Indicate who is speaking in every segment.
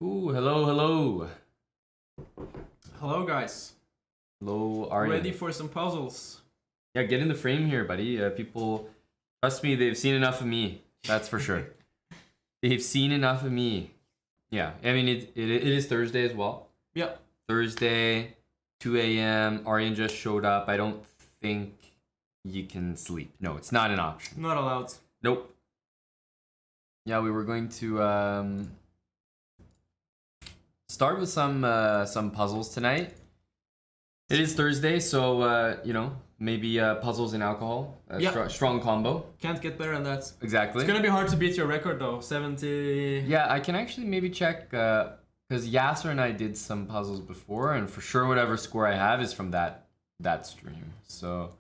Speaker 1: Ooh, hello, hello.
Speaker 2: Hello, guys.
Speaker 1: Hello, Aryan.
Speaker 2: Ready for some puzzles?
Speaker 1: Yeah, get in the frame here, buddy. People, trust me, they've seen enough of me. That's for sure. They've seen enough of me. Yeah, I mean, it is Thursday as well.
Speaker 2: Yeah.
Speaker 1: Thursday, 2 a.m. Aryan just showed up. I don't think you can sleep. No, it's not an option.
Speaker 2: Not allowed.
Speaker 1: Nope. Yeah, we were going to start with some puzzles tonight. It is Thursday, so you know, maybe puzzles and alcohol.
Speaker 2: Yeah.
Speaker 1: Strong combo.
Speaker 2: Can't get better than that.
Speaker 1: Exactly.
Speaker 2: It's gonna be hard to beat your record though. 70.
Speaker 1: Yeah, I can actually maybe check because Yasser and I did some puzzles before, and for sure whatever score I have is from that stream. So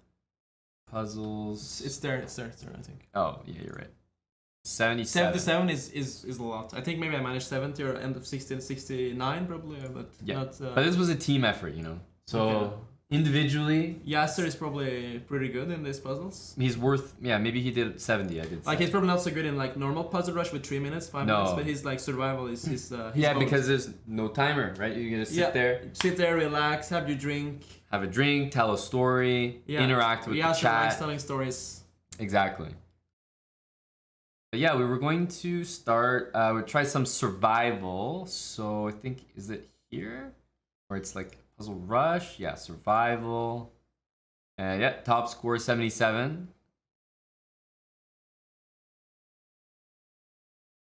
Speaker 1: puzzles.
Speaker 2: It's there. It's there. I think.
Speaker 1: Oh yeah, you're right. 77.
Speaker 2: 77 is a lot. I think maybe I managed 70 or end of 60, 69 probably, but
Speaker 1: Yeah.
Speaker 2: not.
Speaker 1: But this was a team effort, you know. So
Speaker 2: Okay.
Speaker 1: individually,
Speaker 2: Yasser is probably pretty good in these puzzles.
Speaker 1: he's worth. Yeah, maybe he did 70. I did.
Speaker 2: Like he's probably not so good in like normal puzzle rush with 3 minutes, 5
Speaker 1: No.
Speaker 2: minutes, but he's like survival is his.
Speaker 1: Yeah,
Speaker 2: mode.
Speaker 1: because there's no timer, right? You're gonna
Speaker 2: sit there, relax, have your drink.
Speaker 1: have a drink, tell a story,
Speaker 2: Yeah.
Speaker 1: interact with the
Speaker 2: Yasser
Speaker 1: chat.
Speaker 2: likes telling stories.
Speaker 1: Exactly. But yeah, we were going to start. We'll try some survival. So I think is it here, or it's like puzzle rush? Yeah, survival. Yeah, top score 77.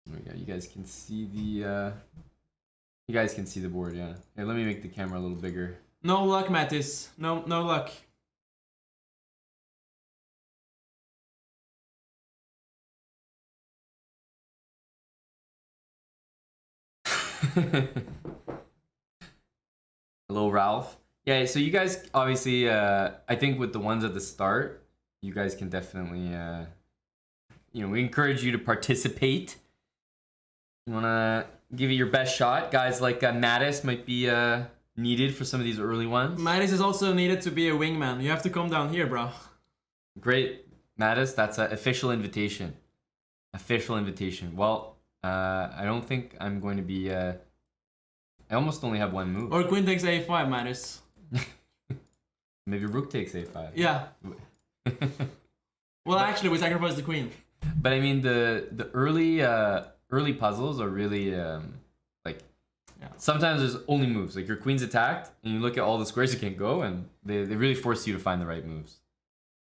Speaker 1: There we go. You guys can see the. You guys can see the board, yeah. Here, let me make the camera a little bigger.
Speaker 2: No luck, Mattis. No luck.
Speaker 1: Hello, Ralph. Yeah, so you guys obviously, I think with the ones at the start, you guys can definitely, you know, we encourage you to participate. You want to give it your best shot. Guys like Mattis might be needed for some of these early ones.
Speaker 2: Mattis is also needed to be a wingman. You have to come down here, bro.
Speaker 1: Great. Mattis, that's an official invitation. Official invitation. Well, I don't think I'm going to be... I almost only have one move.
Speaker 2: Or queen takes a5, Mattis.
Speaker 1: Maybe rook takes a5.
Speaker 2: Yeah. Well, actually, we sacrifice the queen.
Speaker 1: But I mean, the early puzzles are really like...
Speaker 2: Yeah.
Speaker 1: Sometimes there's only moves. Like your queen's attacked, and you look at all the squares you can go, and they really force you to find the right moves.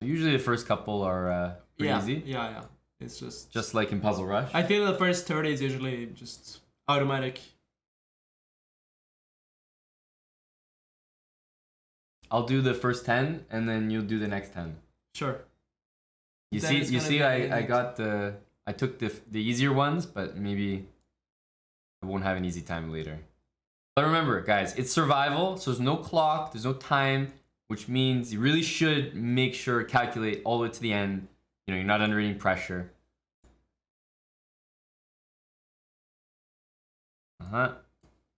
Speaker 1: Usually the first couple are pretty easy.
Speaker 2: Yeah. It's
Speaker 1: just like in Puzzle Rush.
Speaker 2: I feel the first 30 is usually just automatic.
Speaker 1: I'll do the first 10, and then you'll do the next 10.
Speaker 2: Sure.
Speaker 1: You
Speaker 2: Then
Speaker 1: see, I took the easier ones, but maybe I won't have an easy time later. But remember, guys, it's survival, so there's no clock, there's no time, which means you really should make sure calculate all the way to the end. You know, you're not under any pressure.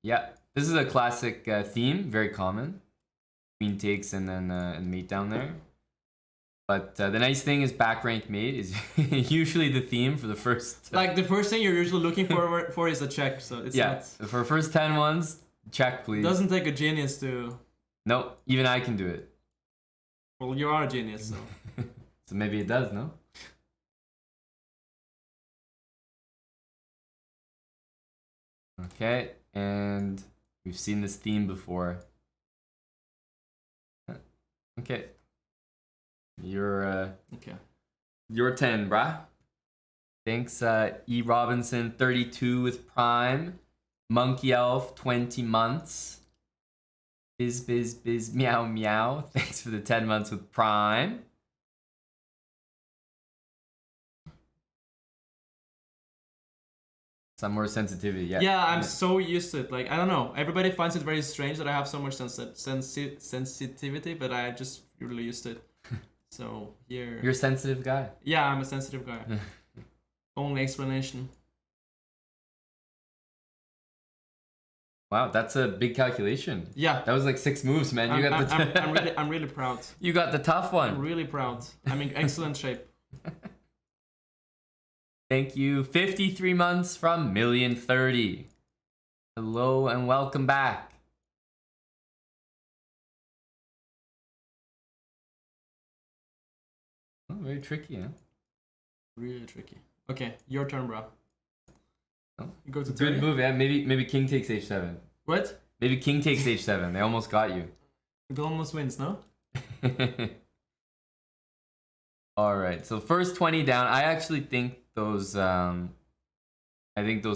Speaker 1: Yeah, this is a classic theme, very common. Queen takes and then mate down there. But the nice thing is back rank mate is usually the theme for the first...
Speaker 2: Like the first thing you're usually looking for is a check, so it's not...
Speaker 1: For first 10 ones, check please.
Speaker 2: Doesn't take a genius to...
Speaker 1: No, even I can do it.
Speaker 2: Well, you are a genius, so...
Speaker 1: So maybe it does, no? Okay, and we've seen this theme before. Okay. You're 10, brah. Thanks, E. Robinson, 32 with Prime. Monkey Elf, 20 months. Biz, meow, meow. Thanks for the 10 months with Prime. Some more sensitivity, yeah.
Speaker 2: Yeah, I'm so used to it. Like, I don't know. Everybody finds it very strange that I have so much sensitivity, but I just really used to it. So, here...
Speaker 1: You're a sensitive guy.
Speaker 2: Yeah, I'm a sensitive guy. Only explanation.
Speaker 1: Wow, that's a big calculation.
Speaker 2: Yeah.
Speaker 1: That was like 6 moves, man.
Speaker 2: I'm really proud.
Speaker 1: You got the tough one.
Speaker 2: I'm really proud. I'm in excellent shape.
Speaker 1: Thank you. 53 months from Million30. Hello and welcome back. Oh, very tricky, huh?
Speaker 2: Really tricky. Okay, your turn, bro.
Speaker 1: Oh,
Speaker 2: You go to
Speaker 1: good
Speaker 2: 30.
Speaker 1: move, yeah. Maybe king takes h7.
Speaker 2: What?
Speaker 1: Maybe king takes h7. They almost got you.
Speaker 2: It almost wins, no?
Speaker 1: All right. So first 20 down. I actually think those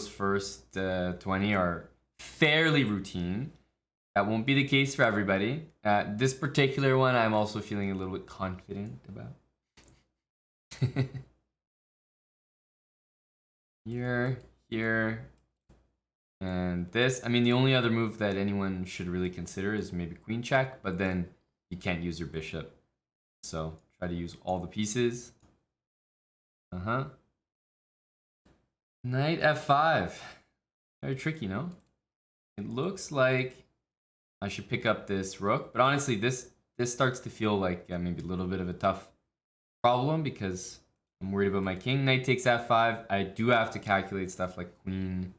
Speaker 1: first 20 are fairly routine. That won't be the case for everybody. This particular one, I'm also feeling a little bit confident about. Here, and this. I mean, the only other move that anyone should really consider is maybe queen check, but then you can't use your bishop. So try to use all the pieces. Knight f5. Very tricky, no? It looks like I should pick up this rook, but honestly, this starts to feel like maybe a little bit of a tough problem because I'm worried about my king. Knight takes f5. I do have to calculate stuff like queen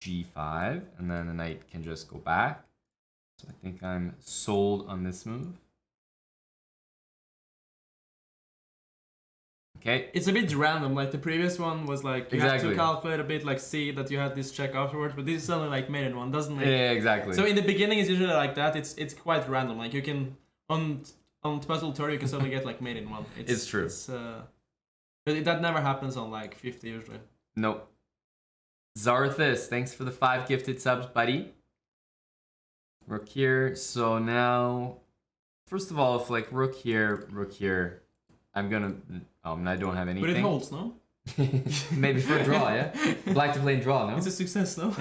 Speaker 1: g5, and then the knight can just go back. So I think I'm sold on this move. Okay.
Speaker 2: It's a bit random. Like the previous one was like you have to calculate a bit, like see that you had this check afterwards. But this is only like made in one, doesn't it?
Speaker 1: Yeah, exactly.
Speaker 2: So in the beginning, it's usually like that. It's quite random. Like you can on puzzle tour, you can suddenly get like made in one.
Speaker 1: It's true.
Speaker 2: But that never happens on like 50 usually.
Speaker 1: Nope. Zarthus, thanks for the 5 gifted subs, buddy. Rook here. So now, first of all, if like rook here, I'm gonna. I don't have anything.
Speaker 2: But it holds, no?
Speaker 1: Maybe for a draw, yeah. Black to play draw, no?
Speaker 2: It's a success, no?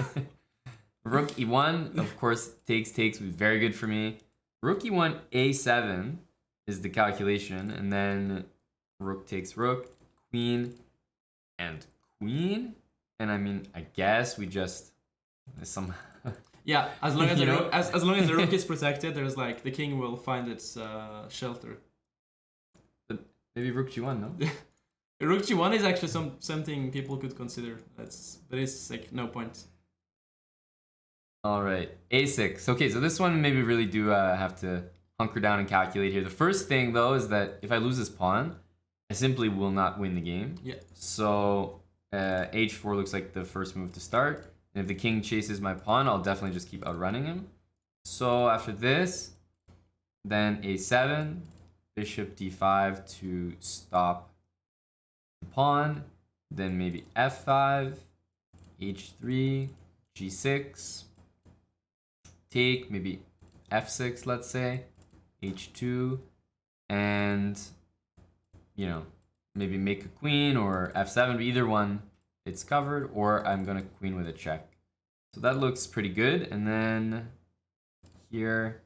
Speaker 1: Rook e1, of course, takes would be very good for me. Rook e1, a7 is the calculation, and then rook takes rook, queen, and queen. And I mean, I guess we just some.
Speaker 2: Yeah, as long as the rook, as long as the rook is protected, there's like the king will find its shelter.
Speaker 1: But maybe rook g1, no?
Speaker 2: Rook g1 is actually something people could consider. But it's like no point.
Speaker 1: All right, a6. Okay, so this one maybe really do have to hunker down and calculate here. The first thing though is that if I lose this pawn, I simply will not win the game.
Speaker 2: Yeah.
Speaker 1: So h4 looks like the first move to start. And if the king chases my pawn, I'll definitely just keep outrunning him. So after this, then a7, bishop d5 to stop the pawn. Then maybe f5, h3, g6, take, maybe f6, let's say, h2, and, you know, maybe make a queen or f7, but either one, it's covered, or I'm gonna queen with a check. So that looks pretty good. And then here,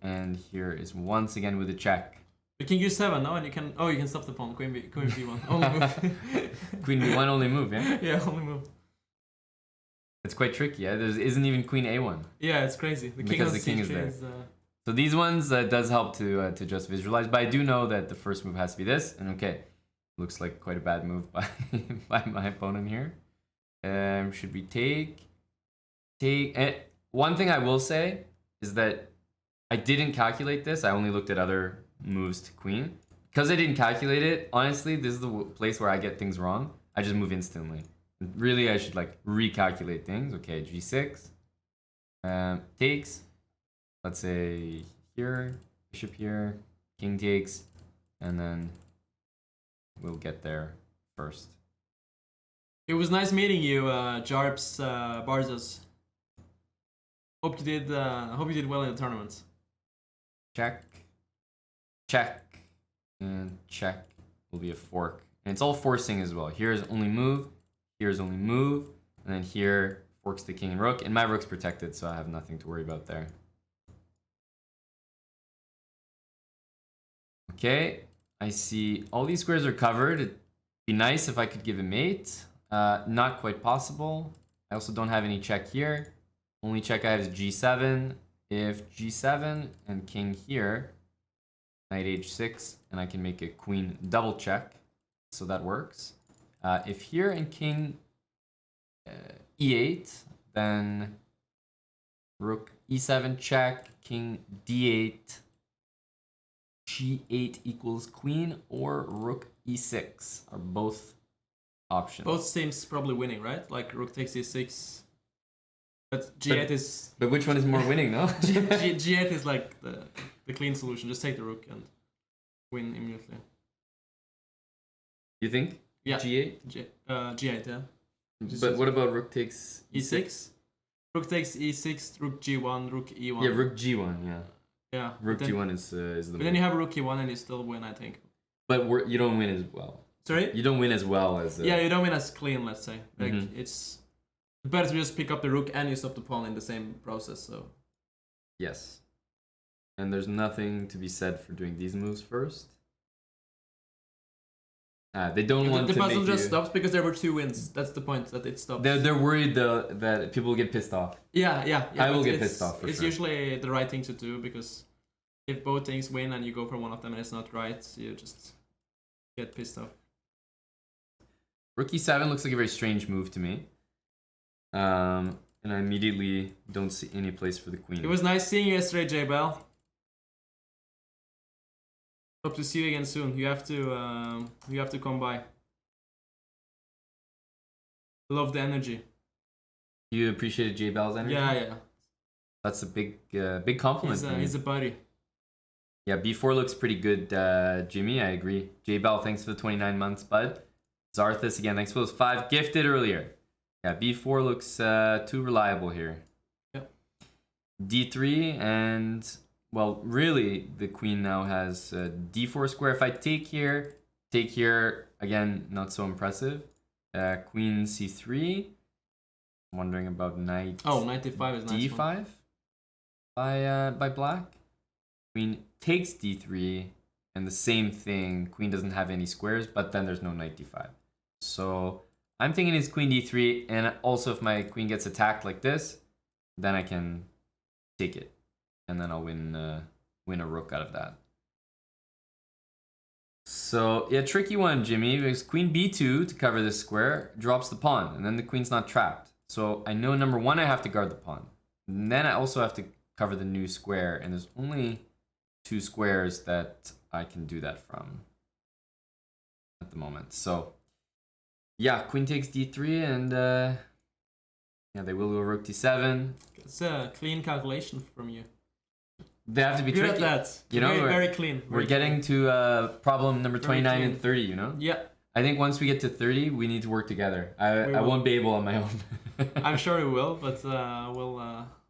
Speaker 1: and here is once again with a check.
Speaker 2: But king g7 now, and you can stop the pawn. Queen b1. Only move.
Speaker 1: Queen b1 only move, yeah?
Speaker 2: Yeah, only move.
Speaker 1: It's quite tricky, yeah? There isn't even queen a1.
Speaker 2: Yeah, it's crazy.
Speaker 1: Because the king is there. So these ones does help to just visualize, but I do know that the first move has to be this, and okay, looks like quite a bad move by by my opponent here. Should we take? One thing I will say is that I didn't calculate this. I only looked at other moves to queen. Because I didn't calculate it, honestly, this is the place where I get things wrong. I just move instantly. Really, I should like recalculate things. Okay, g6 takes. Let's say here, bishop here, king takes, and then we'll get there first.
Speaker 2: It was nice meeting you, Jarps Barzas. Hope you did well in the tournament.
Speaker 1: Check, and check will be a fork. And it's all forcing as well. Here's only move, here's only move, and then here forks the king and rook. And my rook's protected, so I have nothing to worry about there. Okay, I see all these squares are covered. It'd be nice if I could give a mate. Not quite possible. I also don't have any check here. Only check I have is g7. If g7 and king here, knight h6, and I can make a queen double check. So that works. If here and king e8, then rook e7 check, king d8, g8 equals queen, or rook e6 are both options.
Speaker 2: Both teams probably winning, right? Like rook takes e6, but g8 is.
Speaker 1: But which one is more winning, no?
Speaker 2: G8 is like the clean solution. Just take the rook and win immediately.
Speaker 1: You think?
Speaker 2: Yeah.
Speaker 1: G8?
Speaker 2: G8, yeah.
Speaker 1: But what about rook takes
Speaker 2: e6? Rook takes e6, rook g1, rook e1.
Speaker 1: Yeah, rook g1, yeah.
Speaker 2: Yeah.
Speaker 1: Rook g1 is the
Speaker 2: But then you have rook e1 and you still win, I think.
Speaker 1: But you don't win as well.
Speaker 2: Sorry?
Speaker 1: You don't win as well as...
Speaker 2: Yeah, you don't win as clean, let's say. Like, it's better to just pick up the rook and you stop the pawn in the same process, so...
Speaker 1: Yes. And there's nothing to be said for doing these moves first. They don't want
Speaker 2: the
Speaker 1: to make
Speaker 2: puzzle just
Speaker 1: you...
Speaker 2: stops because there were 2 wins. That's the point, that it stops.
Speaker 1: They're worried that people get pissed off.
Speaker 2: Yeah.
Speaker 1: I will get pissed off for
Speaker 2: It's
Speaker 1: sure.
Speaker 2: usually the right thing to do because if both things win and you go for one of them and it's not right, you just get pissed off.
Speaker 1: Rook e7 looks like a very strange move to me. And I immediately don't see any place for the queen.
Speaker 2: It was nice seeing you yesterday, J Bell. Hope to see you again soon. You have to come by. Love the energy.
Speaker 1: You appreciated J Bell's energy?
Speaker 2: Yeah.
Speaker 1: That's a big compliment.
Speaker 2: He's a buddy.
Speaker 1: Yeah, B4 looks pretty good, Jimmy. I agree. J Bell, thanks for the 29 months, bud. Zarthus again, thanks for those 5 gifted earlier. Yeah, B4 looks too reliable here.
Speaker 2: Yep.
Speaker 1: D3 and, well, really, the queen now has D4 square. If I take here, again, not so impressive. Queen C3. I'm wondering about knight.
Speaker 2: Oh, knight D5 is nice.
Speaker 1: D5 by black. Queen takes D3, and the same thing. Queen doesn't have any squares, but then there's no knight D5. So I'm thinking it's queen D3, and also if my queen gets attacked like this, then I can take it, and then I'll win a rook out of that. So yeah, tricky one, Jimmy, because queen B2 to cover this square drops the pawn, and then the queen's not trapped. So I know number 1 I have to guard the pawn, and then I also have to cover the new square, and there's only 2 squares that I can do that from at the moment. So yeah, queen takes D3, and yeah, they will go rook D7.
Speaker 2: It's a clean calculation from you.
Speaker 1: They have to be
Speaker 2: Good
Speaker 1: tricky.
Speaker 2: at that.
Speaker 1: You know,
Speaker 2: very clean.
Speaker 1: We're getting to problem number 29 and 30, you know?
Speaker 2: Yeah.
Speaker 1: I think once we get to 30, we need to work together. I won't be able on my own.
Speaker 2: I'm sure we will, but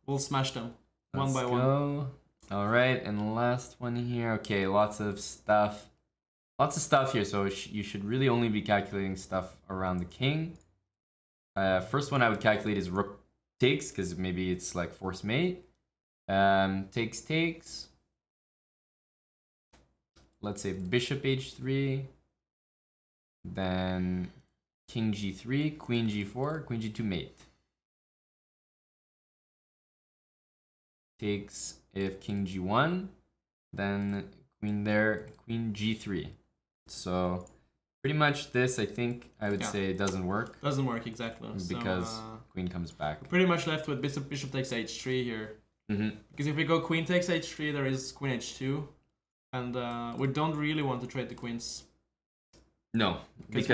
Speaker 2: we'll smash them one by one.
Speaker 1: All right, and the last one here. Okay, lots of stuff here. So you should really only be calculating stuff around the king. First one I would calculate is rook takes, because maybe it's like force mate. Takes. Let's say bishop h3. Then king g3, queen g4, queen g2 mate. Takes if king g1, then queen there, queen g3. So pretty much this, I think I would say doesn't work.
Speaker 2: Doesn't work exactly.
Speaker 1: Because queen comes back.
Speaker 2: Pretty much left with bishop takes h3 here. Because if we go queen takes h3, there is queen h2. And we don't really want to trade the queens.
Speaker 1: No,
Speaker 2: because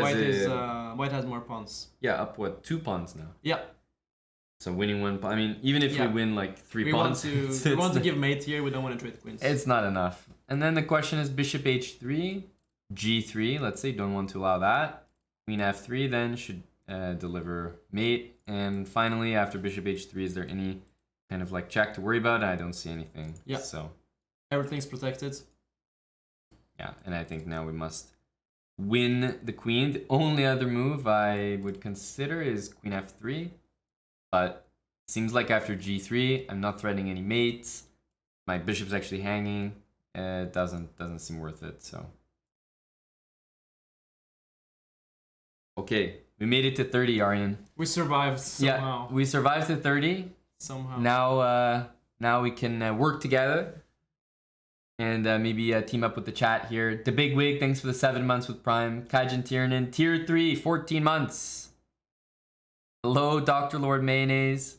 Speaker 2: white has more pawns.
Speaker 1: Yeah, up what, 2 pawns now?
Speaker 2: Yeah.
Speaker 1: So winning 1 pawn. I mean, even if we win like 3 pawns,
Speaker 2: we want to give mate here. We don't want to trade queens.
Speaker 1: It's not enough. And then the question is bishop h3, g3. Let's say don't want to allow that. Queen f3 then should deliver mate. And finally, after bishop h3, is there any kind of like check to worry about? I don't see anything.
Speaker 2: Yeah.
Speaker 1: So
Speaker 2: everything's protected.
Speaker 1: Yeah, and I think now we must win the queen. The only other move I would consider is queen f3, but it seems like after g3 I'm not threatening any mates. My bishop's actually hanging. It doesn't seem worth it. So okay, we made it to 30, Aryan.
Speaker 2: We survived somehow.
Speaker 1: Yeah, we survived to 30
Speaker 2: somehow.
Speaker 1: Now we can work together. And maybe team up with the chat here. The Big Wig, thanks for the 7 months with Prime. Kaijin Tiernan, Tier 3, 14 months. Hello, Dr. Lord Mayonnaise.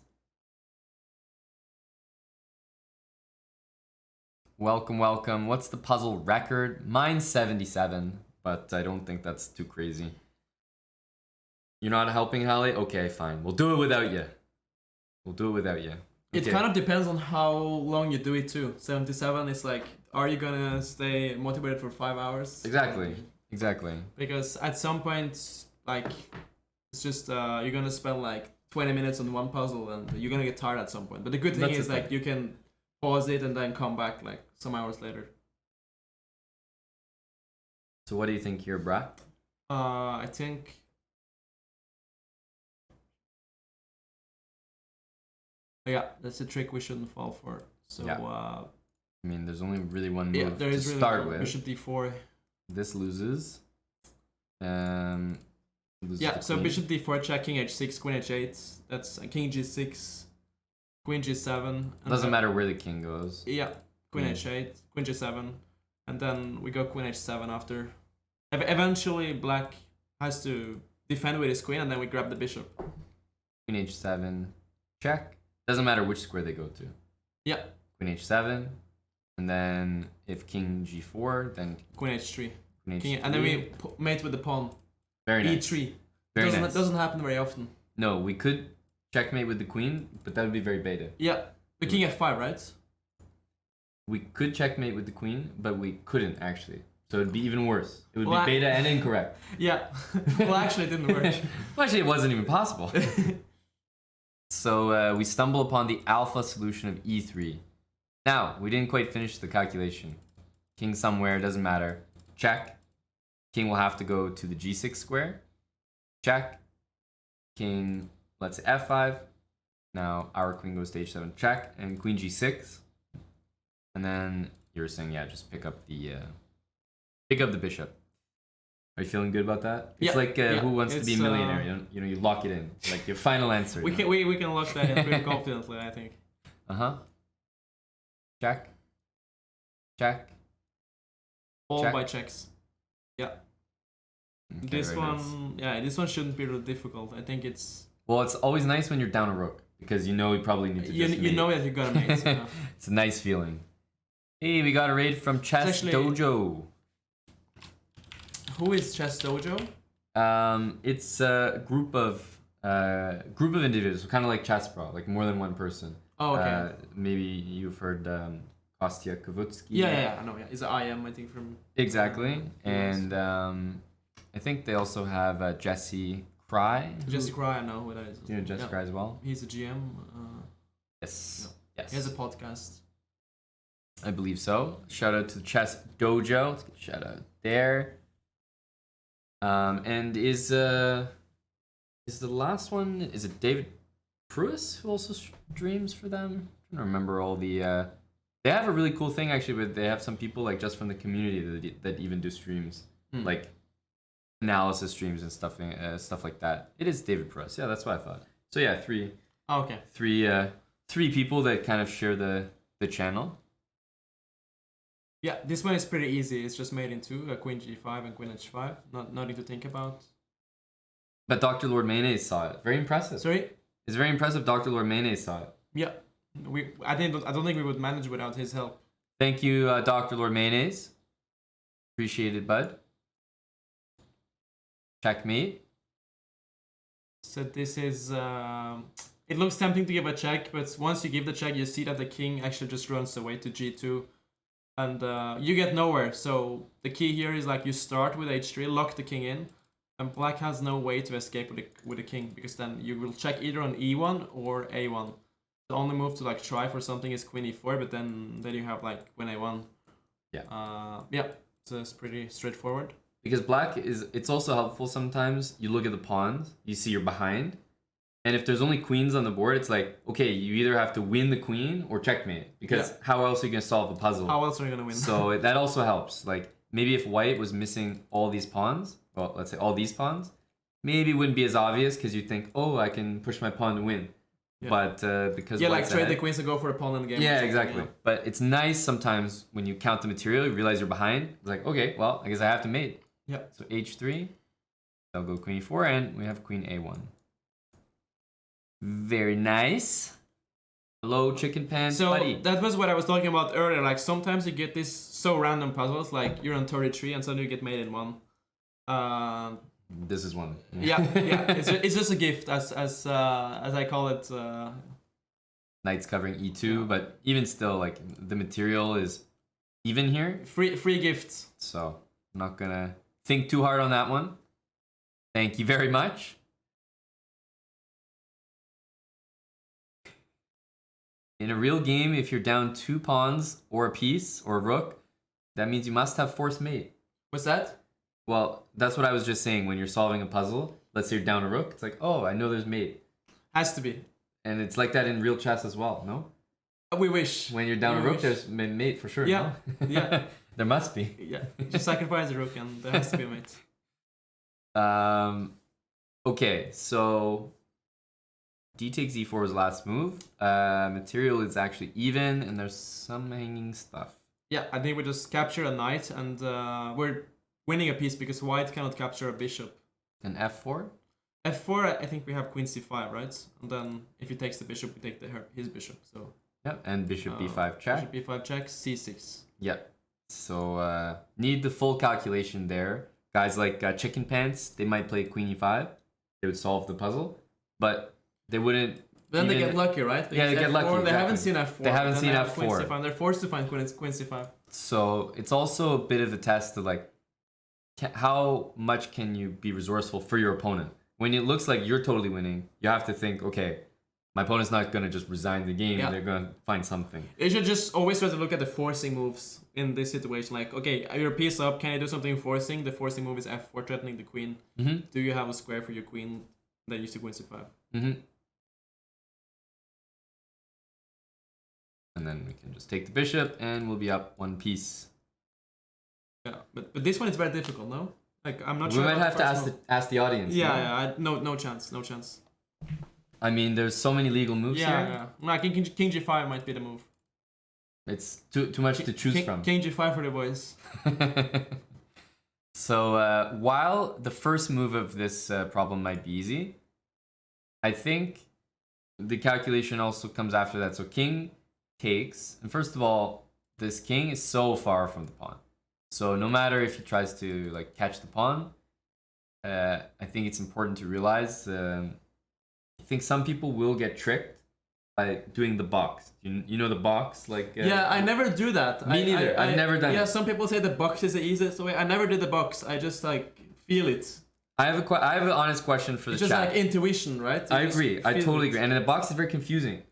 Speaker 1: Welcome, welcome. What's the puzzle record? Mine's 77, but I don't think that's too crazy. You're not helping, Halle? Okay, fine. We'll do it without you. We'll do it without you. Okay.
Speaker 2: It kind of depends on how long you do it too. 77 is like, are you gonna stay motivated for 5 hours?
Speaker 1: Exactly. Exactly.
Speaker 2: Because at some point, like, it's just you're gonna spend like 20 minutes on one puzzle and you're gonna get tired at some point. But the good thing is like you can pause it and then come back like some hours later.
Speaker 1: So what do you think here, brah?
Speaker 2: I think. Yeah, that's a trick we shouldn't fall for. So.
Speaker 1: Yeah. I mean, there's only really one move
Speaker 2: yeah, there is
Speaker 1: to
Speaker 2: really
Speaker 1: start with.
Speaker 2: Bishop d4.
Speaker 1: This loses. Loses
Speaker 2: yeah, so
Speaker 1: queen.
Speaker 2: bishop d4, check king h6, queen h8. That's king g6, queen g7.
Speaker 1: Doesn't matter where the king goes.
Speaker 2: Yeah, queen h8, queen g7, and then we go queen h7 after. Eventually, black has to defend with his queen, and then we grab the bishop.
Speaker 1: Queen h7, check. Doesn't matter which square they go to.
Speaker 2: Yeah.
Speaker 1: Queen h7, and then if king g4, then
Speaker 2: queen h3.
Speaker 1: Queen
Speaker 2: king,
Speaker 1: h3.
Speaker 2: and then we mate with the pawn.
Speaker 1: Very nice.
Speaker 2: e3.
Speaker 1: Very nice.
Speaker 2: It doesn't happen very often.
Speaker 1: No, we could checkmate with the queen, but that would be very beta.
Speaker 2: Yeah, the king f5, right?
Speaker 1: We could checkmate with the queen, but we couldn't actually. So it'd be even worse. It would
Speaker 2: Well,
Speaker 1: be beta and incorrect.
Speaker 2: Yeah. Well, actually, it didn't work.
Speaker 1: Well, actually, it wasn't even possible. So we stumble upon the alpha solution of e3. Now, we didn't quite finish the calculation. King somewhere, doesn't matter. Check. King will have to go to the g6 square. Check. King, let's say f5. Now our queen goes to h7, check, and queen g6. And then you're saying, yeah, just pick up the bishop. Are you feeling good about that? It's like Who Wants to Be a Millionaire? You know, you lock it in, like your final answer.
Speaker 2: We can lock that in pretty confidently, I think.
Speaker 1: Check. Check.
Speaker 2: All
Speaker 1: check.
Speaker 2: by checks. Yeah.
Speaker 1: Okay,
Speaker 2: this one,
Speaker 1: nice.
Speaker 2: yeah, this one shouldn't be really difficult. I think it's.
Speaker 1: Well, it's always nice when you're down a rook because you know you probably need to.
Speaker 2: You know that you're gonna mate. So.
Speaker 1: It's a nice feeling. Hey, we got a raid from Chess Dojo.
Speaker 2: Who is Chess Dojo?
Speaker 1: It's a group of individuals, kind of like chessbrah, like more than one person.
Speaker 2: Oh, okay.
Speaker 1: Maybe you've heard Kostya Kovutsky.
Speaker 2: Yeah, I know. Yeah, it's IM, I think, from.
Speaker 1: Exactly, and I think they also have Jesse Cry.
Speaker 2: Jesse Cry, I know who that is.
Speaker 1: You know Jesse Cry as well.
Speaker 2: He's a GM.
Speaker 1: Yes.
Speaker 2: No.
Speaker 1: Yes.
Speaker 2: He has a podcast.
Speaker 1: I believe so. Shout out to Chess Dojo. Let's get a shout out there. And is the last one, is it David Pruis who also streams for them? I don't remember all the they have a really cool thing actually, but they have some people like just from the community that even do streams, like analysis streams and stuff like that. It is David Pruis. Yeah, that's what I thought. So yeah, three people that kind of share the channel.
Speaker 2: Yeah, this one is pretty easy. It's just made in two, queen g5 and queen h5. Nothing to think about. But
Speaker 1: Dr. Lord Mayonnaise saw it. Very impressive.
Speaker 2: Sorry?
Speaker 1: It's very impressive Dr. Lord Mayonnaise saw it.
Speaker 2: Yeah. I don't think we would manage without his help.
Speaker 1: Thank you, Dr. Lord Mayonnaise. Appreciate it, bud. Checkmate.
Speaker 2: So this is... it looks tempting to give a check, but once you give the check, you see that the king actually just runs away to g2. And you get nowhere, so the key here is like you start with h3, lock the king in, and black has no way to escape with the king, because then you will check either on e1 or a1. The only move to like try for something is queen e4, but then you have like queen a1.
Speaker 1: Yeah.
Speaker 2: Yeah, so it's pretty straightforward.
Speaker 1: Because black it's also helpful sometimes. You look at the pawns, you see you're behind, and if there's only queens on the board, it's like, okay, you either have to win the queen or checkmate. Because how else are you going to solve the puzzle?
Speaker 2: How else are you going to win?
Speaker 1: So that also helps. Like, maybe if white was missing all these pawns, well, let's say all these pawns, maybe it wouldn't be as obvious because you'd think, oh, I can push my pawn to win.
Speaker 2: Yeah.
Speaker 1: But because
Speaker 2: Yeah, like
Speaker 1: white's
Speaker 2: trade
Speaker 1: ahead,
Speaker 2: the queens and go for a pawn in the game.
Speaker 1: yeah, exactly. But it's nice sometimes when you count the material, you realize you're behind. It's like, okay, well, I guess I have to mate.
Speaker 2: Yeah.
Speaker 1: So h3, I'll go queen e4, and we have queen a1. Very nice. Hello, chicken pants,
Speaker 2: So
Speaker 1: buddy.
Speaker 2: that was what I was talking about earlier. Like sometimes you get these so random puzzles, like you're on 33 and suddenly you get made in one.
Speaker 1: This is one.
Speaker 2: Yeah, yeah. It's just a gift, as I call it.
Speaker 1: Knights covering e2, but even still, like the material is even here.
Speaker 2: Free gifts.
Speaker 1: So I'm not gonna think too hard on that one. Thank you very much. In a real game, if you're down 2 pawns or a piece or a rook, that means you must have forced mate.
Speaker 2: What's that?
Speaker 1: Well, that's what I was just saying. When you're solving a puzzle, let's say you're down a rook, it's like, oh, I know there's mate.
Speaker 2: Has to be.
Speaker 1: And it's like that in real chess as well, no?
Speaker 2: We wish.
Speaker 1: When you're down a rook, there's mate for sure.
Speaker 2: Yeah,
Speaker 1: no?
Speaker 2: yeah.
Speaker 1: There must be.
Speaker 2: Yeah, just sacrifice the rook and there has to be a mate.
Speaker 1: Okay, so d takes e4 is last move. Material is actually even, and there's some hanging stuff.
Speaker 2: Yeah, I think we just capture a knight, and we're winning a piece because white cannot capture a bishop.
Speaker 1: And f4?
Speaker 2: f4, I think we have queen c5, right? And then if he takes the bishop, we take his bishop. So
Speaker 1: Yeah, and bishop b5 check.
Speaker 2: Bishop b5 check, c6.
Speaker 1: Yeah. So need the full calculation there. Guys like chicken pants, they might play queen e5. They would solve the puzzle, but they wouldn't.
Speaker 2: Then they get lucky, right?
Speaker 1: Yeah, they get lucky.
Speaker 2: They
Speaker 1: Exactly.
Speaker 2: haven't seen f4.
Speaker 1: They haven't seen f4.
Speaker 2: Queen c5. They're forced to find queen c5.
Speaker 1: So it's also a bit of a test of like, how much can you be resourceful for your opponent? When it looks like you're totally winning, you have to think, okay, my opponent's not going to just resign the game. Yeah. They're going to find something.
Speaker 2: You should just always try to look at the forcing moves in this situation. Like, okay, you're a piece up. Can I do something forcing? The forcing move is f4, threatening the queen.
Speaker 1: Mm-hmm.
Speaker 2: Do you have a square for your queen? Then you see queen c5.
Speaker 1: Mm-hmm. And then we can just take the bishop and we'll be up one piece.
Speaker 2: Yeah, but this one is very difficult, no? Like, I'm not sure.
Speaker 1: We might have to ask the audience.
Speaker 2: Yeah, no chance.
Speaker 1: I mean, there's so many legal moves here.
Speaker 2: Yeah. Like king g5 might be the move.
Speaker 1: It's too much to choose from.
Speaker 2: King g5 for the boys.
Speaker 1: So while the first move of this problem might be easy, I think the calculation also comes after that. So king takes, and first of all, this king is so far from the pawn. So no matter if he tries to like catch the pawn, I think it's important to realize. I think some people will get tricked by doing the box. You know the box, like.
Speaker 2: Yeah, I never do that.
Speaker 1: Me neither. I've never done it.
Speaker 2: Yeah, some people say the box is the easiest way. I never did the box. I just like feel it.
Speaker 1: I have an honest question for the chat.
Speaker 2: It's just like intuition, right?
Speaker 1: I agree. I totally agree. And the box is very confusing.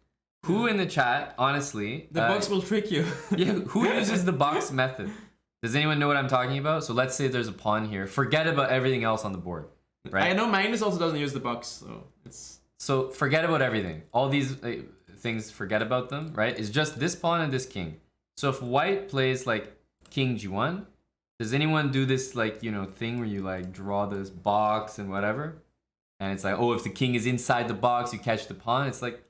Speaker 1: Who in the chat, honestly...
Speaker 2: The box will trick you.
Speaker 1: Yeah, who uses the box method? Does anyone know what I'm talking about? So let's say there's a pawn here. Forget about everything else on the board, right?
Speaker 2: I know Magnus also doesn't use the box, so it's...
Speaker 1: So forget about everything. All these things, forget about them, right? It's just this pawn and this king. So if white plays like king g1, does anyone do this like, you know, thing where you like draw this box and whatever? And it's like, oh, if the king is inside the box, you catch the pawn. It's like,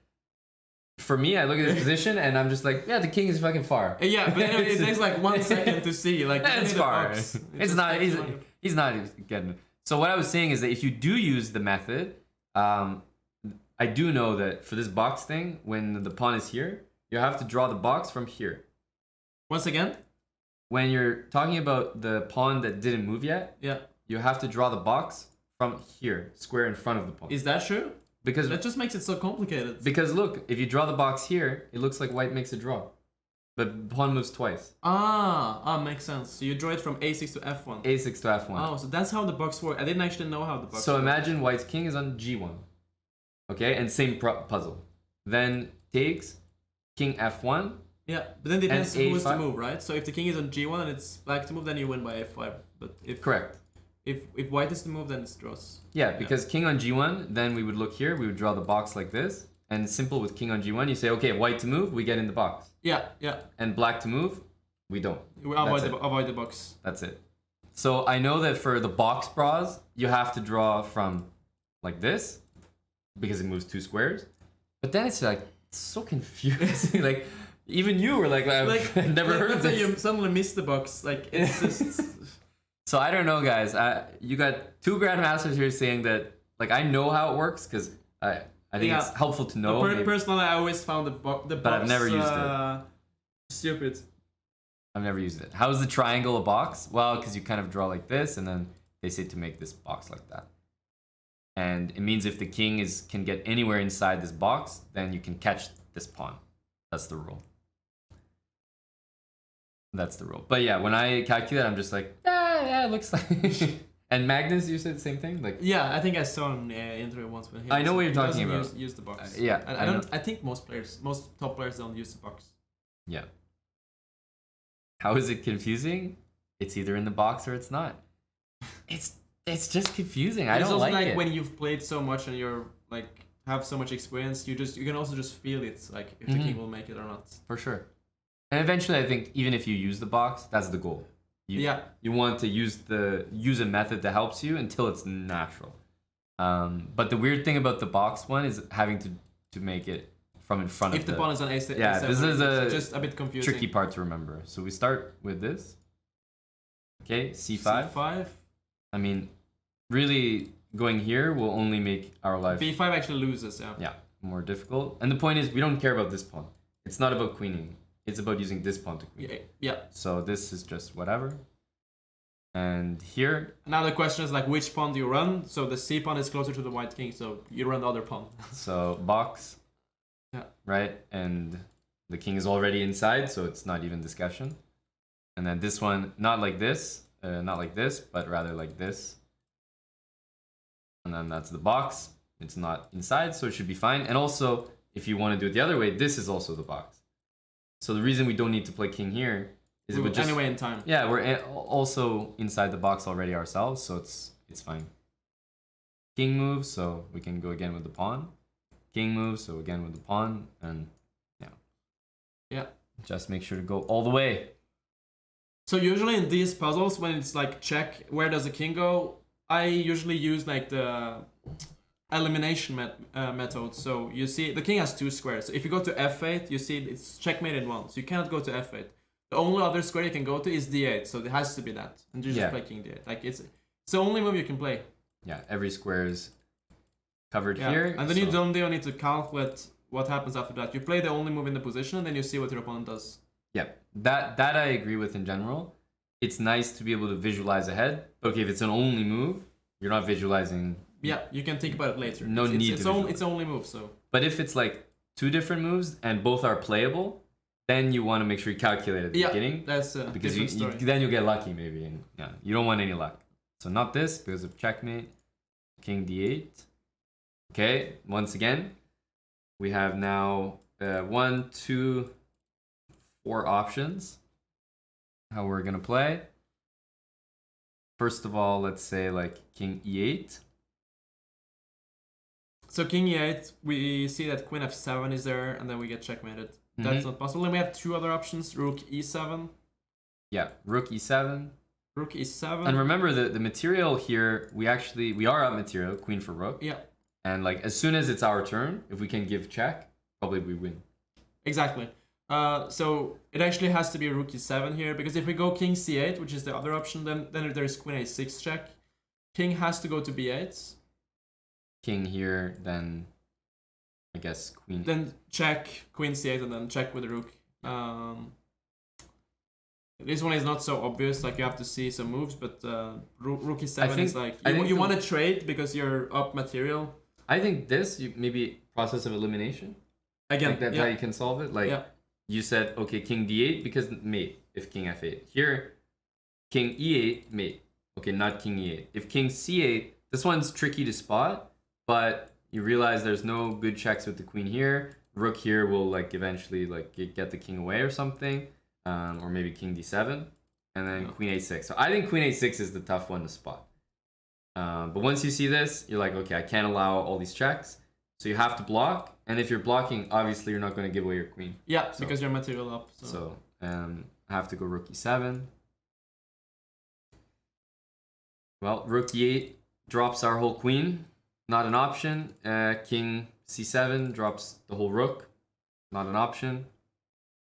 Speaker 1: for me, I look at this position and I'm just like, yeah, the king is fucking far.
Speaker 2: Yeah, but anyway, it takes like 1 second to see. Like,
Speaker 1: it's far. It's not. He's not getting it. So what I was saying is that if you do use the method, I do know that for this box thing, when the pawn is here, you have to draw the box from here.
Speaker 2: Once again?
Speaker 1: When you're talking about the pawn that didn't move yet,
Speaker 2: yeah,
Speaker 1: you have to draw the box from here, square in front of the pawn.
Speaker 2: Is that true?
Speaker 1: Because
Speaker 2: that just makes it so complicated.
Speaker 1: Because look, if you draw the box here, it looks like white makes a draw. But pawn moves twice.
Speaker 2: Makes sense. So you draw it from a6 to f1.
Speaker 1: a6 to f1.
Speaker 2: Oh, so that's how the box works. I didn't actually know how the box
Speaker 1: So
Speaker 2: works.
Speaker 1: imagine white's king is on g1. Okay, and same puzzle. Then takes king f1.
Speaker 2: Yeah, but then it depends who's
Speaker 1: A5.
Speaker 2: to move, right? So if the king is on g1 and it's black to move, then you win by f5. But if
Speaker 1: correct.
Speaker 2: If white is to move, then it's draws.
Speaker 1: Yeah, because king on g1, then we would look here, we would draw the box like this. And it's simple with king on g1, you say, okay, white to move, we get in the box.
Speaker 2: Yeah.
Speaker 1: And black to move, we don't.
Speaker 2: We avoid the box.
Speaker 1: That's it. So I know that for the box bras, you have to draw from like this, because it moves 2 squares. But then it's like so confusing. Like even you were like I've never heard of this.
Speaker 2: You suddenly miss the box. Like it's just.
Speaker 1: So I don't know, guys. You got 2 grandmasters here saying that like I know how it works because I think it's helpful to know.
Speaker 2: Personally, I always found the box.
Speaker 1: But I've never used it.
Speaker 2: Stupid.
Speaker 1: I've never used it. How is the triangle a box? Well, because you kind of draw like this, and then they say to make this box like that. And it means if the king can get anywhere inside this box, then you can catch this pawn. That's the rule. That's the rule. But yeah, when I calculate, I'm just like, yeah, it looks like. And Magnus, you said the same thing, like.
Speaker 2: Yeah, I think I saw an interview once with him.
Speaker 1: I know what you're talking about.
Speaker 2: Use the box.
Speaker 1: Yeah,
Speaker 2: I think most top players don't use the box.
Speaker 1: Yeah. How is it confusing? It's either in the box or it's not. It's just confusing. I don't like it. It's also
Speaker 2: when you've played so much and you're like have so much experience, you can also just feel it, like if the king will make it or not.
Speaker 1: For sure. And eventually, I think even if you use the box, that's the goal. You want to use a method that helps you until it's natural. But the weird thing about the box one is having to make it from in front of
Speaker 2: the pawn is on a7.
Speaker 1: Yeah, this is
Speaker 2: just a bit confusing.
Speaker 1: Tricky part to remember. So we start with this. Okay, c5.
Speaker 2: c5.
Speaker 1: I mean, really going here will only make our life.
Speaker 2: b5 actually loses. Yeah.
Speaker 1: Yeah, more difficult. And the point is, we don't care about this pawn. It's not about queening. It's about using this pawn to queen.
Speaker 2: Yeah.
Speaker 1: So this is just whatever. And here.
Speaker 2: Now the question is like, which pawn do you run? So the c pawn is closer to the white king, so you run the other pawn.
Speaker 1: So box.
Speaker 2: Yeah.
Speaker 1: Right, and the king is already inside, so it's not even discussion. And then this one, not like this, but rather like this. And then that's the box. It's not inside, so it should be fine. And also, if you want to do it the other way, this is also the box. So the reason we don't need to play king here is it would just
Speaker 2: anyway in time.
Speaker 1: Yeah, we're also inside the box already ourselves, so it's fine. King moves, so we can go again with the pawn. King moves, so again with the pawn, and
Speaker 2: yeah.
Speaker 1: Just make sure to go all the way.
Speaker 2: So usually in these puzzles, when it's like check, where does the king go? I usually use like the elimination method. So you see the king has 2 squares. So if you go to f8, you see it's checkmate in 1. So you cannot go to f8. The only other square you can go to is d8. So it has to be that, and you just play king d8. Like it's the only move you can play.
Speaker 1: Yeah, every square is covered here.
Speaker 2: And then you don't need to calculate what happens after that. You play the only move in the position, and then you see what your opponent does.
Speaker 1: Yeah, that I agree with in general. It's nice to be able to visualize ahead. But okay, if it's an only move, you're not visualizing.
Speaker 2: Yeah, you can think about it later. It's only move, so.
Speaker 1: But if it's like 2 different moves and both are playable, then you want to make sure you calculate at the beginning.
Speaker 2: That's a
Speaker 1: because
Speaker 2: different story.
Speaker 1: Then you'll get lucky maybe, and yeah, you don't want any luck. So not this because of checkmate. King d8. Okay, once again, we have now 1, 2, 4 options. How we're gonna play. First of all, let's say like king e8.
Speaker 2: So king e8, we see that queen f7 is there, and then we get checkmated. That's not possible. And we have 2 other options: rook e7.
Speaker 1: Yeah, rook e7.
Speaker 2: Rook e7.
Speaker 1: And remember the material here. We are up material. Queen for rook.
Speaker 2: Yeah.
Speaker 1: And like as soon as it's our turn, if we can give check, probably we win.
Speaker 2: Exactly. So it actually has to be rook e7 here, because if we go king c8, which is the other option, then there's queen a6 check. King has to go to b8.
Speaker 1: King here, then I guess queen.
Speaker 2: Then check, queen c8, and then check with the rook. This one is not so obvious, like you have to see some moves, but rook e7 is like, you want to trade because you're up material.
Speaker 1: I think this, maybe process of elimination.
Speaker 2: Again,
Speaker 1: like that's how you can solve it. Like you said, okay, king d8 because mate, if king f8. Here, king e8, mate. Okay, not king e8. If king c8, this one's tricky to spot, but you realize there's no good checks with the queen here. Rook here will like eventually like get the king away or something. Or maybe king d7, and then queen a6. So I think queen a6 is the tough one to spot. But once you see this, you're like, okay, I can't allow all these checks. So you have to block, and if you're blocking, obviously you're not going to give away your queen.
Speaker 2: Yeah, so, because you're material up.
Speaker 1: So I have to go rook e7. Well, rook e8 drops our whole queen. Not an option. King c7 drops the whole rook. Not an option.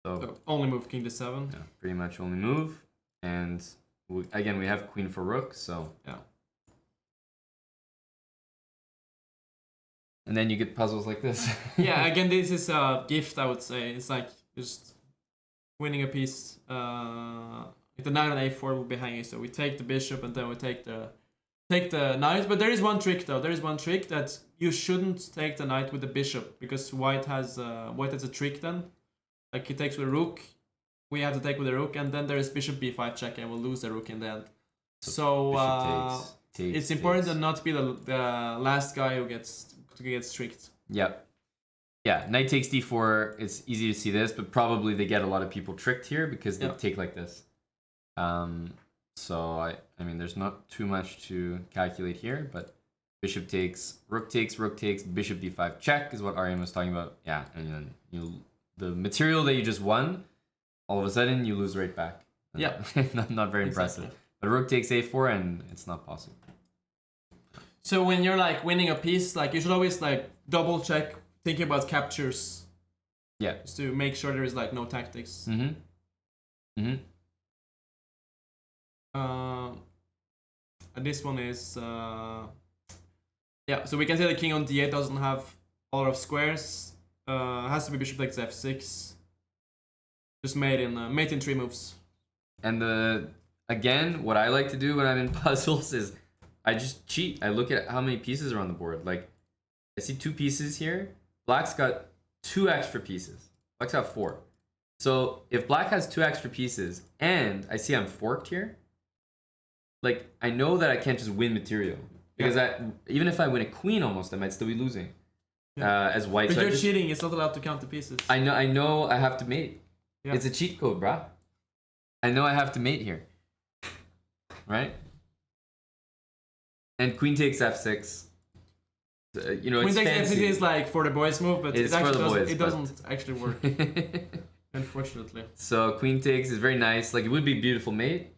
Speaker 1: So
Speaker 2: only move king to 7.
Speaker 1: yeah, pretty much only move. And again, we have queen for rook, so
Speaker 2: yeah.
Speaker 1: And then you get puzzles like this.
Speaker 2: Yeah, again, this is a gift, I would say. It's like just winning a piece. The knight on a4 will be hanging, so we take the bishop and then we take the knight. But there is one trick though. There is one trick that you shouldn't take the knight with the bishop, because white has a trick then. Like he takes with a rook, we have to take with a rook, and then there is bishop b5 check, and we'll lose the rook in the end. So it's important to not be the last guy who gets tricked.
Speaker 1: Yep. Yeah, knight takes d4. It's easy to see this, but probably they get a lot of people tricked here because they take like this. So I mean, there's not too much to calculate here, but bishop takes, rook takes, bishop d5 check is what Aryan was talking about. Yeah, and then the material that you just won, all of a sudden you lose right back.
Speaker 2: Yeah,
Speaker 1: not very impressive. But rook takes a4, and it's not possible.
Speaker 2: So when you're like winning a piece, like you should always like double check, thinking about captures.
Speaker 1: Yeah.
Speaker 2: Just to make sure there is like no tactics.
Speaker 1: Mm-hmm. Mm-hmm.
Speaker 2: And this one is yeah. So we can say the king on d8 doesn't have a lot of squares. Has to be bishop takes f6. Just made in 3 moves.
Speaker 1: And again, what I like to do when I'm in puzzles is I just cheat. I look at how many pieces are on the board. Like, I see 2 pieces here. Black's got 2 extra pieces. Black's got 4. So if black has 2 extra pieces and I see I'm forked here, like, I know that I can't just win material. Because even if I win a queen almost, I might still be losing. As white.
Speaker 2: But
Speaker 1: so
Speaker 2: you're cheating. It's not allowed to count the pieces.
Speaker 1: I know I have to mate.
Speaker 2: Yeah.
Speaker 1: It's a cheat code, bruh. I know I have to mate here. Right? And queen takes f6. You know,
Speaker 2: queen
Speaker 1: it's
Speaker 2: takes
Speaker 1: fancy.
Speaker 2: f6 is like for the boys move, but
Speaker 1: It's for the boys,
Speaker 2: it doesn't actually work. Unfortunately.
Speaker 1: So queen takes is very nice. Like, it would be a beautiful mate,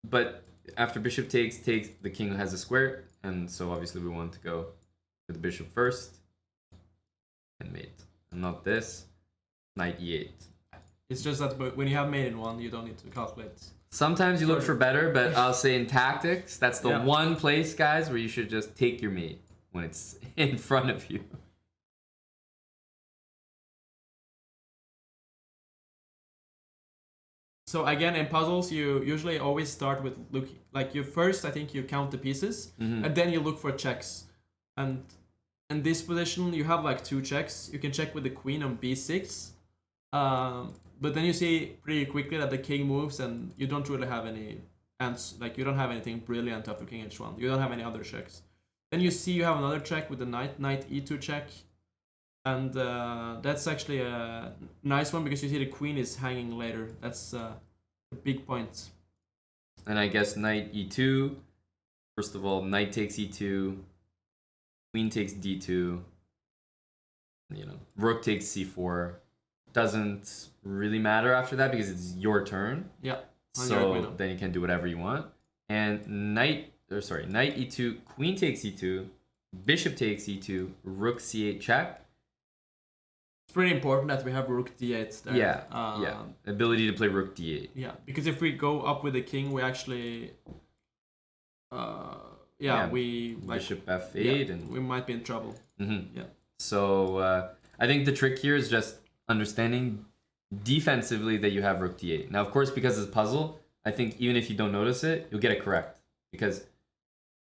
Speaker 1: but after bishop takes, the king has a square, and so obviously we want to go with the bishop first and mate, and not this. Knight e8.
Speaker 2: It's just that when you have mate in one, you don't need to calculate.
Speaker 1: Sometimes you look for better, but I'll say in tactics, that's the one place, guys, where you should just take your mate when it's in front of you.
Speaker 2: So again, in puzzles, you usually always start with looking, like you first, I think you count the pieces, and then you look for checks. And in this position, you have like 2 checks. You can check with the queen on b6, but then you see pretty quickly that the king moves, and you don't really have any like you don't have anything brilliant after king h1. You don't have any other checks. Then you see you have another check with the knight e2 check. And that's actually a nice one because you see the queen is hanging later. That's a big point.
Speaker 1: And I guess knight e2. First of all, knight takes e2. Queen takes d2. You know, rook takes c4. Doesn't really matter after that because it's your turn.
Speaker 2: Yeah.
Speaker 1: So then you can do whatever you want. And knight e2, queen takes e2, bishop takes e2, rook c8 check.
Speaker 2: It's pretty important that we have rook d8 there.
Speaker 1: Yeah, ability to play rook d8.
Speaker 2: Yeah, because if we go up with the king, we actually, we like,
Speaker 1: bishop f8, and
Speaker 2: we might be in trouble. Yeah.
Speaker 1: So I think the trick here is just understanding defensively that you have rook d8. Now, of course, because it's a puzzle, I think even if you don't notice it, you'll get it correct because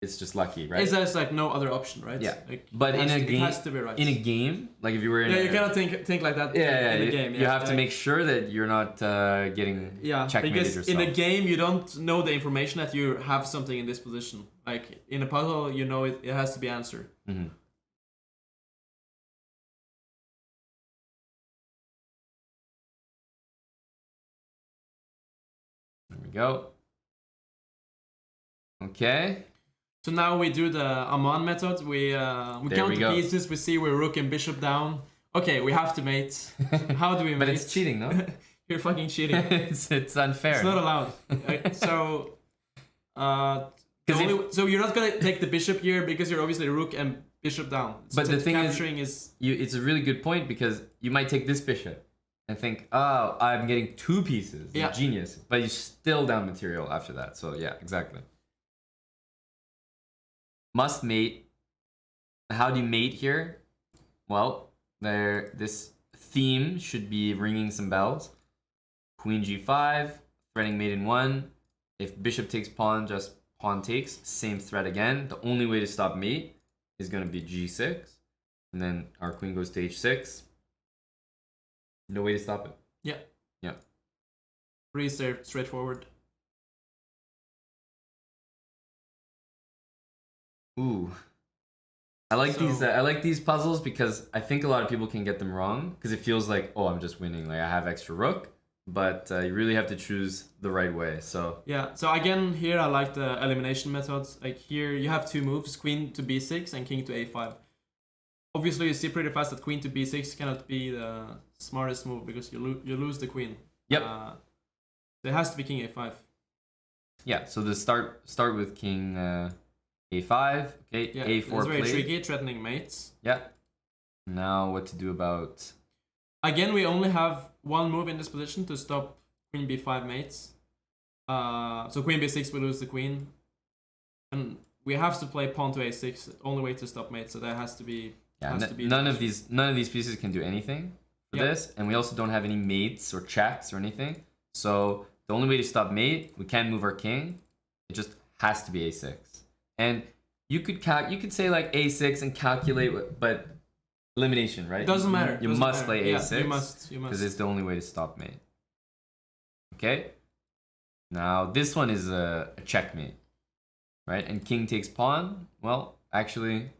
Speaker 1: it's just lucky, right?
Speaker 2: It's just like no other option, right?
Speaker 1: Yeah.
Speaker 2: Like,
Speaker 1: but in a game,
Speaker 2: it has to be right.
Speaker 1: In a game, like if you were in
Speaker 2: you cannot think like that. In a game.
Speaker 1: You have to make sure that you're not getting checkmated
Speaker 2: because
Speaker 1: yourself.
Speaker 2: in a game you don't know the information that you have something in this position. Like in a puzzle, you know it has to be answered.
Speaker 1: Mm-hmm. There we go. Okay.
Speaker 2: So now we do the Aman method. We count the pieces. We see we're rook and bishop down. Okay, we have to mate. How do we mate?
Speaker 1: But it's cheating, no?
Speaker 2: You're fucking cheating.
Speaker 1: It's unfair.
Speaker 2: It's not allowed. So you're not gonna take the bishop here because you're obviously rook and bishop down.
Speaker 1: But the thing
Speaker 2: capturing
Speaker 1: is, it's a really good point because you might take this bishop and think, oh, I'm getting 2 pieces. Yeah. Genius. But you're still down material after that. So yeah, exactly. Must mate. How do you mate here? Well, this theme should be ringing some bells. Queen g5, threading mate in 1. If bishop takes pawn, just pawn takes. Same threat again. The only way to stop mate is going to be g6. And then our queen goes to h6. No way to stop it.
Speaker 2: Yeah.
Speaker 1: Yeah.
Speaker 2: Pretty straightforward.
Speaker 1: Ooh. I like these puzzles because I think a lot of people can get them wrong because it feels like, oh, I'm just winning. Like I have extra rook, but you really have to choose the right way. So
Speaker 2: yeah. So again, here I like the elimination methods. Like here you have 2 moves: queen to b6 and king to a5. Obviously, you see pretty fast that queen to b6 cannot be the smartest move because you lose the queen.
Speaker 1: Yep.
Speaker 2: There has to be king a5.
Speaker 1: Yeah. So the start with king a5. Okay.
Speaker 2: Yeah,
Speaker 1: a4
Speaker 2: it's very
Speaker 1: played.
Speaker 2: tricky, threatening mates.
Speaker 1: Yeah. Now what to do about?
Speaker 2: Again, we only have 1 move in this position to stop queen b5 mates. So queen b6 we lose the queen, and we have to play pawn to a6. Only way to stop mates. So that has to be.
Speaker 1: Yeah, none of these pieces can do anything for this, and we also don't have any mates or checks or anything. So the only way to stop mate, we can't move our king. It just has to be a6. And you could say like a6 and calculate, but elimination, right?
Speaker 2: Doesn't matter.
Speaker 1: You must play a6.
Speaker 2: Yeah, you must.
Speaker 1: Because it's the only way to stop mate. Okay. Now this one is a checkmate, right? And king takes pawn. Well, actually.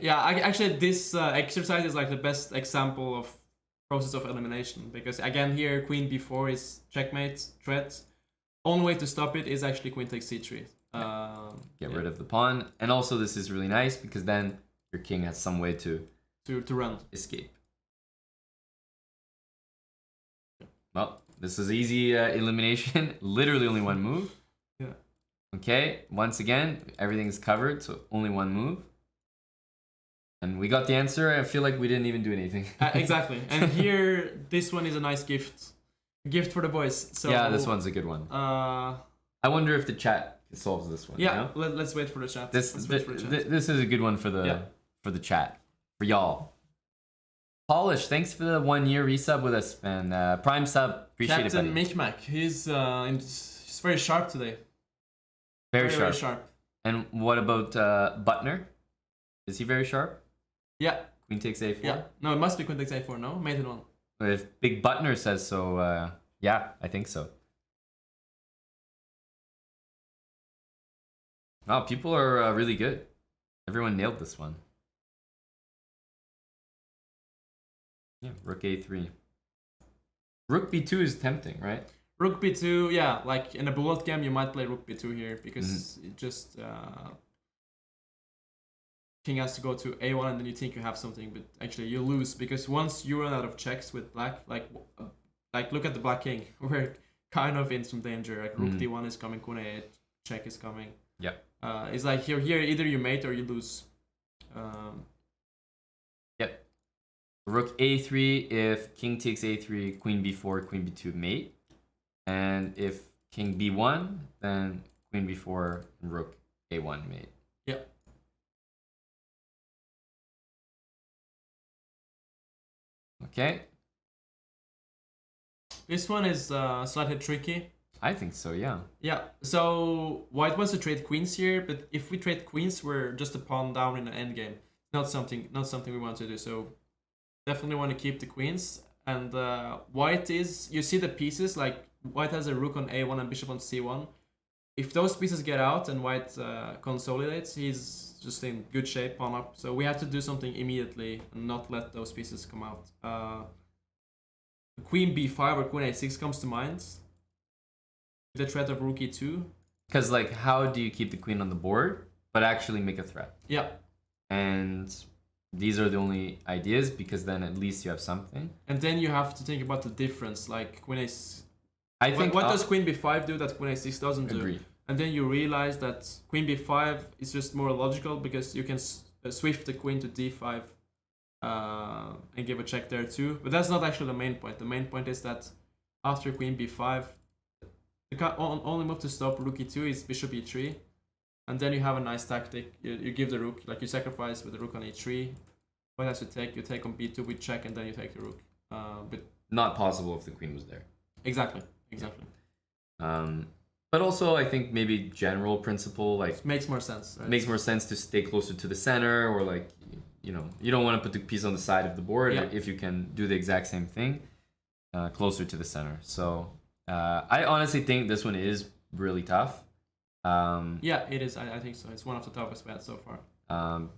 Speaker 2: Yeah, actually this exercise is like the best example of process of elimination because again here queen b4 is checkmate threat. Only way to stop it is actually queen takes c3.
Speaker 1: Get rid of the pawn, and also this is really nice because then your king has some way to
Speaker 2: run,
Speaker 1: escape. Well, this is easy elimination. Literally only 1 move.
Speaker 2: Yeah.
Speaker 1: Okay, once again everything's covered, so only 1 move. And we got the answer. I feel like we didn't even do anything.
Speaker 2: Exactly. And here, this one is a nice gift. Gift for the boys. So
Speaker 1: yeah, this one's a good one. I wonder if the chat solves this one.
Speaker 2: Yeah,
Speaker 1: you know?
Speaker 2: let's wait for the chat.
Speaker 1: This is a good one for the chat. For y'all. Polish, thanks for the 1 year resub with us, man. Prime sub, appreciate
Speaker 2: Captain
Speaker 1: it, buddy.
Speaker 2: Micmac, he's very sharp today.
Speaker 1: Very
Speaker 2: sharp. Very sharp.
Speaker 1: And what about Butner? Is he very sharp?
Speaker 2: Yeah.
Speaker 1: Queen takes a4?
Speaker 2: Yeah. No, it must be queen takes a4, no? Mate in 1.
Speaker 1: If Big Butner says so, yeah, I think so. Wow, people are really good. Everyone nailed this one. Yeah, rook a3. Rook b2 is tempting, right?
Speaker 2: Rook b2, yeah, like in a bullet game you might play rook b2 here because it just king has to go to a1 and then you think you have something, but actually you lose because once you run out of checks with black, like look at the black king, we're kind of in some danger. Like rook d1 is coming, queen a8 check is coming.
Speaker 1: Yeah.
Speaker 2: It's like here either you mate or you lose.
Speaker 1: Yep. Rook a3 if king takes a3, queen b4, queen b2 mate. And if king b1, then queen b4 and rook a1 mate.
Speaker 2: Yeah.
Speaker 1: Okay.
Speaker 2: This one is slightly tricky.
Speaker 1: I think so, yeah.
Speaker 2: Yeah, so white wants to trade queens here, but if we trade queens, we're just a pawn down in the endgame. Not something we want to do, so definitely want to keep the queens. And white is, you see the pieces, like white has a rook on a1 and bishop on c1. If those pieces get out and white consolidates, he's just in good shape, pawn up. So we have to do something immediately and not let those pieces come out. Queen b5 or queen a6 comes to mind. The threat of rook e2.
Speaker 1: Because, like, how do you keep the queen on the board, but actually make a threat?
Speaker 2: Yeah.
Speaker 1: And these are the only ideas, because then at least you have something.
Speaker 2: And then you have to think about the difference, like queen a6.
Speaker 1: I think
Speaker 2: what does queen b5 do that queen a6 doesn't do?
Speaker 1: Agreed.
Speaker 2: And then you realize that queen b5 is just more logical because you can swift the queen to d5 and give a check there too. But that's not actually the main point. The main point is that after queen b5, the only move to stop rook e2 is bishop e3. And then you have a nice tactic. You give the rook, like you sacrifice with the rook on e3. What has to take? You take on b2 with check, and then you take the rook. But
Speaker 1: not possible if the queen was there.
Speaker 2: Exactly.
Speaker 1: But also, I think maybe general principle, like,
Speaker 2: makes more sense. Right?
Speaker 1: Makes more sense to stay closer to the center, or like, you know, you don't want to put the piece on the side of the board if you can do the exact same thing, closer to the center. So I honestly think this one is really tough.
Speaker 2: Yeah, it is. I think so. It's one of the toughest bets so far.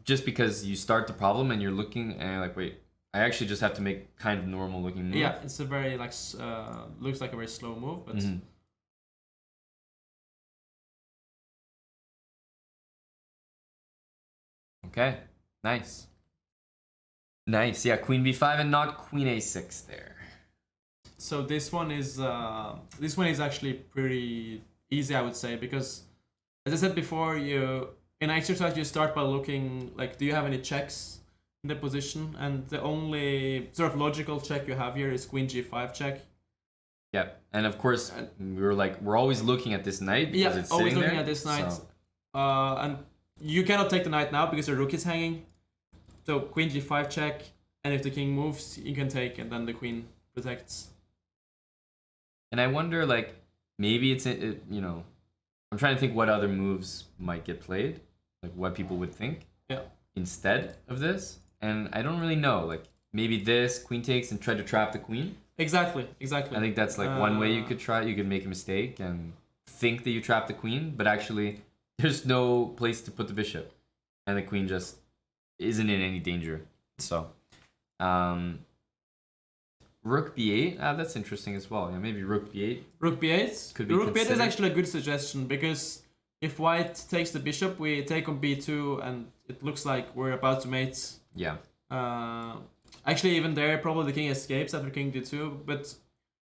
Speaker 1: Just because you start the problem and you're looking and you're like, wait, I actually just have to make kind of normal looking move.
Speaker 2: Yeah, it's a very like looks like a very slow move, but.
Speaker 1: Okay, nice. Nice, yeah, queen b5 and not queen a6 there.
Speaker 2: So this one is actually pretty easy, I would say, because as I said before, in exercise you start by looking like, do you have any checks in the position? And the only sort of logical check you have here is queen g5 check.
Speaker 1: Yeah, and of course we're always looking at this knight because it's
Speaker 2: always
Speaker 1: sitting
Speaker 2: looking
Speaker 1: there,
Speaker 2: at this knight.
Speaker 1: so.
Speaker 2: And you cannot take the knight now because the rook is hanging. So queen g5 check, and if the king moves, you can take, and then the queen protects.
Speaker 1: And I wonder, like, maybe you know, I'm trying to think what other moves might get played, like what people would think instead of this, and I don't really know. Like, maybe this queen takes and try to trap the queen.
Speaker 2: Exactly.
Speaker 1: I think that's like one way you could try. You could make a mistake and think that you trap the queen, but actually there's no place to put the bishop, and the queen just isn't in any danger. So, rook b8. That's interesting as well. Yeah, maybe rook b8.
Speaker 2: Rook b8
Speaker 1: could be
Speaker 2: rook
Speaker 1: considered.
Speaker 2: b8 is actually a good suggestion, because if white takes the bishop, we take on b2, and it looks like we're about to mate.
Speaker 1: Yeah.
Speaker 2: Actually, even there, probably the king escapes after king d2, but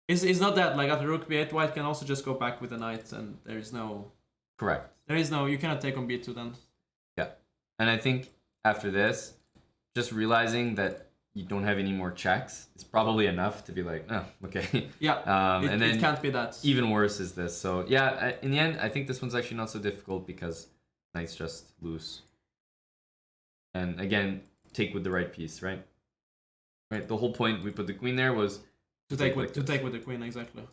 Speaker 2: it's not that. Like after rook b8, white can also just go back with the knight, and there is no.
Speaker 1: Correct.
Speaker 2: There is no. You cannot take on b2 then.
Speaker 1: Yeah, and I think after this, just realizing that you don't have any more checks is probably enough to be like, oh, okay.
Speaker 2: Yeah.
Speaker 1: And then
Speaker 2: it can't be that.
Speaker 1: Even worse is this. So yeah, in the end, I think this one's actually not so difficult because knight's just loose. And again, take with the right piece, right? Right. The whole point we put the queen there was
Speaker 2: to take with the queen, exactly.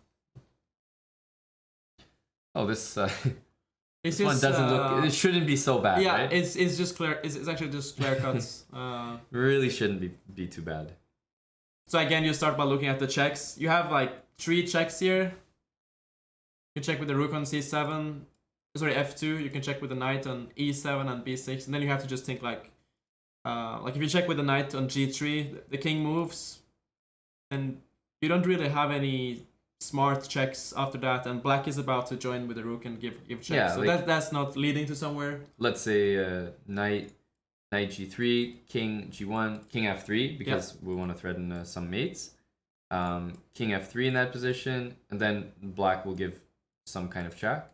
Speaker 1: Oh, this one doesn't look. It shouldn't be so bad.
Speaker 2: Yeah,
Speaker 1: right?
Speaker 2: it's just clear. It's actually just clear cuts.
Speaker 1: Really shouldn't be too bad.
Speaker 2: So again, you start by looking at the checks. You have like 3 checks here. You check with the rook on c7. Sorry, f2. You can check with the knight on e7 and b6, and then you have to just think like if you check with the knight on g3, the king moves, and you don't really have any smart checks after that, and black is about to join with the rook and give checks.
Speaker 1: Yeah,
Speaker 2: so
Speaker 1: like,
Speaker 2: that's not leading to somewhere.
Speaker 1: Let's say knight g3, king g1, king f3, because we want to threaten some mates. King f3 in that position, and then black will give some kind of check.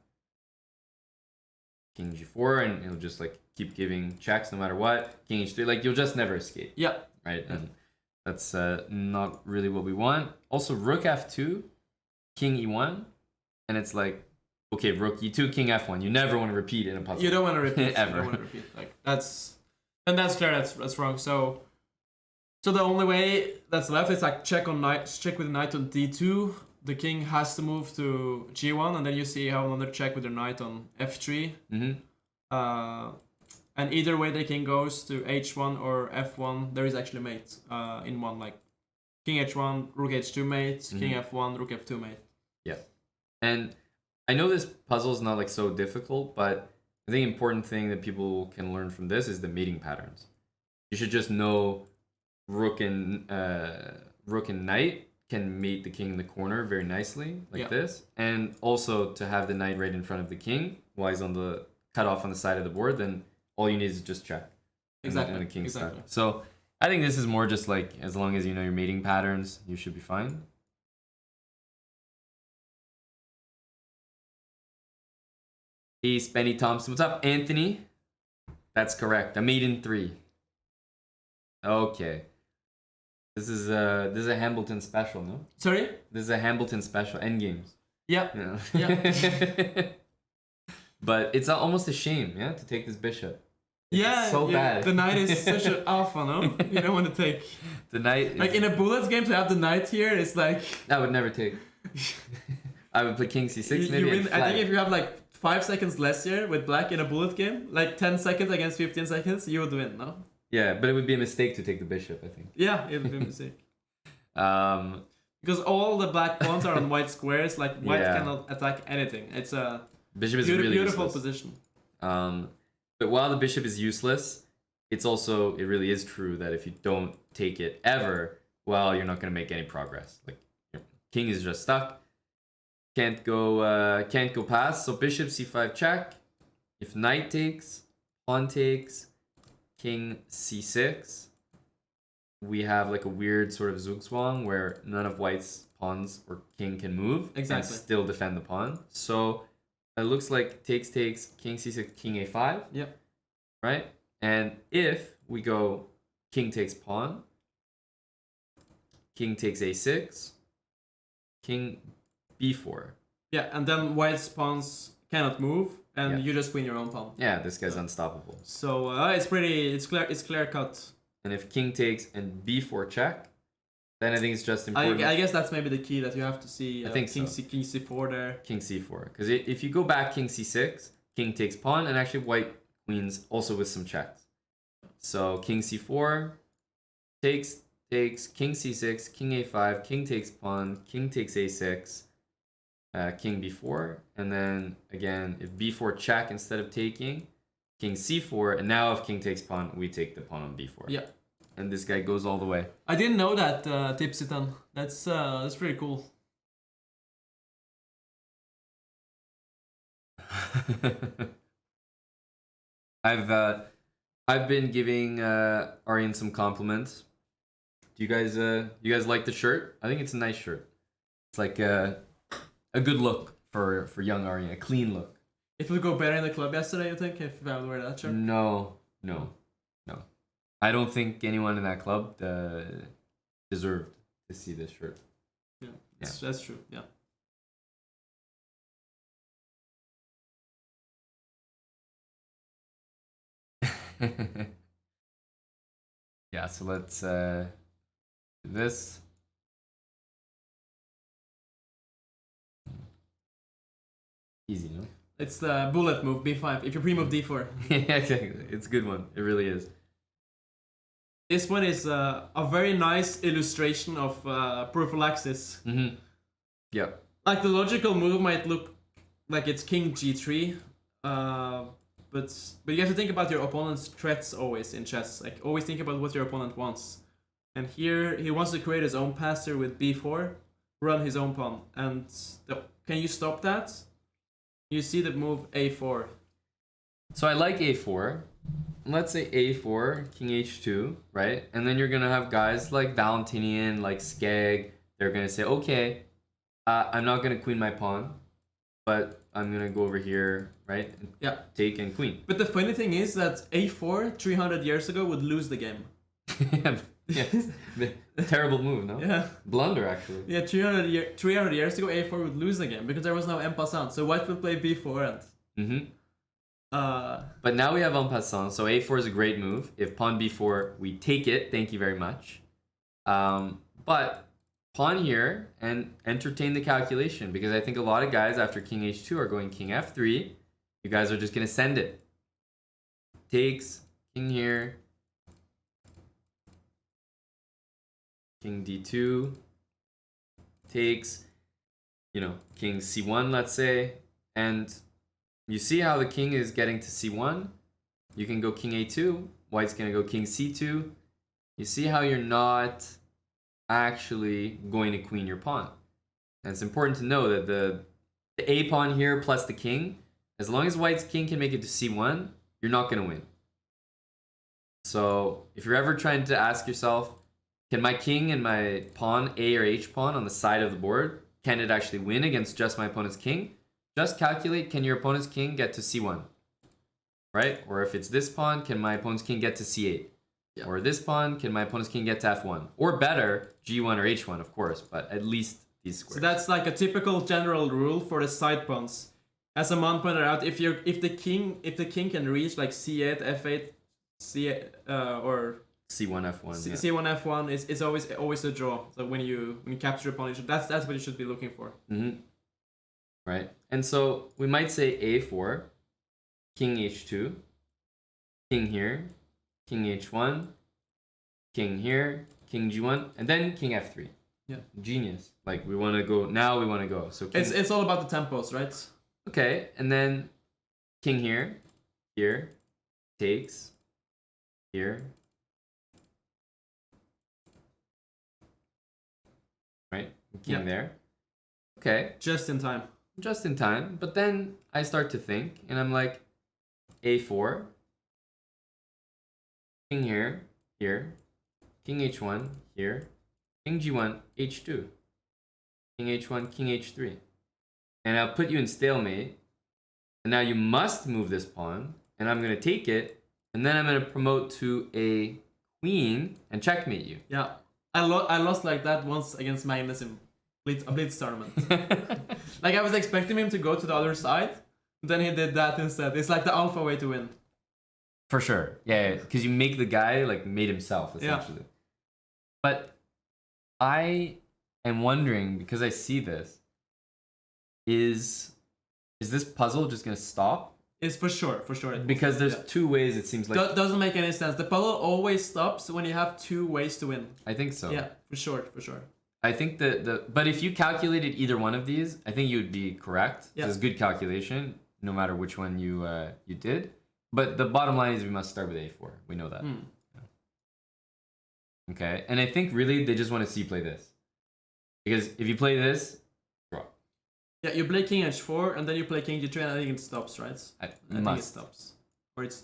Speaker 1: King g4, and it'll just like keep giving checks no matter what. King h3, like you'll just never escape.
Speaker 2: Yeah.
Speaker 1: Right, and that's not really what we want. Also, rook f2, king e1, and it's like, okay, rook e2, king f1. You never want to repeat in a puzzle.
Speaker 2: You don't want to repeat
Speaker 1: ever.
Speaker 2: You don't want to repeat. Like that's clear. That's wrong. So the only way that's left is like check with the knight on d2. The king has to move to g1, and then you see how another check with the knight on f3. And either way the king goes to h1 or f1, there is actually mate in one, like king h1, rook h2 mate, king f1, rook f2 mate.
Speaker 1: Yeah. And I know this puzzle is not like so difficult, but I think important thing that people can learn from this is the mating patterns. You should just know rook and knight can mate the king in the corner very nicely, like this. And also to have the knight right in front of the king while he's on the cut off on the side of the board, then all you need is just check.
Speaker 2: Exactly.
Speaker 1: And the king's stuck. So I think this is more just like, as long as you know your mating patterns, you should be fine. Hey, Spenny Thompson. What's up, Anthony? That's correct. A mate in 3. Okay. This is a Hambleton special, no?
Speaker 2: Sorry?
Speaker 1: This is a Hambleton special. Endgames.
Speaker 2: Yeah.
Speaker 1: Yeah.
Speaker 2: Yeah.
Speaker 1: But it's almost a shame, yeah, to take this bishop.
Speaker 2: Yeah,
Speaker 1: so bad.
Speaker 2: The knight is such an alpha, no? You don't want to take
Speaker 1: the knight.
Speaker 2: Like in a bullets game, to have the knight here, it's like
Speaker 1: I would never take. I would play king c6 maybe.
Speaker 2: You win. I think if you have like 5 seconds less here with black in a bullet game, like 10 seconds against 15 seconds, you would win, no?
Speaker 1: Yeah, but it would be a mistake to take the bishop, I think.
Speaker 2: Yeah, it would be a mistake. Because all the black pawns are on white squares, like white cannot attack anything. It's a
Speaker 1: bishop is really
Speaker 2: beautiful
Speaker 1: useless.
Speaker 2: position.
Speaker 1: But while the bishop is useless, it really is true that if you don't take it ever, well, you're not going to make any progress. Like, your king is just stuck. Can't go past. So bishop c5 check. If knight takes, pawn takes, king c6, we have like a weird sort of zugzwang where none of white's pawns or king can move and still defend the pawn. So it looks like takes, king c6, king a5.
Speaker 2: Yep.
Speaker 1: Right? And if we go king takes pawn, king takes a6, king b4.
Speaker 2: Yeah, and then white's pawns cannot move, and you just win your own pawn.
Speaker 1: Yeah, this guy's unstoppable.
Speaker 2: So it's clear cut.
Speaker 1: And if king takes and b4 check, then I think it's just important.
Speaker 2: I guess that's maybe the key, that you have to see
Speaker 1: I think
Speaker 2: king
Speaker 1: so.
Speaker 2: king c4 there.
Speaker 1: King c4. Because if you go back king c6, king takes pawn, and actually white queens also with some checks. So king c4, takes, king c6, king a5, king takes pawn, king takes a6, king b4, and then again, if b4 check instead of taking, king c4, and now if king takes pawn, we take the pawn on b4.
Speaker 2: Yeah.
Speaker 1: And this guy goes all the way.
Speaker 2: I didn't know that, Tipsitan. That's pretty cool.
Speaker 1: I've been giving Aryan some compliments. Do you guys like the shirt? I think it's a nice shirt. It's like a good look for young Aryan, a clean look.
Speaker 2: It would go better in the club yesterday, you think, if I would wear that shirt?
Speaker 1: No. I don't think anyone in that club deserved to see this shirt.
Speaker 2: Yeah, that's true. Yeah.
Speaker 1: Yeah, so let's do this. Easy, no?
Speaker 2: It's the bullet move, b5. If you pre-move d4.
Speaker 1: Yeah, exactly. It's a good one. It really is.
Speaker 2: This one is a very nice illustration of prophylaxis.
Speaker 1: Mm-hmm. Yep.
Speaker 2: Like the logical move might look like it's king g3, but you have to think about your opponent's threats always in chess. Like always think about what your opponent wants. And here he wants to create his own passer with b4, run his own pawn. And can you stop that? You see the move a4.
Speaker 1: So I like a4. Let's say a4, king h2, right? And then you're going to have guys like Valentinian, like Skeg. They're going to say, okay, I'm not going to queen my pawn, but I'm going to go over here, right?
Speaker 2: Yeah.
Speaker 1: Take and queen.
Speaker 2: But the funny thing is that a4, 300 years ago, would lose the game.
Speaker 1: Yeah. Terrible move, no?
Speaker 2: Yeah.
Speaker 1: Blunder, actually.
Speaker 2: Yeah, 300 years ago, a4 would lose the game because there was no en passant. So white would play b4 and...
Speaker 1: Mm-hmm. But now we have en passant, so a4 is a great move. If pawn b4, we take it. Thank you very much. But pawn here and entertain the calculation, because I think a lot of guys after king h2 are going king f3. You guys are just going to send it. Takes, king here. King d2. Takes, king c1, let's say. And you see how the king is getting to c1? You can go king a2. White's going to go king c2. You see how you're not actually going to queen your pawn. And it's important to know that the a pawn here plus the king, as long as white's king can make it to c1, you're not going to win. So if you're ever trying to ask yourself, can my king and my pawn, a or h pawn on the side of the board, can it actually win against just my opponent's king? Just calculate, can your opponent's king get to c1? right? Or if it's this pawn, can my opponent's king get to c8?
Speaker 2: Yeah.
Speaker 1: Or this pawn, can my opponent's king get to f1? Or better, g1 or h1, of course, but at least these squares.
Speaker 2: So that's like a typical general rule for the side pawns. As Aman pointed out, if the king can reach like c8, f8, c8, or
Speaker 1: c1, f1.
Speaker 2: c1, f1 is always a draw. So when you capture a pawn, that's what you should be looking for.
Speaker 1: Mm-hmm. Right, and so we might say a4, king h2, king here, king h1, king here, king g1, and then king f3.
Speaker 2: Yeah,
Speaker 1: genius. Like we want to go now. We want to go. So king...
Speaker 2: it's all about the tempos, right?
Speaker 1: Okay, and then king here, here, takes, here, right? King there. Okay,
Speaker 2: just in time.
Speaker 1: Just in time. But then I start to think, and I'm like, a4, king here, here, king h1 here, king g1, h2, king h1, king h3. And I'll put you in stalemate. And now you must move this pawn. And I'm going to take it. And then I'm going to promote to a queen and checkmate you.
Speaker 2: Yeah. I lost like that once against Magnus in a Blitz tournament. Like I was expecting him to go to the other side. Then he did that instead. It's like the alpha way to win.
Speaker 1: For sure. Yeah. Because you make the guy like made himself, essentially. Yeah. But I am wondering, because I see this, is this puzzle just gonna stop?
Speaker 2: It's for sure.
Speaker 1: Because there's two ways it seems like.
Speaker 2: Doesn't make any sense. The puzzle always stops when you have two ways to win.
Speaker 1: I think so.
Speaker 2: Yeah, for sure.
Speaker 1: I think but if you calculated either one of these, I think you would be correct.
Speaker 2: Yeah.
Speaker 1: It's a good calculation, no matter which one you did. But the bottom line is we must start with a4. We know that. Yeah. Okay, and I think really they just want to see play this, because if you play this, draw.
Speaker 2: Yeah, you play king h4 and then you play king g3 and I think it stops, right? I think it stops. Or it's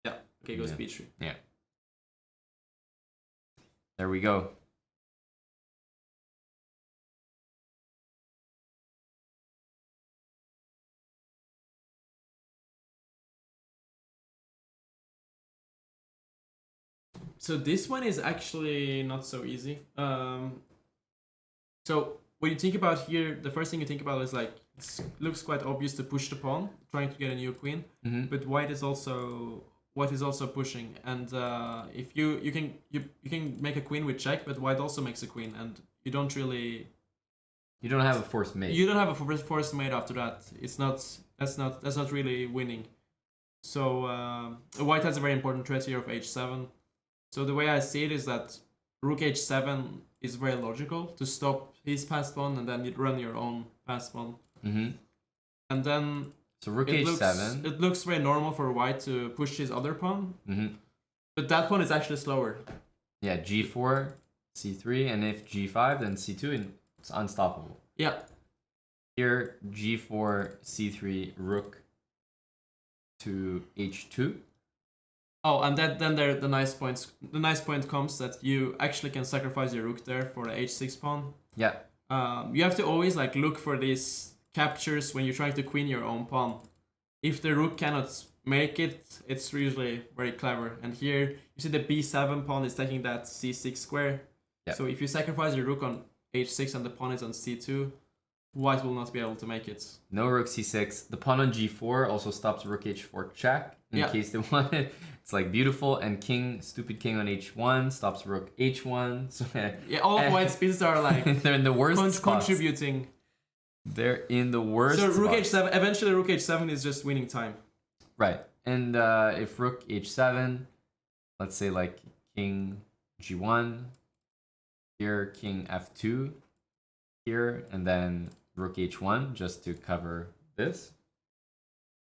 Speaker 2: okay, goes b3.
Speaker 1: Yeah. There we go.
Speaker 2: So this one is actually not so easy. So when you think about here, the first thing you think about is like it looks quite obvious to push the pawn, trying to get a new queen.
Speaker 1: Mm-hmm.
Speaker 2: But white is also pushing, and if you can make a queen with check, but white also makes a queen, and you don't have
Speaker 1: a forced mate.
Speaker 2: You don't have a forced mate after that. That's not really winning. So white has a very important threat here of h7. So the way I see it is that rook h7 is very logical to stop his passed pawn, and then you run your own passed pawn.
Speaker 1: Mm-hmm.
Speaker 2: And then
Speaker 1: so rook h7.
Speaker 2: It looks very normal for white to push his other pawn.
Speaker 1: Mm-hmm.
Speaker 2: But that pawn is actually slower.
Speaker 1: Yeah, g4, c3, and if g5, then c2, and it's unstoppable.
Speaker 2: Yeah.
Speaker 1: Here, g4, c3, rook to h2.
Speaker 2: Oh, and then the nice point comes that you actually can sacrifice your rook there for the h6 pawn.
Speaker 1: Yeah.
Speaker 2: You have to always like look for these captures when you're trying to queen your own pawn. If the rook cannot make it, it's usually very clever. And here you see the b7 pawn is taking that c6 square.
Speaker 1: Yeah.
Speaker 2: So if you sacrifice your rook on h6 and the pawn is on c2, white will not be able to make it.
Speaker 1: No rook c6. The pawn on g4 also stops rook h4 check in case they want it. It's like beautiful. And stupid king on h1 stops rook h1. So,
Speaker 2: yeah, all of white's pieces are like
Speaker 1: they're in the worst spots.
Speaker 2: Contributing.
Speaker 1: They're in the worst.
Speaker 2: So rook
Speaker 1: spots.
Speaker 2: h7. Eventually, rook h7 is just winning time.
Speaker 1: Right. And if rook h7, let's say like king g1, here king f2, here, and then rook h1 just to cover this.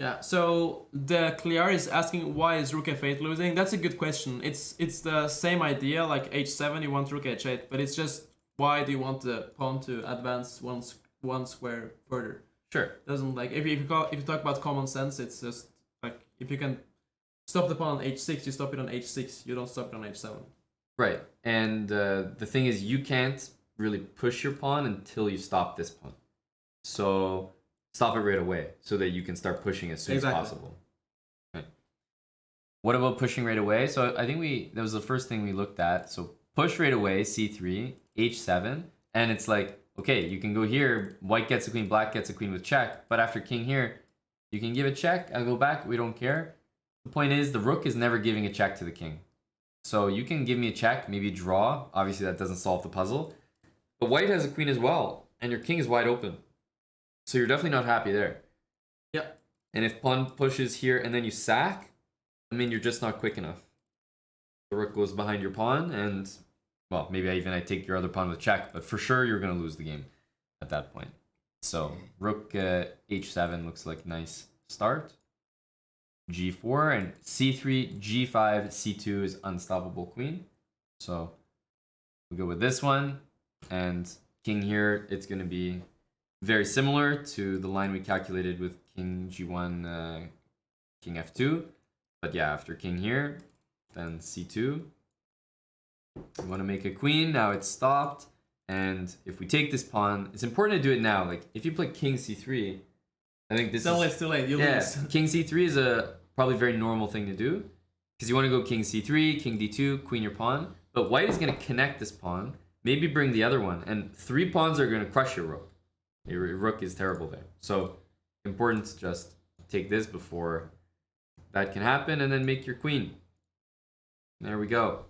Speaker 2: Yeah, so the Clear is asking why is rook f8 losing? That's a good question. It's the same idea like h7, you want rook h8, but it's just why do you want the pawn to advance one square further?
Speaker 1: Sure.
Speaker 2: Doesn't like if you talk about common sense, it's just like if you can stop the pawn on h6, you stop it on h6. You don't stop it on h7.
Speaker 1: Right, and the thing is you can't really push your pawn until you stop this pawn. So stop it right away so that you can start pushing as soon as possible. Right. What about pushing right away? So I think that was the first thing we looked at. So push right away, c3, h7, and it's like, okay, you can go here, white gets a queen, black gets a queen with check, but after king here, you can give a check, I'll go back, we don't care. The point is, the rook is never giving a check to the king. So you can give me a check, maybe draw, obviously that doesn't solve the puzzle, but white has a queen as well, and your king is wide open. So you're definitely not happy there.
Speaker 2: Yep.
Speaker 1: And if pawn pushes here and then you sack, I mean, you're just not quick enough. The rook goes behind your pawn, and, well, maybe I take your other pawn with check, but for sure you're going to lose the game at that point. So, rook h7 looks like a nice start. g4, and c3, g5, c2 is unstoppable queen. So, we go with this one, and king here, it's going to be very similar to the line we calculated with king g1, king f2. But yeah, after king here, then c2. We want to make a queen. Now it's stopped. And if we take this pawn, it's important to do it now. Like, if you play king c3, I think this
Speaker 2: It's too late. You lose.
Speaker 1: King c3 is a probably very normal thing to do. Because you want to go king c3, king d2, queen your pawn. But white is going to connect this pawn. Maybe bring the other one. And 3 pawns are going to crush your rook. Your rook is terrible there. So, important to just take this before that can happen, and then make your queen. There we go.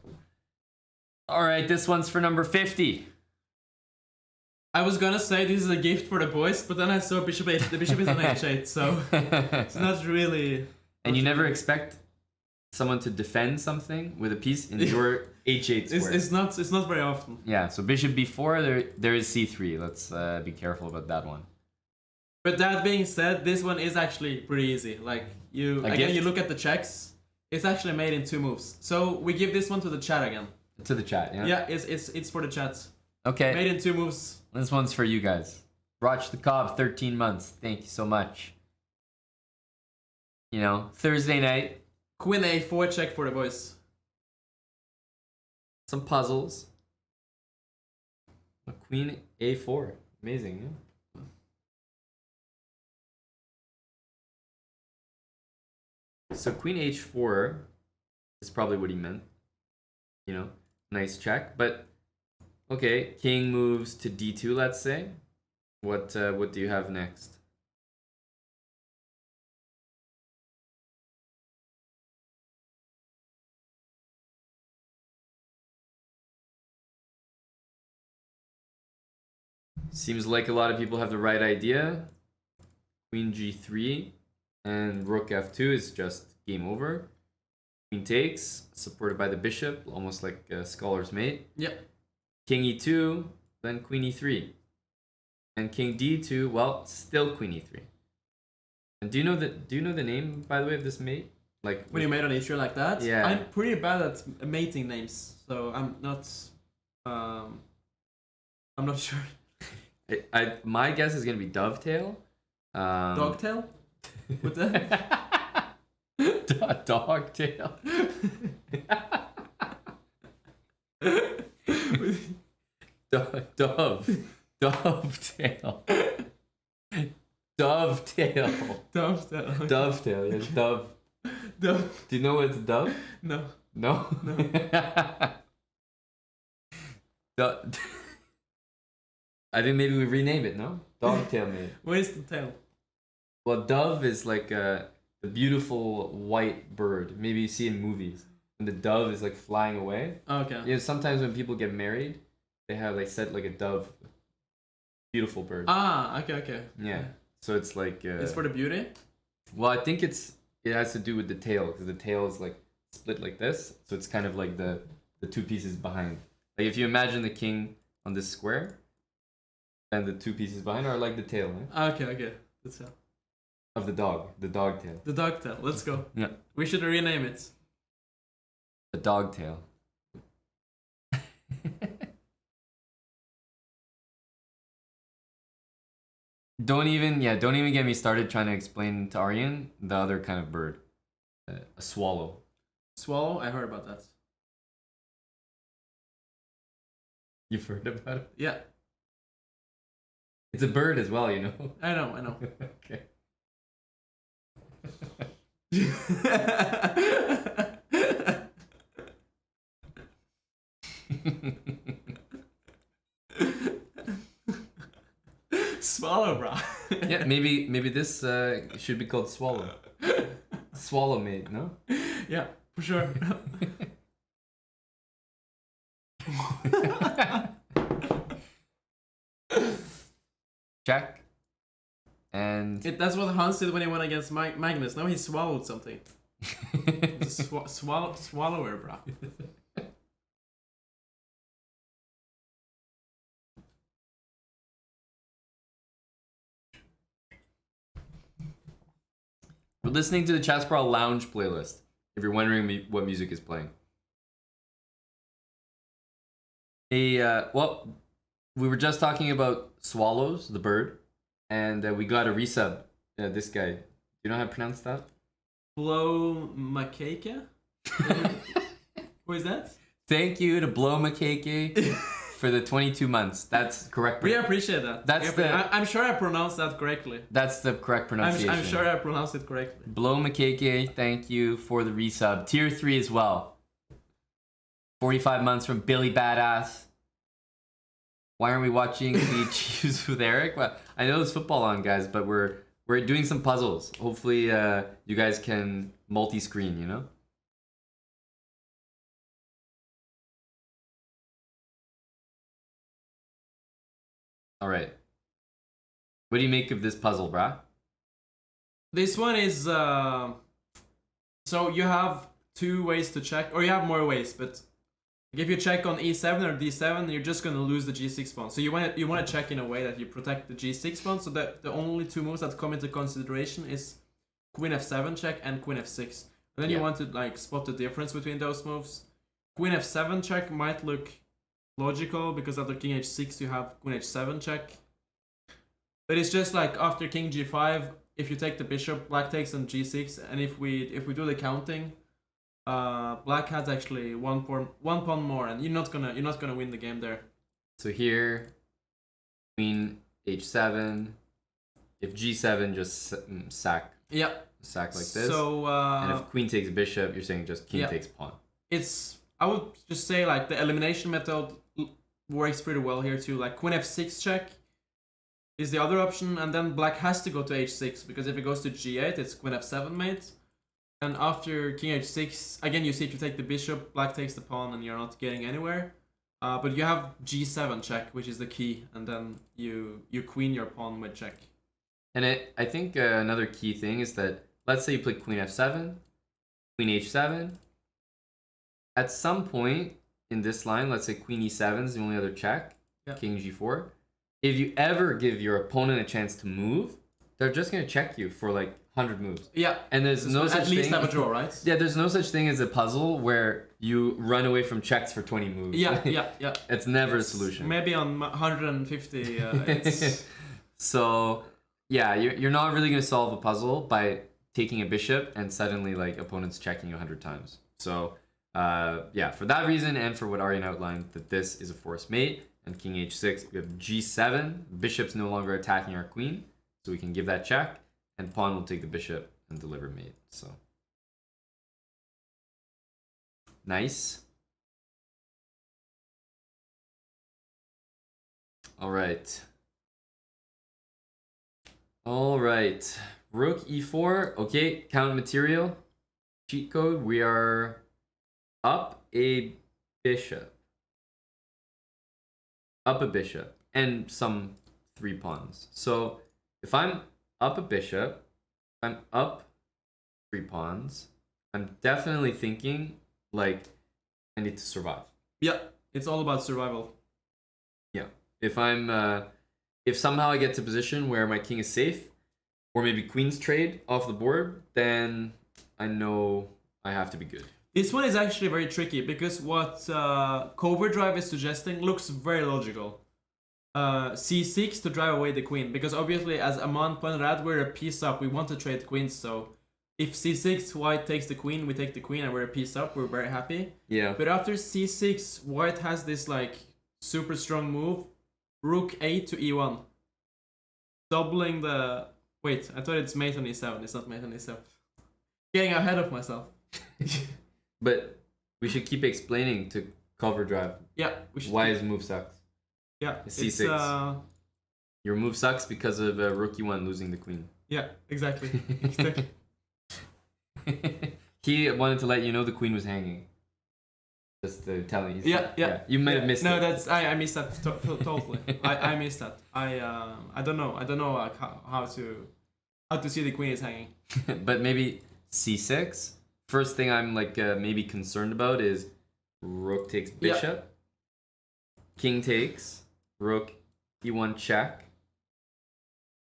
Speaker 1: All right, this one's for number 50.
Speaker 2: I was gonna say this is a gift for the boys, but then I saw bishop 8. The bishop is on h8, so it's not really.
Speaker 1: And you never expect someone to defend something with a piece in your h8 square.
Speaker 2: It's not very often.
Speaker 1: Yeah, so bishop b4, there is c3. Let's be careful about that one.
Speaker 2: But that being said, this one is actually pretty easy. Like, you look at the checks, it's actually made in 2 moves. So we give this one to the chat again.
Speaker 1: To the chat, yeah?
Speaker 2: Yeah, it's for the chat.
Speaker 1: Okay.
Speaker 2: Made in 2 moves.
Speaker 1: This one's for you guys. Roch the Cobb, 13 months. Thank you so much. You know, Thursday night.
Speaker 2: Queen a4 check for the boys.
Speaker 1: Some puzzles. A queen a4. Amazing, yeah? So queen h4 is probably what he meant. You know, nice check. But, okay, king moves to d2, let's say. What do you have next? Seems like a lot of people have the right idea. Queen g3 and rook f2 is just game over. Queen takes, supported by the bishop, almost like a scholar's mate.
Speaker 2: Yep.
Speaker 1: King e2, then queen e3. And king d2, well, still queen e3. And do you know the name, by the way, of this mate? Like,
Speaker 2: when you made an e3 like that?
Speaker 1: Yeah.
Speaker 2: I'm pretty bad at mating names, so I'm not sure.
Speaker 1: My guess is gonna be dovetail.
Speaker 2: Dogtail? What's that?
Speaker 1: Dogtail. Dovetail. Dovetail.
Speaker 2: Dovetail.
Speaker 1: Dovetail. Yes, dove.
Speaker 2: Dove.
Speaker 1: Do you know what's dove?
Speaker 2: No.
Speaker 1: No.
Speaker 2: No.
Speaker 1: I think maybe we rename it. No. Dogtail mate.
Speaker 2: Where's the tail?
Speaker 1: Well, dove is like a beautiful white bird. Maybe you see in movies. And the dove is like flying away.
Speaker 2: Okay.
Speaker 1: Yeah, sometimes when people get married, they have like set like a dove. Beautiful bird.
Speaker 2: Ah, okay.
Speaker 1: Yeah. So it's like
Speaker 2: it's for the beauty?
Speaker 1: Well, I think it has to do with the tail, because the tail is like split like this. So it's kind of like the 2 pieces behind. Like if you imagine the king on this square, and the 2 pieces behind are like the tail, right?
Speaker 2: Okay. That's how.
Speaker 1: Of the dog tail.
Speaker 2: The dog tail. Let's go.
Speaker 1: Yeah.
Speaker 2: We should rename it.
Speaker 1: The dog tail. Don't even get me started trying to explain to Aryan the other kind of bird. A swallow.
Speaker 2: Swallow? I heard about that.
Speaker 1: You've heard about it?
Speaker 2: Yeah.
Speaker 1: It's a bird as well, you know.
Speaker 2: I know.
Speaker 1: Okay.
Speaker 2: Swallow, bro.
Speaker 1: Yeah, maybe this should be called swallow. Swallow mate, no?
Speaker 2: Yeah, for sure.
Speaker 1: Check. And
Speaker 2: That's what Hans did when he went against Magnus. Now he swallowed something. He's a swallower, bro.
Speaker 1: we're listening to the chessbrah lounge playlist. If you're wondering what music is playing. Well, we were just talking about swallows, the bird, and we got a resub. This guy, you know how to pronounce that?
Speaker 2: Blow Makeke? Who is that?
Speaker 1: Thank you to Blow Makeke for the 22 months. That's correct.
Speaker 2: We appreciate that. I'm sure I pronounced that correctly.
Speaker 1: That's the correct pronunciation.
Speaker 2: I'm sure I pronounced it correctly.
Speaker 1: Blow Makeke, thank you for the resub. Tier 3 as well. 45 months from Billy Badass. Why aren't we watching the Chiefs with Eric? Well, I know there's football on, guys, but we're doing some puzzles. Hopefully, you guys can multi-screen, you know? All right. What do you make of this puzzle, brah?
Speaker 2: This one is so you have two ways to check, or you have more ways, but if you check on e7 or d7, you're just gonna lose the g6 pawn. So you want to check in a way that you protect the g6 pawn. So that the only two moves that come into consideration is queen f7 check and queen f6. And then you want to like spot the difference between those moves. Queen f7 check might look logical because after king h6 you have queen h7 check. But it's just like after king g5, if you take the bishop, black takes on g6, and if we do the counting, black has actually one pawn more, and you're not gonna win the game there.
Speaker 1: So here, queen h7. If g7, just sack.
Speaker 2: Yeah.
Speaker 1: Sack like this.
Speaker 2: So
Speaker 1: and if queen takes bishop, you're saying just king takes pawn.
Speaker 2: I would just say like the elimination method works pretty well here too. Like queen f6 check is the other option, and then black has to go to h6 because if it goes to g8, it's queen f7 mate. And after king h6, again, you see if you take the bishop, black takes the pawn, and you're not getting anywhere. But you have g7 check, which is the key, and then you queen your pawn with check.
Speaker 1: And I think another key thing is that, let's say you play queen f7, queen h7. At some point in this line, let's say queen e7 is the only other check, king g4. If you ever give your opponent a chance to move, they're just going to check you for like 100 moves.
Speaker 2: Yeah.
Speaker 1: And there's no such thing.
Speaker 2: At least have a draw, right?
Speaker 1: Yeah, there's no such thing as a puzzle where you run away from checks for 20 moves.
Speaker 2: Yeah.
Speaker 1: It's never a solution.
Speaker 2: Maybe on 150, it's...
Speaker 1: So, yeah, you're not really going to solve a puzzle by taking a bishop and suddenly like opponents checking 100 times. So, yeah, for that reason and for what Aryan outlined, that this is a forced mate. And king h6, we have g7. Bishop's no longer attacking our queen, so we can give that check. And pawn will take the bishop and deliver mate. So nice. All right. Rook e4. Okay, count material. Cheat code. We are up a bishop. Up a bishop and some 3 pawns. So if I'm up a bishop, I'm up 3 pawns, I'm definitely thinking like I need to survive.
Speaker 2: Yeah, it's all about survival.
Speaker 1: Yeah. If I'm if somehow I get to a position where my king is safe, or maybe queens trade off the board, then I know I have to be good.
Speaker 2: This one is actually very tricky because what Coverdrive is suggesting looks very logical. C6 to drive away the queen, because obviously as Aman pointed out, we're a piece up, we want to trade queens, so if C6, white takes the queen, we take the queen and we're a piece up, we're very happy.
Speaker 1: Yeah.
Speaker 2: But after C6, white has this like super strong move, Rook 8 to E1. Doubling the... Wait, I thought it's mate on E7, it's not mate on E7. Getting ahead of myself.
Speaker 1: But we should keep explaining to Coverdrive.
Speaker 2: Yeah, we should.
Speaker 1: Why his move sucks.
Speaker 2: Yeah,
Speaker 1: C6. Your move sucks because of rook e1 losing the queen.
Speaker 2: Yeah, exactly. Exactly.
Speaker 1: He wanted to let you know the queen was hanging. Just to tell you.
Speaker 2: Yeah.
Speaker 1: You might have missed it.
Speaker 2: No, that's I missed that totally. I missed that. I don't know. I don't know like, how to see the queen is hanging.
Speaker 1: But maybe c6. First thing I'm like maybe concerned about is rook takes bishop. King takes. Rook e1 check.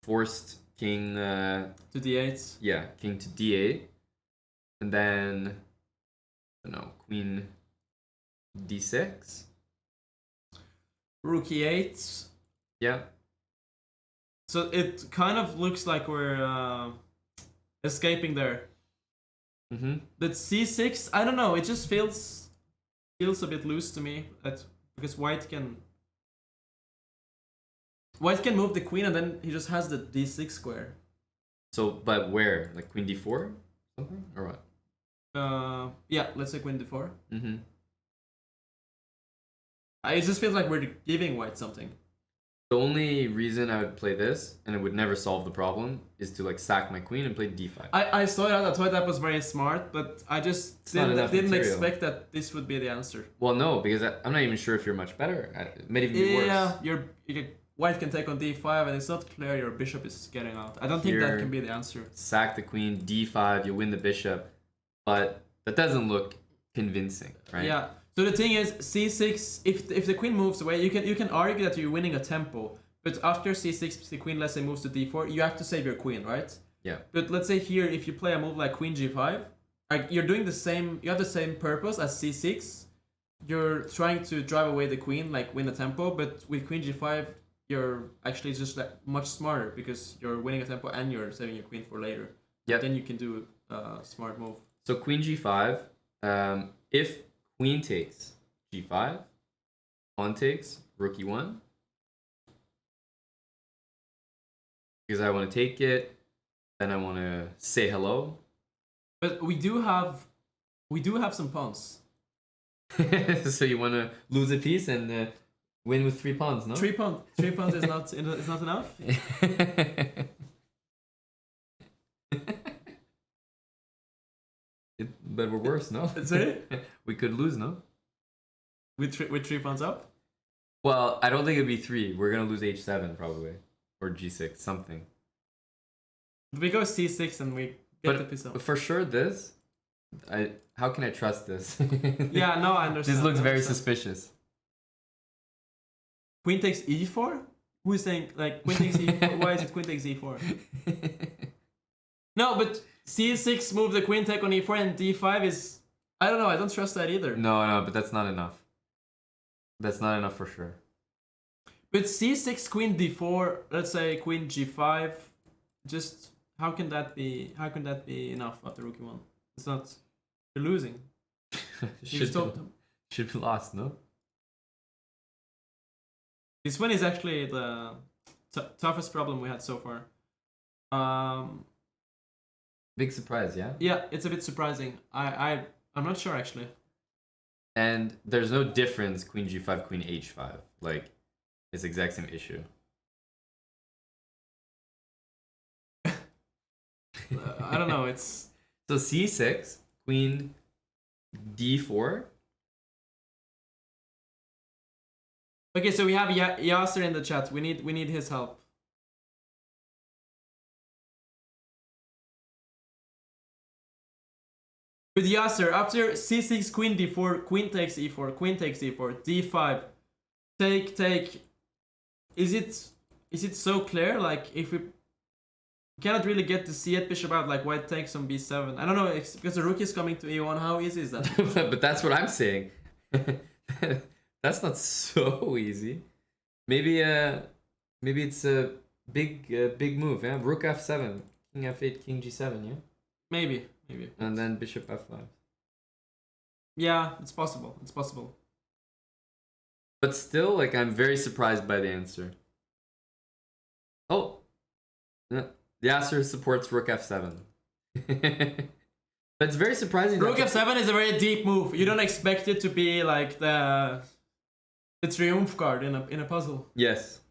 Speaker 1: Forced king
Speaker 2: to d8.
Speaker 1: Yeah, king to d8. And then I don't know, queen d6.
Speaker 2: Rook e8.
Speaker 1: Yeah.
Speaker 2: So it kind of looks like we're escaping there. But c6, I don't know. It just feels a bit loose to me. Because white can move the queen and then he just has the d6 square.
Speaker 1: So, but where? Like queen d4? Something? Or what?
Speaker 2: Yeah, let's say queen d4. It just feels like we're giving white something.
Speaker 1: The only reason I would play this, and it would never solve the problem, is to like sack my queen and play d5.
Speaker 2: I saw that. I thought that was very smart, but I just didn't expect that this would be the answer.
Speaker 1: Well, no, because I'm not even sure if you're much better. It may even be worse.
Speaker 2: Yeah, white can take on d5, and it's not clear your bishop is getting out. I don't think that can be the answer.
Speaker 1: Sack the queen, d5, you win the bishop, but that doesn't look convincing, right?
Speaker 2: Yeah. So the thing is, c6. If the queen moves away, you can argue that you're winning a tempo. But after c6, the queen, let's say, moves to d4, you have to save your queen, right?
Speaker 1: Yeah.
Speaker 2: But let's say here, if you play a move like queen g5, like you're doing the same. You have the same purpose as c6. You're trying to drive away the queen, like win a tempo. But with queen g5, you're actually just like much smarter because you're winning a tempo and you're saving your queen for later.
Speaker 1: Yeah.
Speaker 2: Then you can do a smart move.
Speaker 1: So queen g5. If queen takes g5, pawn takes rook e1. Because I want to take it, then I want to say hello.
Speaker 2: But we do have some pawns.
Speaker 1: So you want to lose a piece and win with 3 pawns, no?
Speaker 2: 3 pawns. 3 pawns is not enough.
Speaker 1: But we're worse, no?
Speaker 2: Sorry?
Speaker 1: We could lose, no?
Speaker 2: With 3 pawns up?
Speaker 1: Well, I don't think it'd be 3. We're gonna lose h7 probably, or g6, something.
Speaker 2: We go c6 and we get the piece up.
Speaker 1: For sure, this. How can I trust this?
Speaker 2: Yeah, no, I understand.
Speaker 1: This looks very suspicious.
Speaker 2: Queen takes e4? Who is saying like queen takes e4? Why is it queen takes e4? No, but c6 move the queen, take on e4, and d5 is... I don't know, I don't trust that either.
Speaker 1: No, but that's not enough. That's not enough for sure.
Speaker 2: But c6, queen d4, let's say queen g5, just how can that be enough after rook e1? It's not... You're losing.
Speaker 1: Should be lost, no?
Speaker 2: This one is actually the toughest problem we had so far.
Speaker 1: Big surprise, yeah?
Speaker 2: Yeah, it's a bit surprising. I'm not sure actually.
Speaker 1: And there's no difference queen g5, queen h5. Like, it's the exact same issue.
Speaker 2: I don't know, it's...
Speaker 1: So c6, queen d4.
Speaker 2: Okay, so we have Yasser in the chat. We need his help. With Yasser, after c6, queen d4, queen takes e4, queen takes e4, d5, take. Is it so clear? Like if we cannot really get the c8 bishop out, like white takes on b7. I don't know, because the rook is coming to e1. How easy is that?
Speaker 1: But that's what I'm saying. That's not so easy. Maybe it's a big move, yeah? Rook f7, king f8, king g7, yeah?
Speaker 2: Maybe.
Speaker 1: And then bishop f5.
Speaker 2: Yeah, it's possible. It's possible.
Speaker 1: But still, like, I'm very surprised by the answer. Oh, the answer supports rook f7. But it's very surprising.
Speaker 2: Rook f7 is a very deep move. You don't expect it to be like the triumph card in a puzzle.
Speaker 1: Yes.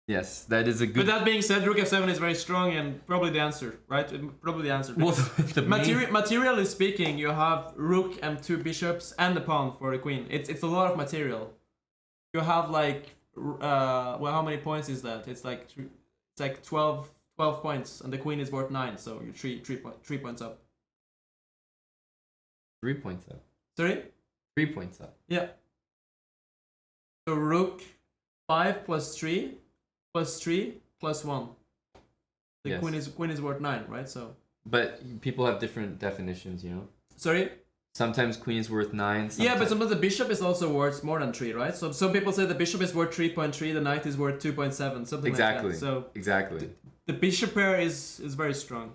Speaker 1: Yes, that is a good.
Speaker 2: But that being said, rook f7 is very strong and probably the answer, right? Probably the answer.
Speaker 1: Well, the
Speaker 2: Materially speaking, you have rook and 2 bishops and the pawn for the queen. It's a lot of material. You have like well, how many points is that? It's like 12 points, and the queen is worth 9, so you're 3 points up.
Speaker 1: 3 points up.
Speaker 2: Sorry?
Speaker 1: 3 points up.
Speaker 2: Yeah. So rook 5 plus 3 plus 3 plus 1. The
Speaker 1: Yes.
Speaker 2: queen is worth 9, right? So.
Speaker 1: But people have different definitions, you know.
Speaker 2: Sorry.
Speaker 1: Sometimes queen's worth 9.
Speaker 2: Yeah, but sometimes the bishop is also worth more than 3, right? So some people say the bishop is worth 3.3, the knight is worth 2.7, something
Speaker 1: exactly.
Speaker 2: like that. So
Speaker 1: exactly.
Speaker 2: the bishop pair is very strong.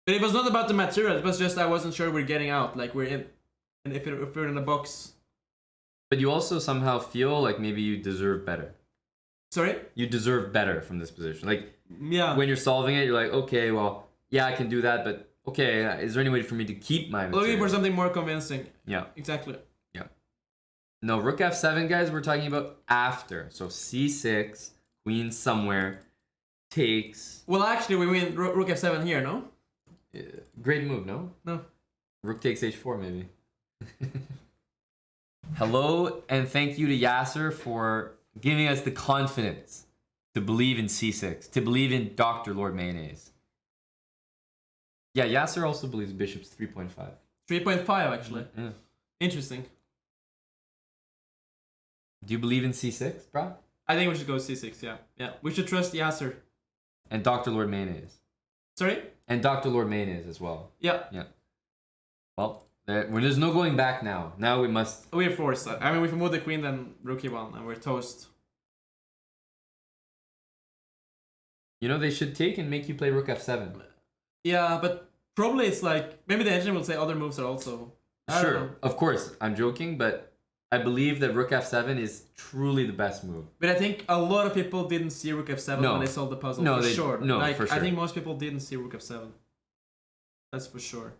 Speaker 2: But it was not about the material. It was just I wasn't sure we're getting out. Like we're in, and if we're in a box.
Speaker 1: But you also somehow feel like maybe you deserve better.
Speaker 2: Sorry?
Speaker 1: You deserve better from this position. Like
Speaker 2: Yeah.
Speaker 1: when you're solving it, you're like, okay, well, yeah, I can do that, but okay, is there any way for me to keep my material?
Speaker 2: Looking for something more convincing.
Speaker 1: Yeah.
Speaker 2: Exactly.
Speaker 1: Yeah. No, rook f7, guys, we're talking about after. So c6, queen somewhere, takes.
Speaker 2: Well, actually, we win rook f7 here, no?
Speaker 1: Great move, no?
Speaker 2: No.
Speaker 1: Rook takes h4, maybe. Hello, and thank you to Yasser for giving us the confidence to believe in c6, to believe in Dr. Lord Mayonnaise. Yeah, Yasser also believes bishop's 3.5.
Speaker 2: 3.5, actually.
Speaker 1: Yeah.
Speaker 2: Interesting.
Speaker 1: Do you believe in c6, bro?
Speaker 2: I think we should go c6, yeah. Yeah, we should trust Yasser.
Speaker 1: And Dr. Lord Mayonnaise.
Speaker 2: Sorry?
Speaker 1: And Dr. Lord Mayonnaise as well.
Speaker 2: Yeah.
Speaker 1: Yeah. Well, when there's no going back now. Now we must...
Speaker 2: We're forced. I mean, if we move the queen, then rook e1, and we're toast.
Speaker 1: You know, they should take and make you play rook f7.
Speaker 2: Yeah, but probably it's like... Maybe the engine will say other moves are also... I don't know.
Speaker 1: Sure, of course, I'm joking, but I believe that rook f7 is truly the best move.
Speaker 2: But I think a lot of people didn't see rook f7
Speaker 1: No.
Speaker 2: when they solved the puzzle,
Speaker 1: No,
Speaker 2: for sure.
Speaker 1: no,
Speaker 2: Like,
Speaker 1: for sure.
Speaker 2: I think most people didn't see rook f7. That's for sure.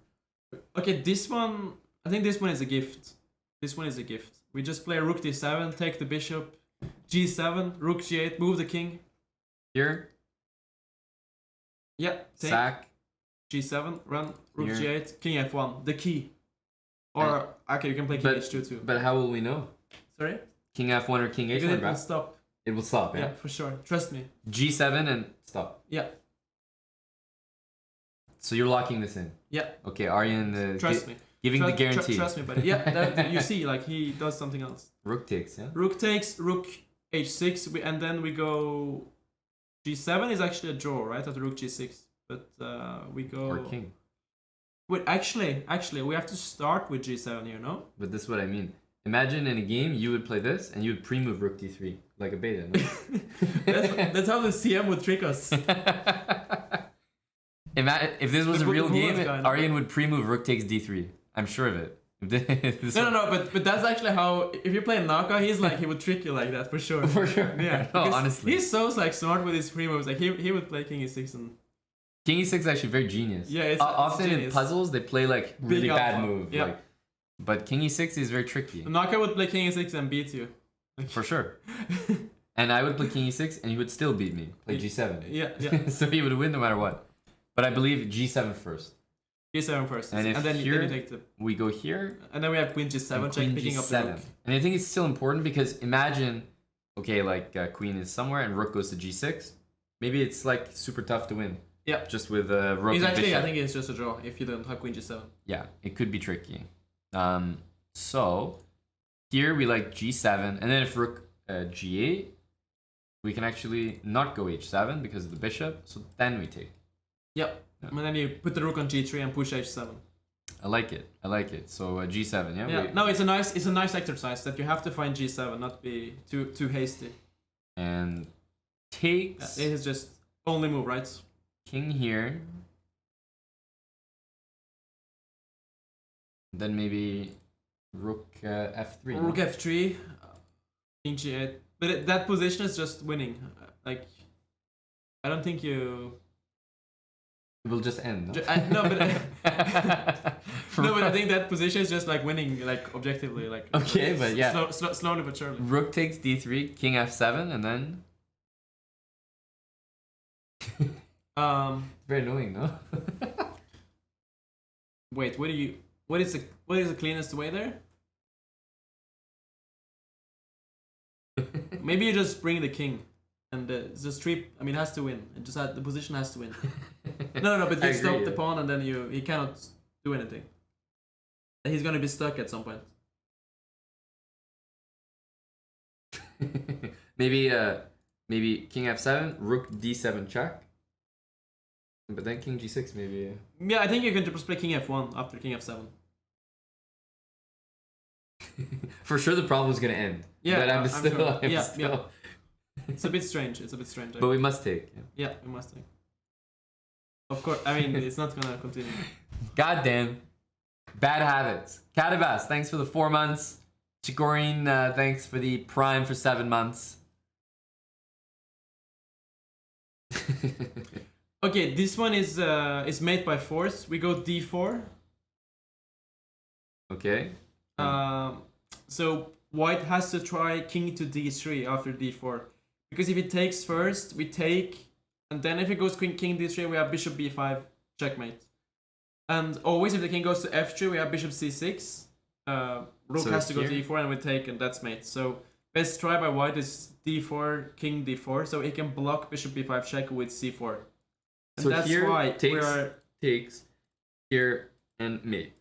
Speaker 2: Okay, this one... I think this one is a gift. This one is a gift. We just play rook d7, take the bishop, g7, rook g8, move the king.
Speaker 1: Here,
Speaker 2: Yeah, take
Speaker 1: sack.
Speaker 2: g7, run, rook
Speaker 1: Here.
Speaker 2: g8, king f1, the key. Or, okay, you can play king h2 too.
Speaker 1: But how will we know?
Speaker 2: Sorry?
Speaker 1: King f1 or king
Speaker 2: Because
Speaker 1: h1,
Speaker 2: it
Speaker 1: bro?
Speaker 2: will stop.
Speaker 1: It will stop,
Speaker 2: Yeah,
Speaker 1: yeah?
Speaker 2: for sure. Trust me.
Speaker 1: G7 and stop.
Speaker 2: Yeah,
Speaker 1: So you're locking this in.
Speaker 2: yeah.
Speaker 1: Okay, Aryan,
Speaker 2: Trust me.
Speaker 1: giving the guarantee.
Speaker 2: Trust me, buddy. Yeah, you see, like, he does something else.
Speaker 1: Rook takes, yeah?
Speaker 2: Rook takes, rook h6, and then we go... g7 is actually a draw, right? After rook g6. But we go...
Speaker 1: Or king.
Speaker 2: Wait, actually, we have to start with g7 here, no?
Speaker 1: But this is what I mean. Imagine in a game you would play this and you would pre-move rook d3 like a beta. No?
Speaker 2: that's how the CM would trick us.
Speaker 1: If this was a
Speaker 2: But
Speaker 1: real
Speaker 2: who was
Speaker 1: game,
Speaker 2: going?
Speaker 1: Aryan would pre-move rook takes d3. I'm sure of it.
Speaker 2: No, but that's actually how, if you play Naka, he's like, he would trick you like that, for sure.
Speaker 1: For sure.
Speaker 2: Yeah.
Speaker 1: No,
Speaker 2: because
Speaker 1: honestly.
Speaker 2: He's so like smart with his free moves. Like he would play king e6 and...
Speaker 1: King e6 is actually very genius.
Speaker 2: Yeah, it's
Speaker 1: often in
Speaker 2: genius.
Speaker 1: puzzles they play like really
Speaker 2: Big
Speaker 1: bad
Speaker 2: alpha.
Speaker 1: move.
Speaker 2: Yeah.
Speaker 1: Like, but king e6 is very tricky.
Speaker 2: Naka would play king e6 and beat you.
Speaker 1: For sure. And I would play king e6 and he would still beat me. Play g7.
Speaker 2: Yeah.
Speaker 1: So he would win no matter what. But I believe g7 first.
Speaker 2: g7 first.
Speaker 1: And if
Speaker 2: then
Speaker 1: here
Speaker 2: you take the...
Speaker 1: we go here.
Speaker 2: And then we have queen g7,
Speaker 1: And
Speaker 2: check,
Speaker 1: queen
Speaker 2: picking up the
Speaker 1: g7.
Speaker 2: rook.
Speaker 1: And I think it's still important because imagine, okay, like queen is somewhere and rook goes to g6. Maybe it's like super tough to win.
Speaker 2: Yeah.
Speaker 1: Just with rook
Speaker 2: It's
Speaker 1: and
Speaker 2: actually,
Speaker 1: bishop.
Speaker 2: I think it's just a draw if you don't have queen g7.
Speaker 1: Yeah, it could be tricky. So here we like g7, and then if rook g8, we can actually not go h7 because of the bishop. So then we take.
Speaker 2: Yep.
Speaker 1: Yeah.
Speaker 2: And then you put the rook on g3 and push h7.
Speaker 1: I like it. I like it. So g7, yeah.
Speaker 2: Yeah. No, it's a nice exercise that you have to find g7, not be too hasty.
Speaker 1: And takes.
Speaker 2: It is just only move, right?
Speaker 1: King here. Then maybe rook f3.
Speaker 2: Rook f3, king g8. But that position is just winning. Like, I don't think you...
Speaker 1: It will just end. No,
Speaker 2: No, but no, but I think that position is just like winning, like objectively, like.
Speaker 1: Okay, but yeah.
Speaker 2: Slowly but surely.
Speaker 1: Rook takes d3, king f7, and then. Very annoying, no?
Speaker 2: Wait, what is the cleanest way there? Maybe you just bring the king, and just three. I mean, it has to win. It just the position has to win. No, but you stop the pawn, and then he cannot do anything. He's gonna be stuck at some point.
Speaker 1: maybe king f7, rook d7 check. But then king g6 maybe.
Speaker 2: Yeah, I think you can just play king f1 after king f7.
Speaker 1: For sure the problem is gonna end.
Speaker 2: Yeah,
Speaker 1: but I'm still.
Speaker 2: sure.
Speaker 1: I'm
Speaker 2: yeah,
Speaker 1: still...
Speaker 2: yeah. It's a bit strange.
Speaker 1: But we must take.
Speaker 2: Yeah, we must take. Of course, I mean, it's not gonna continue.
Speaker 1: Goddamn. Bad habits. Kadabas, thanks for the 4 months. Chigorin, thanks for the prime for 7 months.
Speaker 2: Okay, this one is made by force. We go d4.
Speaker 1: Okay.
Speaker 2: So white has to try king to d3 after d4, because if it takes first, we take, and then if it goes king d3, we have bishop b5, checkmate. And always if the king goes to f3, we have bishop c6. Rook
Speaker 1: So
Speaker 2: has to go to
Speaker 1: here-
Speaker 2: e4, and we take, and that's mate. So best try by white is d4, king d4, so he can block bishop b5 check with c4. And
Speaker 1: So
Speaker 2: that's
Speaker 1: here
Speaker 2: why
Speaker 1: takes-
Speaker 2: we are.
Speaker 1: Takes here and mate.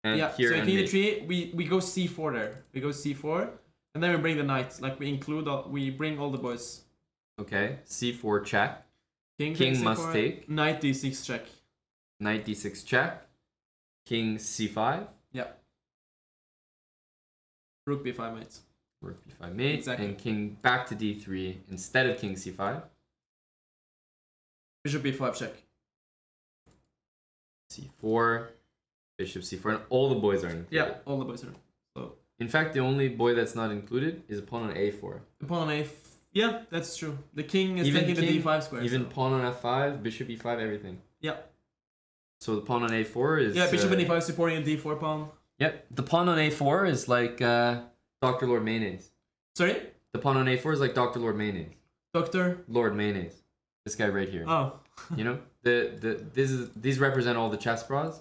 Speaker 1: And
Speaker 2: Yeah,
Speaker 1: here
Speaker 2: so
Speaker 1: and
Speaker 2: king
Speaker 1: mate.
Speaker 2: d3, we go c4 there. We go c4, and then we bring the knight. Like we bring all the boys.
Speaker 1: Okay. c4 check.
Speaker 2: King
Speaker 1: King must
Speaker 2: c4,
Speaker 1: take.
Speaker 2: Knight d6 check.
Speaker 1: Knight d6 check. King c5.
Speaker 2: Yeah. Rook b5 mate.
Speaker 1: Rook b5 mate.
Speaker 2: Exactly.
Speaker 1: And king back to d3 instead of king c5.
Speaker 2: Bishop b5 check.
Speaker 1: c4. Bishop c4. And all the boys are included.
Speaker 2: Yeah, all the boys are. So
Speaker 1: In fact, the only boy that's not included is a pawn on a4.
Speaker 2: the pawn on a. Yeah, that's true. The king is
Speaker 1: Even
Speaker 2: taking
Speaker 1: king,
Speaker 2: the d5 square.
Speaker 1: Even
Speaker 2: so.
Speaker 1: pawn on f5, bishop e5, everything.
Speaker 2: Yeah.
Speaker 1: So the pawn on a4 is...
Speaker 2: Yeah, bishop and e5 supporting a d4 pawn.
Speaker 1: Yep, the pawn on a4 is like Dr. Lord Mayonnaise.
Speaker 2: Sorry?
Speaker 1: The pawn on a4 is like Dr. Lord Mayonnaise.
Speaker 2: Doctor?
Speaker 1: Lord Mayonnaise. This guy right here.
Speaker 2: Oh.
Speaker 1: You know? These represent all the chess bras.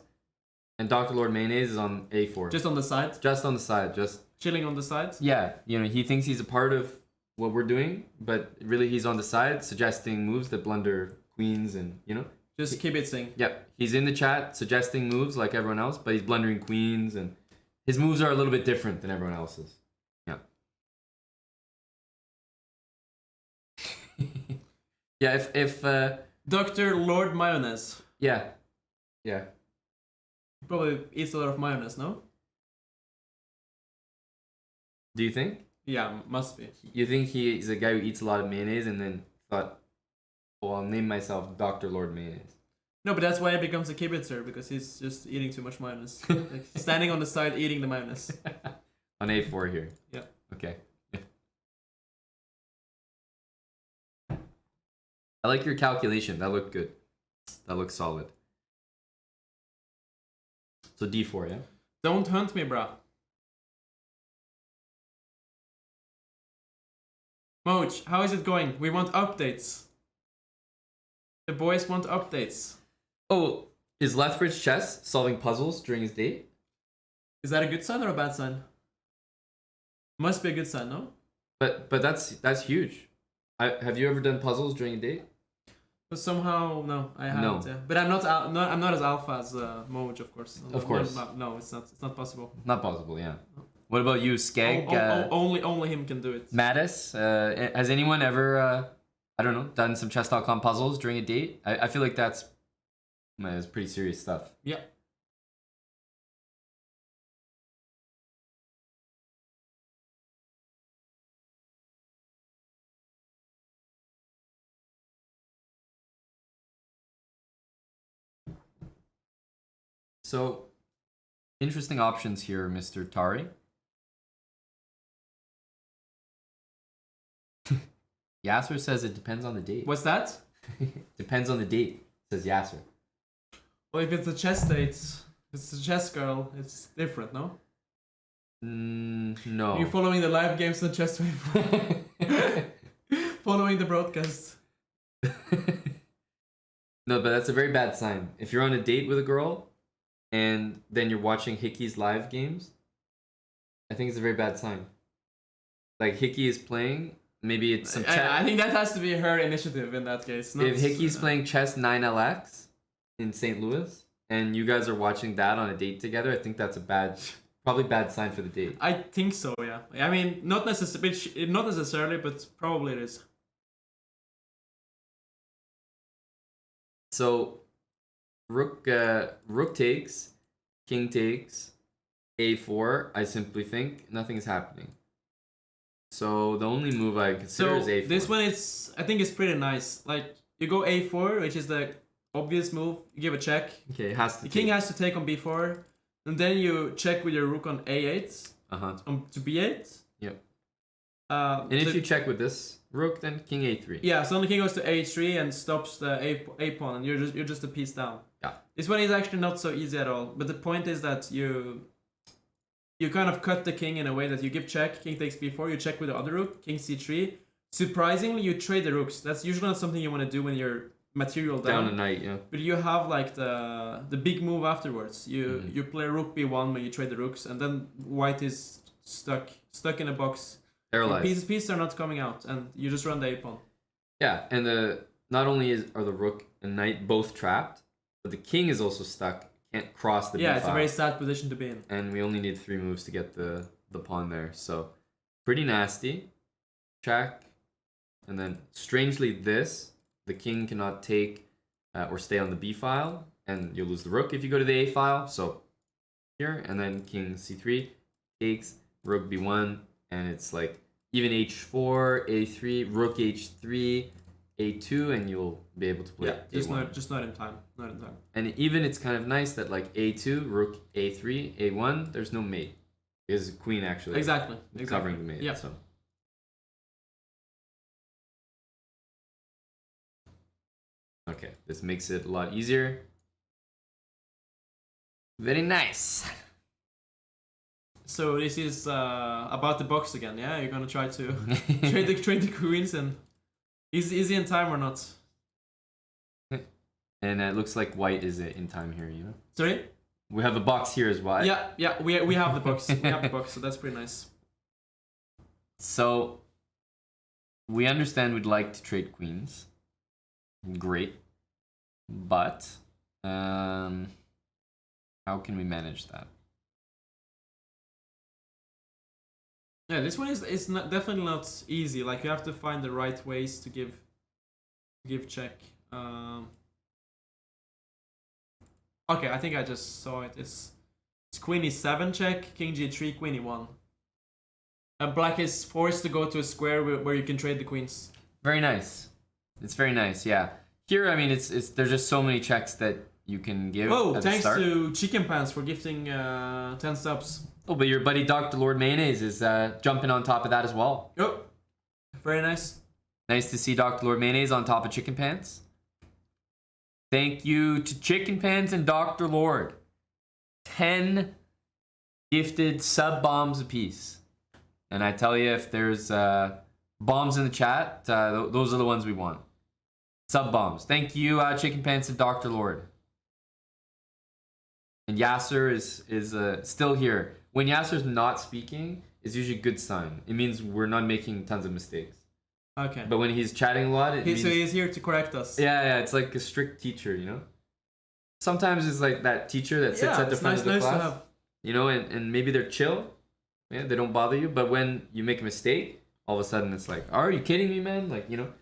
Speaker 1: And Dr. Lord Mayonnaise is on a4.
Speaker 2: Just on the side?
Speaker 1: Just on the side. Just...
Speaker 2: Chilling on the side?
Speaker 1: Yeah, you know, he thinks he's a part of what we're doing, but really he's on the side suggesting moves that blunder queens and, you know?
Speaker 2: Just kibitzing.
Speaker 1: Yep, he's in the chat suggesting moves like everyone else, but he's blundering queens and his moves are a little bit different than everyone else's. Yeah. Yeah, if
Speaker 2: Dr. Lord Mayonnaise.
Speaker 1: yeah.
Speaker 2: Probably eats a lot of mayonnaise, no?
Speaker 1: Do you think?
Speaker 2: Yeah, must be.
Speaker 1: You think he's a guy who eats a lot of mayonnaise and then thought, well, I'll name myself Dr. Lord Mayonnaise.
Speaker 2: No, but that's why he becomes a kibitzer, because he's just eating too much mayonnaise. Like, standing on the side eating the mayonnaise.
Speaker 1: On a4 here.
Speaker 2: Yeah.
Speaker 1: Okay. I like your calculation. That looked good. That looks solid. So d4, yeah?
Speaker 2: Don't hunt me, brah. Moj, how is it going? We want updates. The boys want updates.
Speaker 1: Oh, is Lethbridge Chess solving puzzles during his date?
Speaker 2: Is that a good sign or a bad sign? Must be a good sign, no?
Speaker 1: But that's huge. Have you ever done puzzles during a date?
Speaker 2: But somehow, no, I haven't.
Speaker 1: No.
Speaker 2: Yeah. But I'm not as alpha as Moj, of course.
Speaker 1: Of course.
Speaker 2: No, it's not possible.
Speaker 1: Not possible, yeah. What about you, Skeg?
Speaker 2: Only him can do it.
Speaker 1: Mattis? Has anyone ever, I don't know, done some chess.com puzzles during a date? I feel like that's pretty serious stuff.
Speaker 2: Yeah.
Speaker 1: So, interesting options here, Mr. Tari. Yasser says it depends on the date.
Speaker 2: What's that?
Speaker 1: Depends on the date. says Yasser.
Speaker 2: Well, if it's a chess state, if it's a chess girl, it's different, no?
Speaker 1: No.
Speaker 2: You're following the live games on Chess 24. Following the broadcast.
Speaker 1: No, but that's a very bad sign. If you're on a date with a girl and then you're watching Hickey's live games, I think it's a very bad sign. Like Hickey is playing, maybe it's some chess.
Speaker 2: I think that has to be her initiative in that case.
Speaker 1: If Hickey's playing chess 9LX in St. Louis and you guys are watching that on a date together, I think that's a probably bad sign for the date.
Speaker 2: I think so, yeah. I mean, not necessarily, but probably it is.
Speaker 1: So, rook takes, king takes, a4. I simply think nothing is happening. So the only move I consider is a4.
Speaker 2: This one I think it's pretty nice. Like you go a4, which is the obvious move. You give a check.
Speaker 1: Okay, it has to.
Speaker 2: The king has to take on b4, and then you check with your rook on a8. To b8.
Speaker 1: Yep.
Speaker 2: And
Speaker 1: if you check with this rook, then king a3.
Speaker 2: Yeah, so the king goes to a3 and stops the a pawn, and you're just a piece down.
Speaker 1: Yeah.
Speaker 2: This one is actually not so easy at all. But the point is that you kind of cut the king in a way that you give check, king takes b4, you check with the other rook, king c3. Surprisingly, you trade the rooks. That's usually not something you want to do when you're material down
Speaker 1: a knight, yeah.
Speaker 2: But you have like the big move afterwards. You play rook b1 when you trade the rooks, and then white is stuck in a box.
Speaker 1: Paralyzed.
Speaker 2: Pieces are not coming out, and you just run the a pawn.
Speaker 1: Yeah, and not only are the rook and knight both trapped, but the king is also stuck. Can't cross the b file.
Speaker 2: It's a very sad position to be in.
Speaker 1: And we only need 3 moves to get the pawn there. So pretty nasty. Check. And then strangely the king cannot take or stay on the b file, and you'll lose the rook if you go to the a file. So here, and then king c3 takes, rook b1, and it's like even h4, a3, rook h3, a2, and you'll be able to play.
Speaker 2: Yeah, just not in time. Not in time.
Speaker 1: And even it's kind of nice that like a2, rook a3, a1, there's no mate. Because queen actually
Speaker 2: exactly
Speaker 1: covering the mate.
Speaker 2: Yeah.
Speaker 1: So. Okay, this makes it a lot easier. Very nice.
Speaker 2: So this is about the box again, yeah? You're gonna try to trade the queens, and is he in time or not?
Speaker 1: And it looks like white is in time here, you know?
Speaker 2: Sorry?
Speaker 1: We have a box here as well.
Speaker 2: Yeah, we have the box. We have the box, so that's pretty nice.
Speaker 1: So we understand we'd like to trade queens. Great. But how can we manage that?
Speaker 2: Yeah, this one is not, definitely not easy. Like you have to find the right ways to give check. Okay, I think I just saw it. It's queen e7 check, king g3, queen e1. And black is forced to go to a square where you can trade the queens.
Speaker 1: Very nice. It's very nice, yeah. Here, I mean, it's there's just so many checks that you can give.
Speaker 2: Oh,
Speaker 1: at
Speaker 2: thanks
Speaker 1: the start.
Speaker 2: to Chicken Pants for gifting 10 subs.
Speaker 1: Oh, but your buddy Dr. Lord Mayonnaise is jumping on top of that as well.
Speaker 2: Oh, very nice.
Speaker 1: Nice to see Dr. Lord Mayonnaise on top of Chicken Pants. Thank you to Chicken Pants and Dr. Lord. 10 gifted sub bombs apiece. And I tell you, if there's bombs in the chat, those are the ones we want. Sub bombs. Thank you, Chicken Pants and Dr. Lord. And Yasser is still here. When Yasser's not speaking, it's usually a good sign. It means we're not making tons of mistakes.
Speaker 2: Okay.
Speaker 1: But when he's chatting a lot, it means...
Speaker 2: So he's here to correct us.
Speaker 1: Yeah, it's like a strict teacher, you know? Sometimes it's like that teacher that sits at the front of the class. To have. You know, and maybe they're chill. Yeah, they don't bother you. But when you make a mistake, all of a sudden it's like, are you kidding me, man? Like, you know?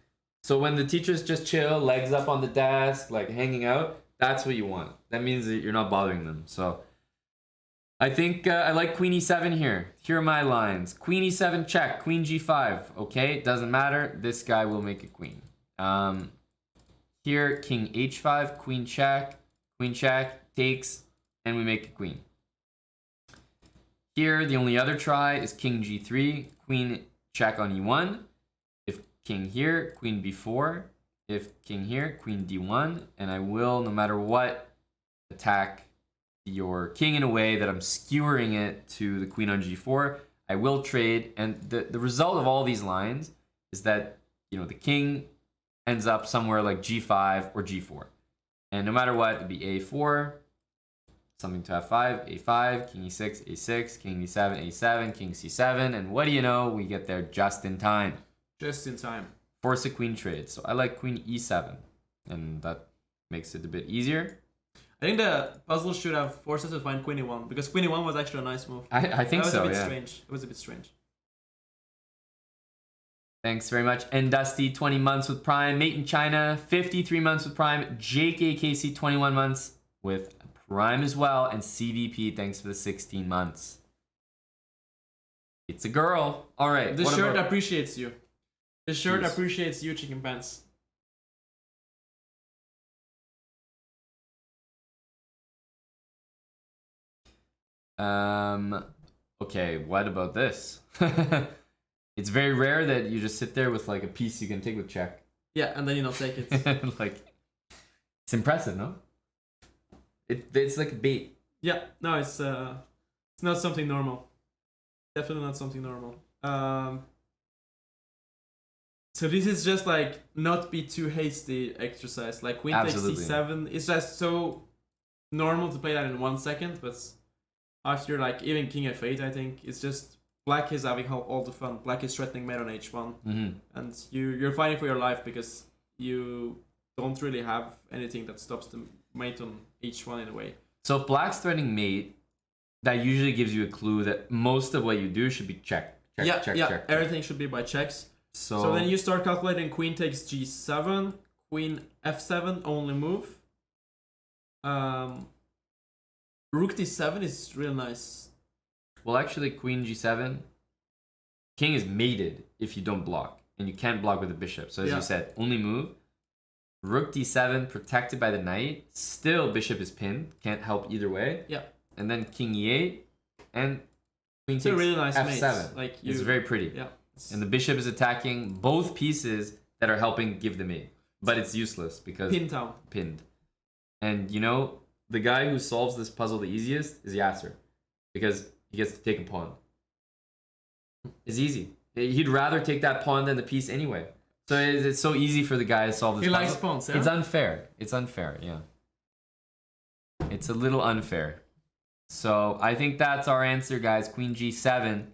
Speaker 1: So when the teacher's just chill, legs up on the desk, like hanging out, that's what you want. That means that you're not bothering them. So I think I like queen e7 here. Here are my lines. Queen e7 check, queen g5. Okay, doesn't matter. This guy will make a queen. Here, king h5, queen check, takes, and we make a queen. Here, the only other try is king g3, queen check on e1. If king here, queen b4, if king here, queen d1, and I will, no matter what, attack your king in a way that I'm skewering it to the queen on g4. I will trade, and the result of all these lines is that, you know, the king ends up somewhere like g5 or g4. And no matter what, it'd be a4, something to f5, a5, king e6, a6, king e7, a7, king c7, and what do you know? We get there just in time.
Speaker 2: Just in time.
Speaker 1: Force a queen trade. So I like queen e7, and that makes it a bit easier.
Speaker 2: I think the puzzle should have forced us to find queen e1, because queen e1 was actually a nice move.
Speaker 1: I think so,
Speaker 2: That was a bit
Speaker 1: yeah.
Speaker 2: strange. It was a bit strange.
Speaker 1: Thanks very much. And Dusty, 20 months with Prime. Mate in China, 53 months with Prime. Jake AKC, 21 months with Prime as well. And CVP, thanks for the 16 months. It's a girl. All right.
Speaker 2: The shirt appreciates you. The shirt appreciates you, chicken pants.
Speaker 1: Okay, what about this? It's very rare that you just sit there with like a piece you can take with check.
Speaker 2: Yeah, and then you don't take it.
Speaker 1: Like, it's impressive, no? It's like a bait.
Speaker 2: Yeah, no, it's not something normal. Definitely not something normal. So this is just like not be too hasty exercise. Like queen takes c7. It's just so normal to play that in 1 second, but after like even king f8, I think it's just black is having all the fun. Black is threatening mate on h1, and you're fighting for your life because you don't really have anything that stops the mate on h1 in a way.
Speaker 1: So if black's threatening mate, that usually gives you a clue that most of what you do should be check. Check.
Speaker 2: Everything should be by checks. So then you start calculating queen takes g7, queen f7, only move. Rook d7 is real nice.
Speaker 1: Well, actually, queen g7, king is mated if you don't block, and you can't block with the bishop. So as you said, only move. Rook d7, protected by the knight. Still, bishop is pinned. Can't help either way.
Speaker 2: Yeah.
Speaker 1: And then king e8, and queen takes
Speaker 2: a really nice
Speaker 1: f7.
Speaker 2: Mate. Like
Speaker 1: it's very pretty.
Speaker 2: Yeah.
Speaker 1: And the bishop is attacking both pieces that are helping give the mate. But it's useless because... Pinned. And you know, the guy who solves this puzzle the easiest is Yasser. Because he gets to take a pawn. It's easy. He'd rather take that pawn than the piece anyway. So it's so easy for the guy to solve this puzzle.
Speaker 2: He likes pawns, yeah?
Speaker 1: It's unfair. It's unfair, yeah. It's a little unfair. So I think that's our answer, guys. Queen g7,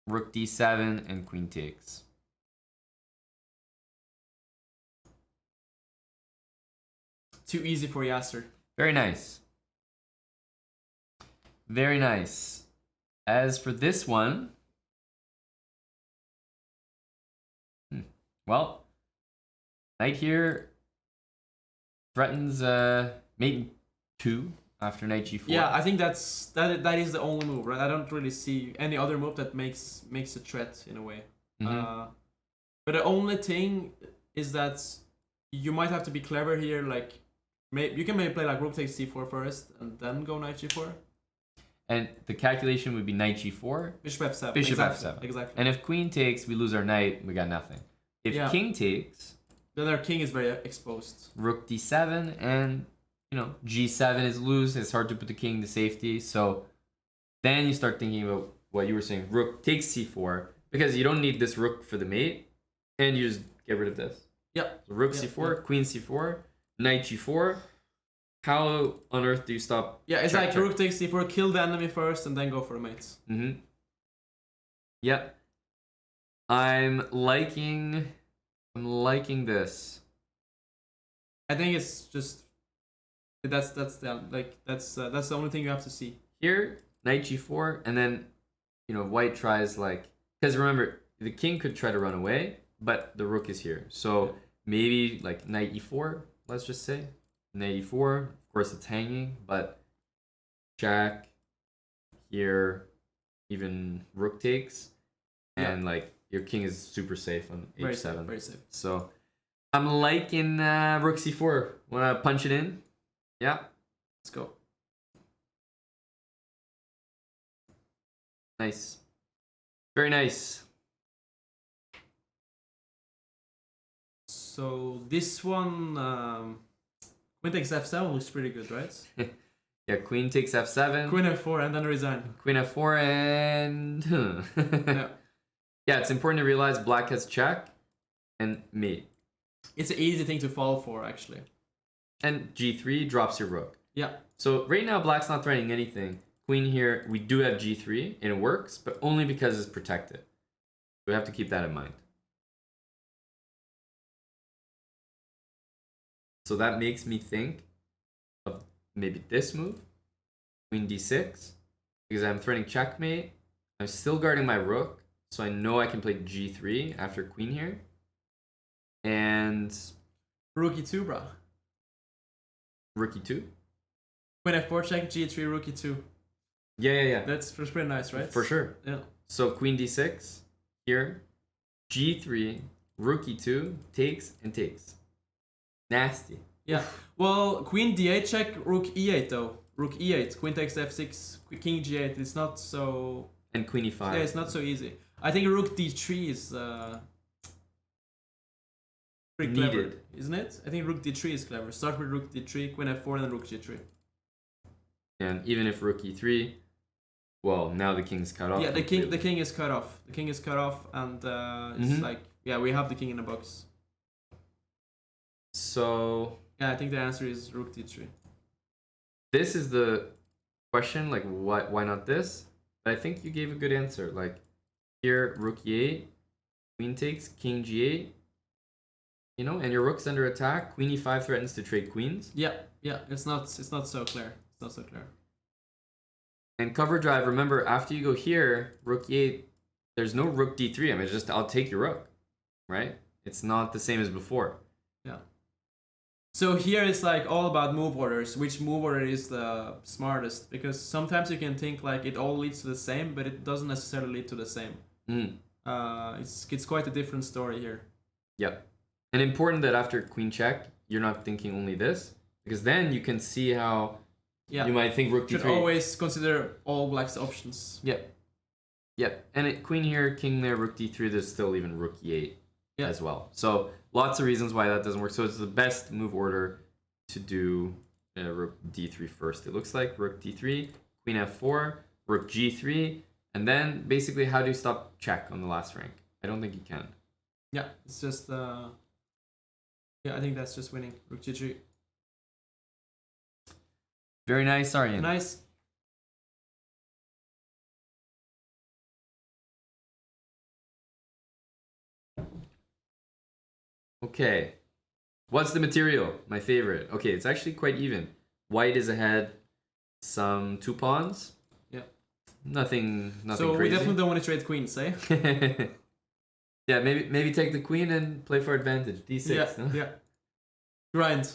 Speaker 1: rook d7, and queen takes.
Speaker 2: Too easy for Yasser.
Speaker 1: Very nice. Very nice. As for this one, well, knight here threatens mate 2 after knight g4.
Speaker 2: Yeah, I think that is the only move, right? I don't really see any other move that makes a threat in a way. But the only thing is that you might have to be clever here. Like, you can maybe play like rook takes c4 first and then go knight g4.
Speaker 1: And the calculation would be knight g4,
Speaker 2: bishop f7.
Speaker 1: Bishop
Speaker 2: exactly.
Speaker 1: f7.
Speaker 2: Exactly.
Speaker 1: And if queen takes, we lose our knight. We got nothing. If king takes,
Speaker 2: then our king is very exposed.
Speaker 1: Rook d7, and you know, g7 is loose. It's hard to put the king to safety. So then you start thinking about what you were saying. Rook takes c4 because you don't need this rook for the mate, and you just get rid of this.
Speaker 2: Yep.
Speaker 1: So rook c4, queen c4, knight g4. How on earth do you stop?
Speaker 2: Yeah, it's like rook takes c4, kill the enemy first, and then go for the mates.
Speaker 1: Yep. I'm liking this.
Speaker 2: I think it's just that's the only thing you have to see.
Speaker 1: Here, knight g4, and then you know, white tries like, because remember, the king could try to run away, but the rook is here. So maybe like knight e4, let's just say. Knight e4, of course it's hanging, but check here, even rook takes, and like your king is super safe on h7.
Speaker 2: Very safe.
Speaker 1: So I'm liking rook c4. Wanna punch it in? Yeah.
Speaker 2: Let's go.
Speaker 1: Nice. Very nice.
Speaker 2: So this one, queen takes f7 looks pretty good, right?
Speaker 1: Yeah, queen takes f7.
Speaker 2: Queen f4 and then resign.
Speaker 1: Queen f4 and...
Speaker 2: Yeah.
Speaker 1: Yeah, it's important to realize black has check and mate.
Speaker 2: It's an easy thing to fall for, actually.
Speaker 1: And g3 drops your rook.
Speaker 2: Yeah.
Speaker 1: So right now, black's not threatening anything. Queen here, we do have g3, and it works, but only because it's protected. We have to keep that in mind. So that makes me think of maybe this move, queen d6, because I'm threatening checkmate. I'm still guarding my rook, so I know I can play g3 after queen here. And
Speaker 2: Rook e2, bro.
Speaker 1: rook e2.
Speaker 2: Queen f4 check, g3, rook e2.
Speaker 1: Yeah.
Speaker 2: That's pretty nice, right?
Speaker 1: For sure.
Speaker 2: Yeah.
Speaker 1: So queen d6 here, g3, rook e2, takes and takes. Nasty.
Speaker 2: Yeah. Well, queen d8 check, rook e8 though. Rook e8, queen takes f6, king g8. It's not so.
Speaker 1: And queen e5.
Speaker 2: Yeah, it's not so easy. I think rook d3 is pretty clever,
Speaker 1: Needed.
Speaker 2: isn't it? I think rook d3 is clever. Start with rook d3, queen f4, and then rook g3.
Speaker 1: And even if rook e3, well, now the king's cut off.
Speaker 2: Yeah, the king is cut off. The king is cut off, and it's like, yeah, we have the king in the box.
Speaker 1: So
Speaker 2: yeah, I think the answer is rook d3.
Speaker 1: This is the question, like, why not this? But I think you gave a good answer. Like here, rook e8, queen takes, king g8. You know, and your rook's under attack. Queen e5 threatens to trade queens.
Speaker 2: Yeah, it's not so clear. It's not so clear.
Speaker 1: And cover drive, remember, after you go here, rook e8, there's no rook d3. I mean, I'll take your rook, right? It's not the same as before.
Speaker 2: Yeah. So here it's like all about move orders. Which move order is the smartest? Because sometimes you can think like it all leads to the same, but it doesn't necessarily lead to the same. It's quite a different story here.
Speaker 1: Yep. And important that after queen check, you're not thinking only this, because then you can see how you might think rook d3.
Speaker 2: Should always consider all black's options.
Speaker 1: Yep. And queen here, king there, rook d3, there's still even rook e8 as well. So lots of reasons why that doesn't work. So it's the best move order to do rook d3 first. It looks like rook d3, queen f4, rook g3, and then basically how do you stop check on the last rank? I don't think you can.
Speaker 2: Yeah, it's just I think that's just winning. Rook g3.
Speaker 1: Very nice, Aryan.
Speaker 2: Nice.
Speaker 1: Okay. What's the material? My favorite. Okay, it's actually quite even. White is ahead. Some 2 pawns.
Speaker 2: Yeah.
Speaker 1: Nothing
Speaker 2: so
Speaker 1: crazy.
Speaker 2: We definitely don't want to trade queens, eh?
Speaker 1: Yeah, maybe take the queen and play for advantage. D6.
Speaker 2: Yeah,
Speaker 1: no?
Speaker 2: yeah. Grind.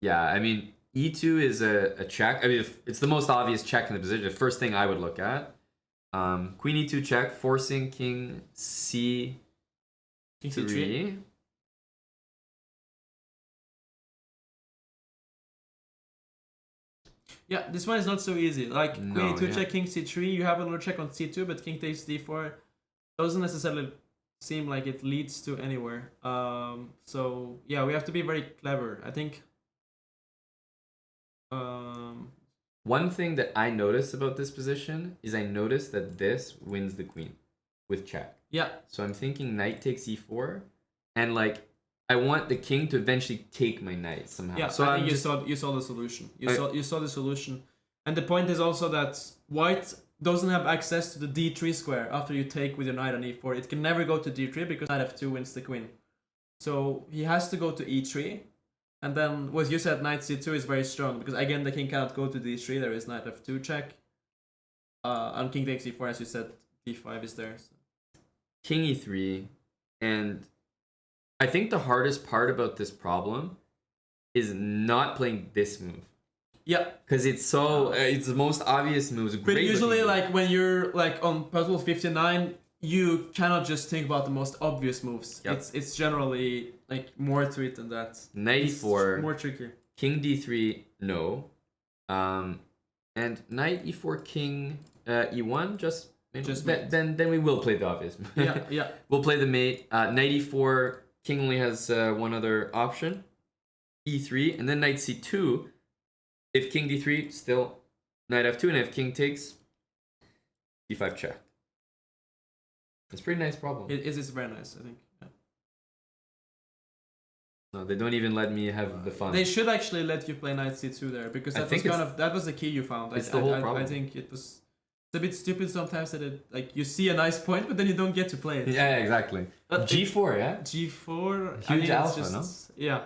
Speaker 1: Yeah, I mean, e2 is a check. I mean, it's the most obvious check in the position. The first thing I would look at. Queen e2 check, forcing king c3.
Speaker 2: King c3. Yeah, this one is not so easy. Like queen e2 check, king c3. You have another check on c2, but king takes d4 doesn't necessarily seem like it leads to anywhere. So yeah, we have to be very clever. I think.
Speaker 1: One thing that I noticed about this position is I noticed that this wins the queen with check.
Speaker 2: Yeah.
Speaker 1: So I'm thinking knight takes e4, and like I want the king to eventually take my knight somehow.
Speaker 2: Yeah.
Speaker 1: So
Speaker 2: I think you saw the solution. You saw the solution, and the point is also that white doesn't have access to the d3 square after you take with your knight on e4. It can never go to d3 because knight f2 wins the queen. So he has to go to e3. And then what you said, knight c2 is very strong because again the king cannot go to d3. There is knight f2 check. And king takes e4, as you said, d5 is there. So.
Speaker 1: King e3, and I think the hardest part about this problem is not playing this move.
Speaker 2: Yeah,
Speaker 1: because it's so it's the most obvious move.
Speaker 2: But usually, like when you're like on puzzle 59, you cannot just think about the most obvious moves. Yep. It's generally like more to it than that.
Speaker 1: Knight e4,
Speaker 2: more tricky.
Speaker 1: King d3, no. And knight e4, king e1, just
Speaker 2: Just
Speaker 1: then we will play the obvious.
Speaker 2: Yeah.
Speaker 1: We'll play the mate. Knight e4. King only has one other option. E3, and then knight c2. If king d3, still knight f2, and if king takes, d5 check. It's a pretty nice problem.
Speaker 2: It is very nice, I think. Yeah.
Speaker 1: No, they don't even let me have the fun.
Speaker 2: They should actually let you play knight c2 there, because that was the key you found.
Speaker 1: It's the whole problem.
Speaker 2: I think it's a bit stupid sometimes that you see a nice point, but then you don't get to play it.
Speaker 1: Yeah, exactly. G4, yeah?
Speaker 2: G4.
Speaker 1: Huge alpha, no?
Speaker 2: Yeah.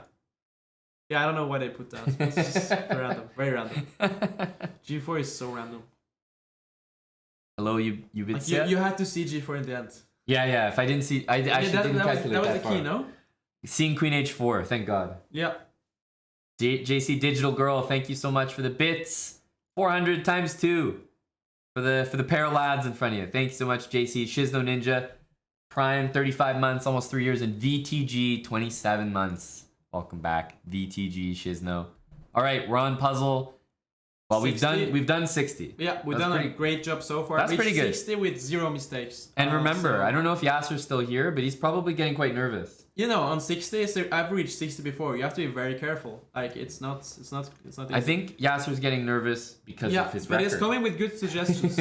Speaker 2: Yeah, I don't know why they put that. It's just random. Very random. G4 is so random.
Speaker 1: Hello, you bit
Speaker 2: like you had to see G4 in the end.
Speaker 1: Yeah. If I didn't see... I actually didn't calculate
Speaker 2: that was the key, no?
Speaker 1: Seeing queen h4, thank God.
Speaker 2: Yeah.
Speaker 1: JC Digital Girl, thank you so much for the bits. 400 times 2. For the pair of lads in front of you. Thank you so much, JC. Shizno Ninja, Prime, 35 months, almost 3 years, and VTG, 27 months. Welcome back, VTG Shizno. All right, we're on puzzle. Well, 60. we've done 60.
Speaker 2: Yeah, we've done a great job so far.
Speaker 1: That's pretty good.
Speaker 2: 60 with 0 mistakes.
Speaker 1: And remember, I don't know if Yasser's still here, but he's probably getting quite nervous.
Speaker 2: You know, on 60, so I've reached 60 before. You have to be very careful. Like it's not easy.
Speaker 1: I think Yasser's getting nervous because of his record.
Speaker 2: But he's coming with good suggestions.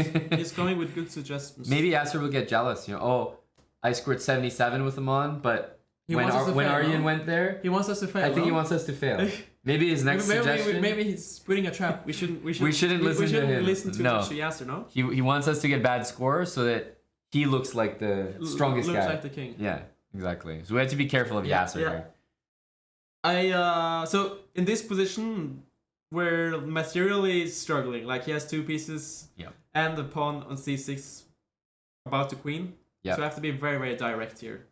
Speaker 2: Maybe
Speaker 1: Yasser will get jealous. You know, oh, I scored 77 with him on, but when Aryan went there,
Speaker 2: he wants us to fail.
Speaker 1: I think he wants us to fail. Maybe his next suggestion.
Speaker 2: Maybe he's putting a trap. We shouldn't listen to him. Listen to Yasser, no?
Speaker 1: He wants us to get bad scores so that he looks like the strongest guy.
Speaker 2: Looks like the king.
Speaker 1: Yeah. Exactly. So we have to be careful of Yasser here.
Speaker 2: So in this position, we're materially struggling. Like he has 2 pieces and the pawn on c6 about to queen. So I have to be very, very direct here.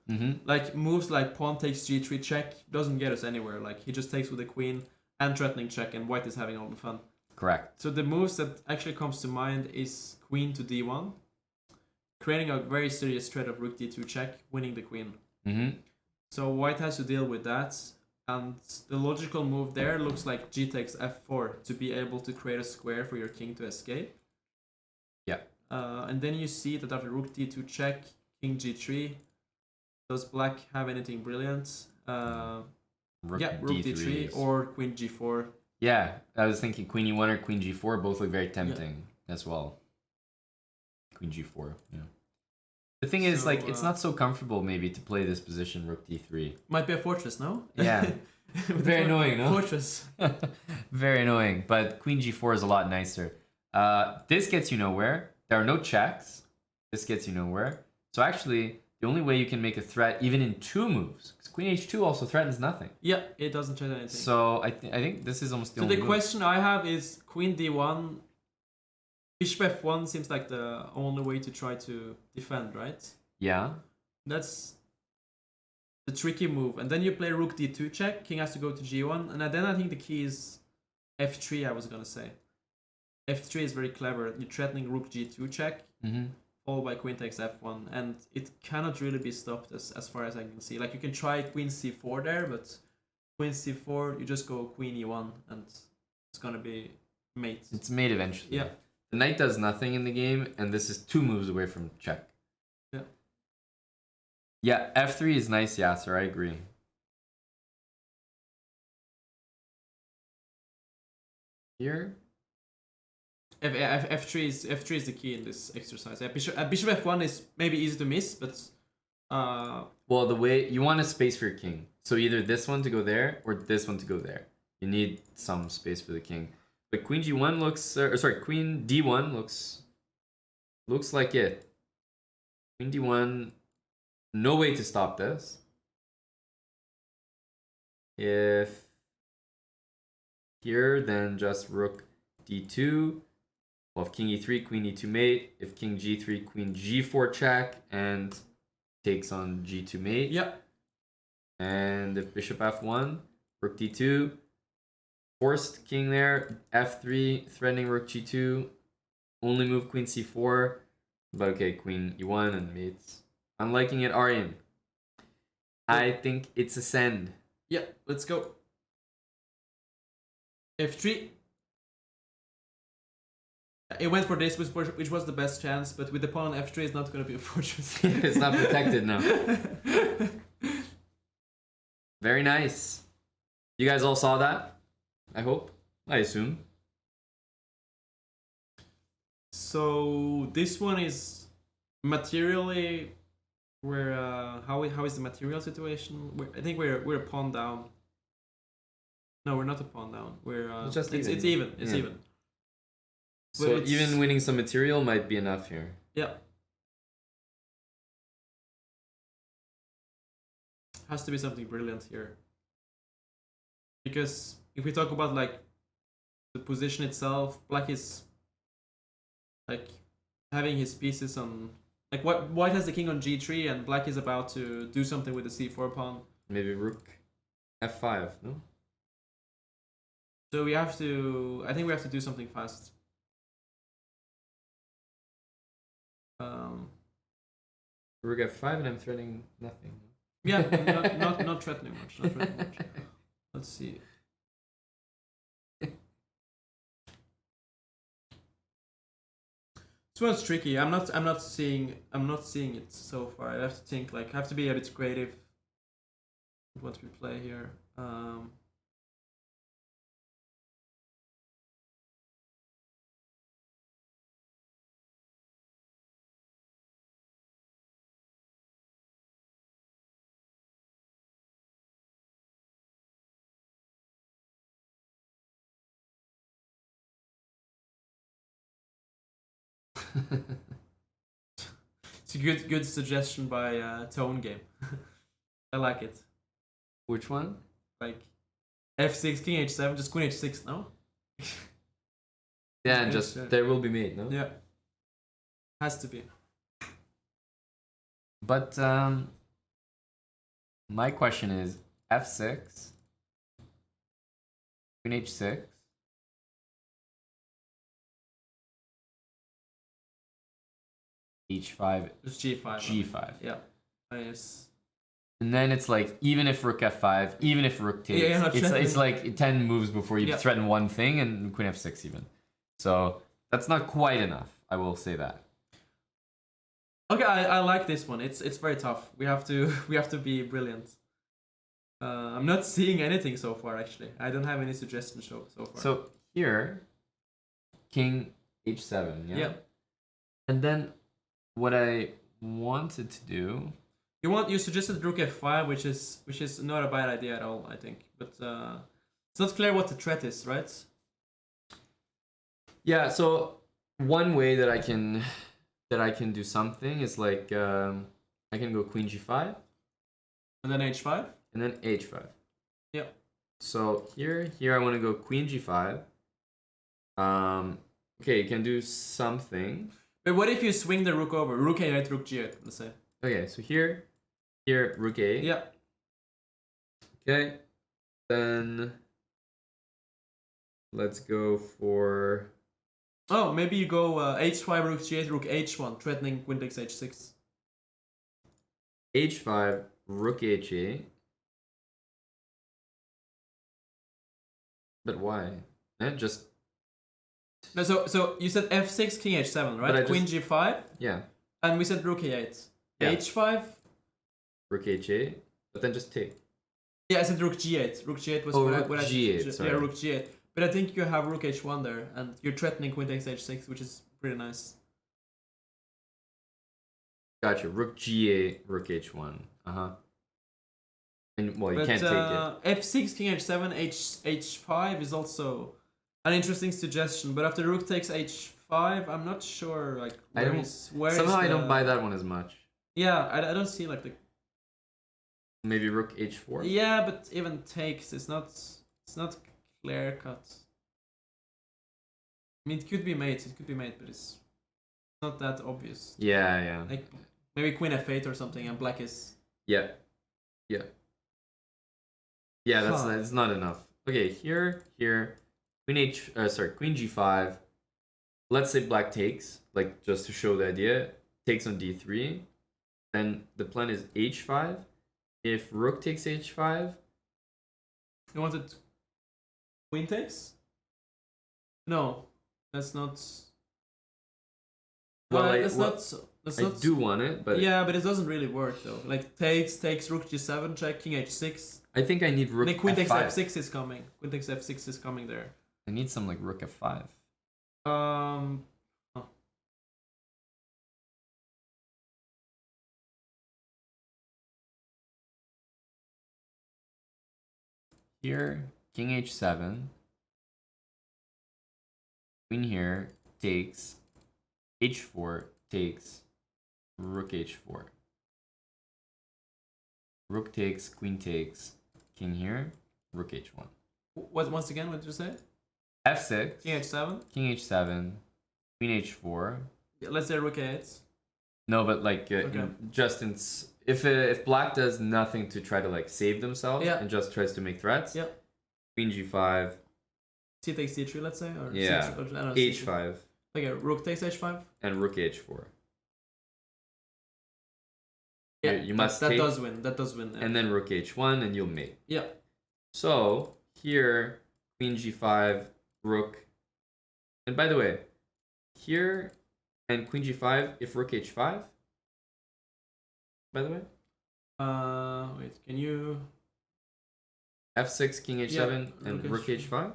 Speaker 2: Like moves like pawn takes g3 check doesn't get us anywhere. Like he just takes with the queen and threatening check, and white is having all the fun.
Speaker 1: Correct.
Speaker 2: So the moves that actually comes to mind is queen to d1, creating a very serious threat of rook d2 check, winning the queen. So white has to deal with that, and the logical move there looks like g takes f4 to be able to create a square for your king to escape. And then you see that after rook d2 check, king g3. Does black have anything brilliant? Rook d3 or queen g4.
Speaker 1: Yeah, I was thinking queen e1 or queen g4 both look very tempting as well. Queen g4, yeah. The thing is, like, it's not so comfortable maybe to play this position, rook d3.
Speaker 2: Might be a fortress, no?
Speaker 1: Yeah. Very annoying, no?
Speaker 2: Fortress.
Speaker 1: Very annoying, but queen g4 is a lot nicer. This gets you nowhere. There are no checks. This gets you nowhere. So actually, the only way you can make a threat, even in 2 moves, because queen h2 also threatens nothing.
Speaker 2: Yeah, it doesn't threaten anything.
Speaker 1: So I think this is almost the only
Speaker 2: move. So the question I have is queen d1. Bishop f1 seems like the only way to try to defend, right?
Speaker 1: Yeah.
Speaker 2: That's the tricky move. And then you play rook d2 check. King has to go to g1. And then I think the key is f3, I was going to say. f3 is very clever. You're threatening rook g2 check, followed by queen takes f1. And it cannot really be stopped as far as I can see. Like you can try queen c4 there, but queen c4, you just go queen e1 and it's going to be mate.
Speaker 1: It's mate eventually.
Speaker 2: Yeah.
Speaker 1: The knight does nothing in the game, and this is 2 moves away from check.
Speaker 2: Yeah.
Speaker 1: Yeah, f3 is nice, Yasser, I agree. Here?
Speaker 2: F3 is the key in this exercise. Bishop f1 is maybe easy to miss, but...
Speaker 1: Well, the way... You want a space for your king. So either this one to go there, or this one to go there. You need some space for the king. But queen g1 looks, queen d1 looks like it. Queen d1, no way to stop this. If here, then just rook d2. Well, if king e3, queen e2 mate. If king g3, queen g4 check, and takes on g2 mate.
Speaker 2: Yep.
Speaker 1: And if bishop f1, rook d2. Forced king there, f3, threatening rook g2, only move queen c4, but okay, queen e1 and mates. I'm liking it, Aryan. I think it's a send.
Speaker 2: Yeah, let's go. f3. It went for this, which was the best chance, but with the pawn on f3, it's not going to be a fortress.
Speaker 1: It's not protected now. Very nice. You guys all saw that? I hope. I assume.
Speaker 2: So this one is materially. We're how is the material situation? I think we're a pawn down. No, we're not a pawn down. We're
Speaker 1: It's just
Speaker 2: it's
Speaker 1: even.
Speaker 2: even. It's
Speaker 1: Yeah.
Speaker 2: even.
Speaker 1: So
Speaker 2: But
Speaker 1: even winning some material might be enough here.
Speaker 2: Yeah. Has to be something brilliant here. Because if we talk about like the position itself, black is like having his pieces on like white has the king on g3 and black is about to do something with the c4 pawn.
Speaker 1: Maybe rook f5, no?
Speaker 2: So we have to I think we have to do something fast.
Speaker 1: Rook f5 and I'm threatening nothing.
Speaker 2: Yeah, not threatening much. Not threatening much. Let's see. This one's tricky. I'm not seeing it so far. I have to think like I have to be a bit creative with what we play here. It's a good suggestion by Tone Game. I like it.
Speaker 1: Which one?
Speaker 2: Like f6, king h7, just queen h6. No.
Speaker 1: Yeah, and just there will be mate, no?
Speaker 2: Yeah. Has to be.
Speaker 1: But my question is f6, queen h6. h5,
Speaker 2: Just g5.
Speaker 1: g5.
Speaker 2: Yeah. Nice.
Speaker 1: And then it's like, even if rook f5, even if rook takes,
Speaker 2: Yeah,
Speaker 1: it's like 10 moves before you
Speaker 2: Yeah.
Speaker 1: threaten one thing, and queen f6 even. So that's not quite enough, I will say that.
Speaker 2: Okay, I like this one. It's very tough. We have to be brilliant. I'm not seeing anything so far actually. I don't have any suggestions so far.
Speaker 1: So here, king h7, yeah?
Speaker 2: Yeah.
Speaker 1: And then what I wanted to do...
Speaker 2: You suggested rook f5, which is not a bad idea at all, I think. But it's not clear what the threat is, right?
Speaker 1: Yeah, so one way that I can do something is like I can go queen g5
Speaker 2: And then h5.
Speaker 1: and then h5.
Speaker 2: Yeah.
Speaker 1: So here I want to go queen g5. Okay, you can do something.
Speaker 2: But what if you swing the rook over? Rook a8, rook g8, let's say.
Speaker 1: Okay, so here rook a.
Speaker 2: Yeah.
Speaker 1: Okay, then let's go for...
Speaker 2: Oh, maybe you go h5, rook g8, rook h1, threatening queen takes h6.
Speaker 1: h5, rook h8. But why? Just...
Speaker 2: No, so you said f6, king h7, right? Queen g5,
Speaker 1: Yeah.
Speaker 2: and we said rook a8.
Speaker 1: Yeah.
Speaker 2: h5.
Speaker 1: Rook h8, but then just take.
Speaker 2: Yeah, I said rook g8. Rook g8 was
Speaker 1: rook
Speaker 2: what
Speaker 1: g8,
Speaker 2: I
Speaker 1: sorry.
Speaker 2: yeah, rook g8. But I think you have rook h1 there, and you're threatening queen takes h6, which is pretty nice.
Speaker 1: Gotcha. Rook g8, rook h1. And well, you can't take it.
Speaker 2: f6, king h7, h5 is also an interesting suggestion. But after rook takes h5, I'm not sure. Like
Speaker 1: Somehow I don't buy that one as much.
Speaker 2: Yeah, I don't see like the.
Speaker 1: Maybe rook h4.
Speaker 2: Yeah, but even takes it's not clear cut. I mean, it could be mate, but it's not that obvious.
Speaker 1: Yeah.
Speaker 2: Like maybe queen f8 or something, and black is.
Speaker 1: Yeah. That's not enough. Okay, here, queen queen g5. Let's say black takes, like just to show the idea, takes on d3. Then the plan is h5. If rook takes h5,
Speaker 2: You wanted queen takes? No, that's not.
Speaker 1: Well,
Speaker 2: that's
Speaker 1: I do want it, but
Speaker 2: yeah, but it doesn't really work though. Like takes rook g7 check, king h6.
Speaker 1: I think I need rook
Speaker 2: Then queen takes
Speaker 1: f5.
Speaker 2: f6 is coming. Queen takes f6 is coming there.
Speaker 1: I need some like rook f5.
Speaker 2: Oh.
Speaker 1: Here, king h7. Queen here takes h4 takes rook h4. Rook takes, queen takes, king here, rook h1.
Speaker 2: Once again, what did you say?
Speaker 1: f6.
Speaker 2: King h7.
Speaker 1: King h7. Queen h4.
Speaker 2: Yeah, let's say rook a8.
Speaker 1: No, but like
Speaker 2: Okay.
Speaker 1: if black does nothing to try to like save themselves
Speaker 2: Yeah.
Speaker 1: and just tries to make threats.
Speaker 2: Yeah.
Speaker 1: Queen g5.
Speaker 2: C takes c3, let's say, or
Speaker 1: Yeah.
Speaker 2: C3, or, I don't know,
Speaker 1: h5
Speaker 2: Okay, rook takes h5.
Speaker 1: and rook h4.
Speaker 2: Yeah,
Speaker 1: You must
Speaker 2: that
Speaker 1: take,
Speaker 2: does win. That does win. Yeah.
Speaker 1: and then rook h1 and you'll mate.
Speaker 2: Yeah.
Speaker 1: So here, queen g5, rook. And by the way, here and queen g5, if rook h5. By the way.
Speaker 2: Wait, can you?
Speaker 1: f6, king h7,
Speaker 2: Yeah,
Speaker 1: and
Speaker 2: rook
Speaker 1: rook h5.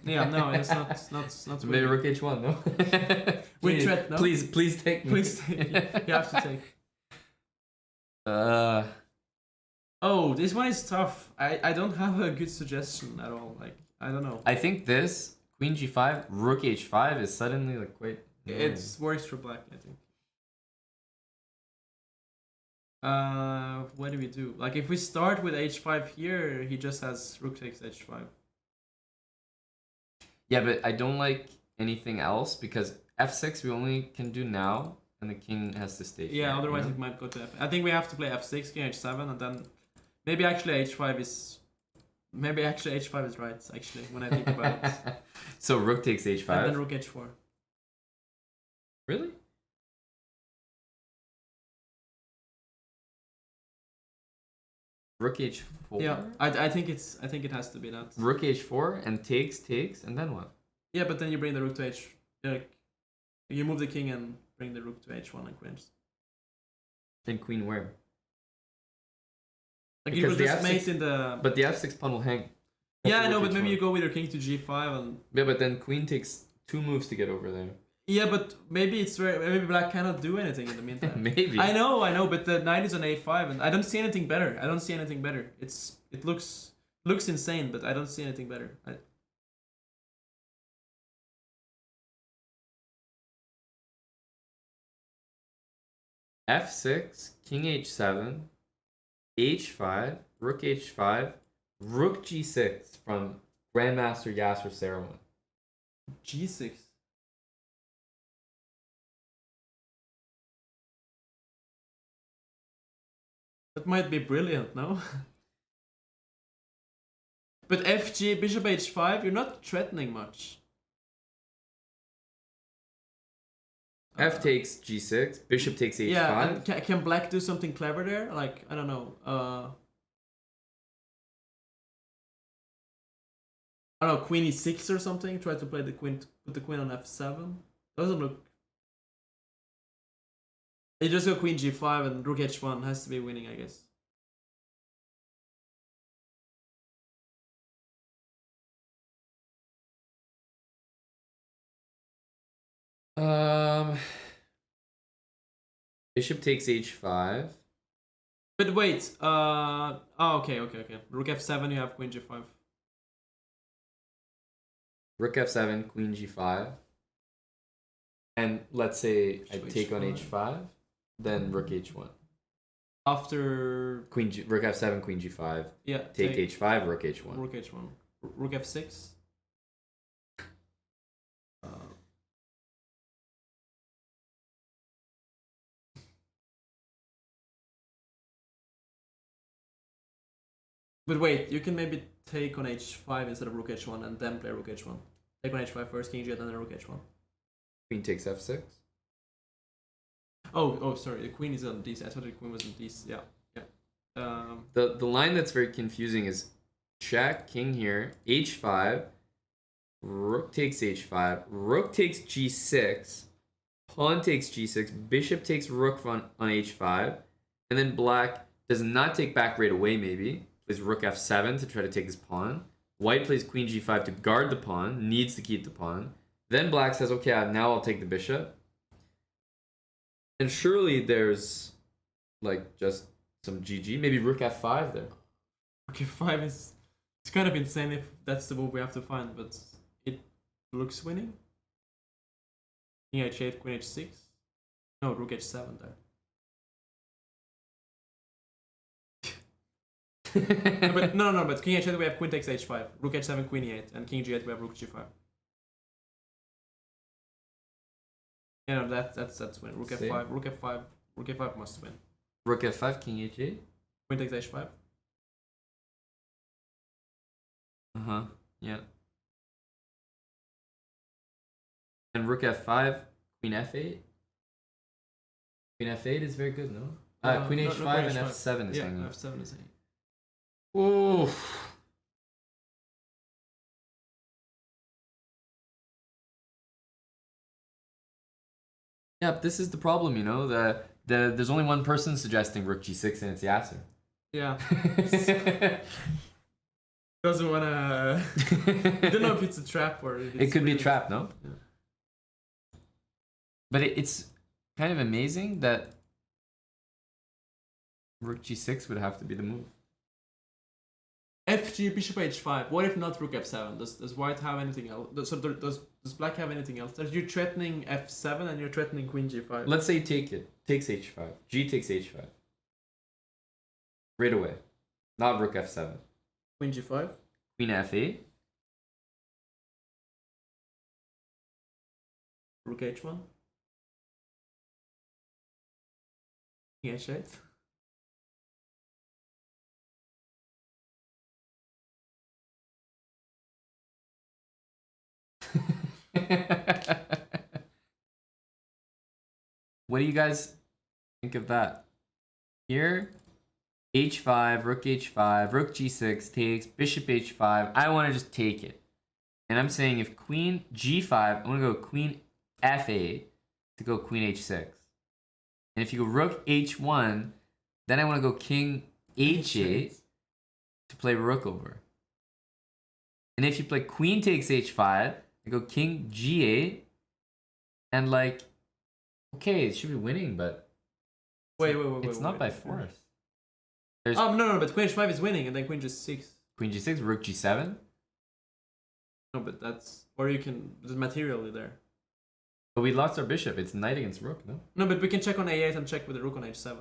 Speaker 2: Yeah, no, it's not.
Speaker 1: Maybe rook h1, no?
Speaker 2: We threat, no?
Speaker 1: Please take me.
Speaker 2: Please, you have to take. Oh, this one is tough. I don't have a good suggestion at all. Like, I don't know.
Speaker 1: I think this queen g5, rook h5 is suddenly like quite.
Speaker 2: It works for black, I think. What do we do? Like, if we start with h5 here, he just has rook takes h5.
Speaker 1: Yeah, but I don't like anything else because f6 we only can do now, and the king has to stay.
Speaker 2: Yeah,
Speaker 1: here,
Speaker 2: otherwise
Speaker 1: you know?
Speaker 2: it might go to f. I think we have to play f6, king h7, and then maybe actually h5 is. Maybe actually h5 is right. Actually, when I think about it.
Speaker 1: So rook takes h5.
Speaker 2: And then rook h4.
Speaker 1: Really? Rook h4.
Speaker 2: Yeah, I think it has to be that.
Speaker 1: Rook h4 and takes, and then what?
Speaker 2: Yeah, but then you bring the rook to h. Like, you move the king and bring the rook to h1 and queens.
Speaker 1: Then queen where?
Speaker 2: Like,
Speaker 1: Because
Speaker 2: you will
Speaker 1: the
Speaker 2: just
Speaker 1: f6
Speaker 2: mate in the.
Speaker 1: But the f6 pawn will hang.
Speaker 2: Yeah, I
Speaker 1: After
Speaker 2: know,
Speaker 1: rook
Speaker 2: but maybe
Speaker 1: h1.
Speaker 2: you go with your king to g5 and.
Speaker 1: Yeah, but then queen takes 2 moves to get over there.
Speaker 2: Yeah, but maybe maybe black cannot do anything in the meantime.
Speaker 1: Maybe.
Speaker 2: I know, but the knight is on a5, and I don't see anything better. It looks insane, but I don't see anything better.
Speaker 1: f6, king h7, h5, rook h5, rook g6 from Grandmaster Yasser Serowan.
Speaker 2: g6. That might be brilliant, no? But fg, bishop h5, you're not threatening much.
Speaker 1: F takes g6, bishop takes h5.
Speaker 2: Yeah, and can black do something clever there? Like, I don't know. I don't know, queen e6 or something? Try to play the queen, put the queen on f7? Doesn't look. You just go queen g5 and rook h1 has to be winning, I guess.
Speaker 1: Bishop takes h5.
Speaker 2: But wait, oh, okay. Rook f7, you have queen g5.
Speaker 1: Rook f7, queen g5. And let's say I take on h5, then rook h1.
Speaker 2: After
Speaker 1: Rook f7, queen g5.
Speaker 2: Yeah.
Speaker 1: Take h5, rook h1.
Speaker 2: Rook h1. Rook f6. But wait, you can maybe take on h5 instead of rook h1 and then play rook h1. Take on h5 first, king g8, and then rook h1.
Speaker 1: Queen takes f6.
Speaker 2: Oh, sorry. The queen is on d6. I thought the queen was on d6. Yeah.
Speaker 1: The line that's very confusing is check, king here, h5, rook takes h5, rook takes g6, pawn takes g6, bishop takes rook on h5, and then black does not take back right away, maybe. Plays rook f7 to try to take his pawn. White plays queen g5 to guard the pawn, needs to keep the pawn. Then black says, okay, now I'll take the bishop. And surely there's, like, just some GG. Maybe rook f5 there.
Speaker 2: Rook f5 is... It's kind of insane if that's the move we have to find, but it looks winning. King h8, queen h6. No, rook h7 there. No, but king h8 we have queen takes h5, rook h7, queen e8, and king g8 we have rook g5. Yeah, no, that's win. Rook f5, rook f5, rook f5 must win.
Speaker 1: Rook f5, king h8.
Speaker 2: Queen takes h5.
Speaker 1: Yeah. And rook f5, queen f8. Queen f8 is very good, no? Queen h5 and f7 is hanging.
Speaker 2: Yeah, f7 is hanging.
Speaker 1: Ooh. Yeah, this is the problem, you know. There's only one person suggesting rook g6, and it's Yasser.
Speaker 2: Yeah. Doesn't wanna. I don't know if it's a trap or. If it's
Speaker 1: it could be a trap, no?
Speaker 2: Yeah.
Speaker 1: But it's kind of amazing that rook g6 would have to be the move.
Speaker 2: FG bishop h5. What if not rook f7? Does white have anything else? Does black have anything else? Are you threatening f7 and you're threatening queen g5?
Speaker 1: Let's say you take it. Takes h5. G takes h5. Right away. Not rook f7.
Speaker 2: Queen g5.
Speaker 1: Queen f8.
Speaker 2: Rook h1. King h8.
Speaker 1: What do you guys think of that? Here, h5, rook h5, rook g6 takes, bishop h5. I want to just take it. And I'm saying if queen g5, I want to go queen f8 to go queen h6. And if you go rook h1, then I want to go king h8 to play rook over. And if you play queen takes h5, I go king g8, and like, okay, it should be winning, but
Speaker 2: wait,
Speaker 1: it's not by force.
Speaker 2: No, but queen h5 is winning, and then queen g6.
Speaker 1: Queen g6, rook g7.
Speaker 2: No, but that's, or you can, there's materially there.
Speaker 1: But we lost our bishop. It's knight against rook, no?
Speaker 2: No, but we can check on a8 and check with the rook on h7.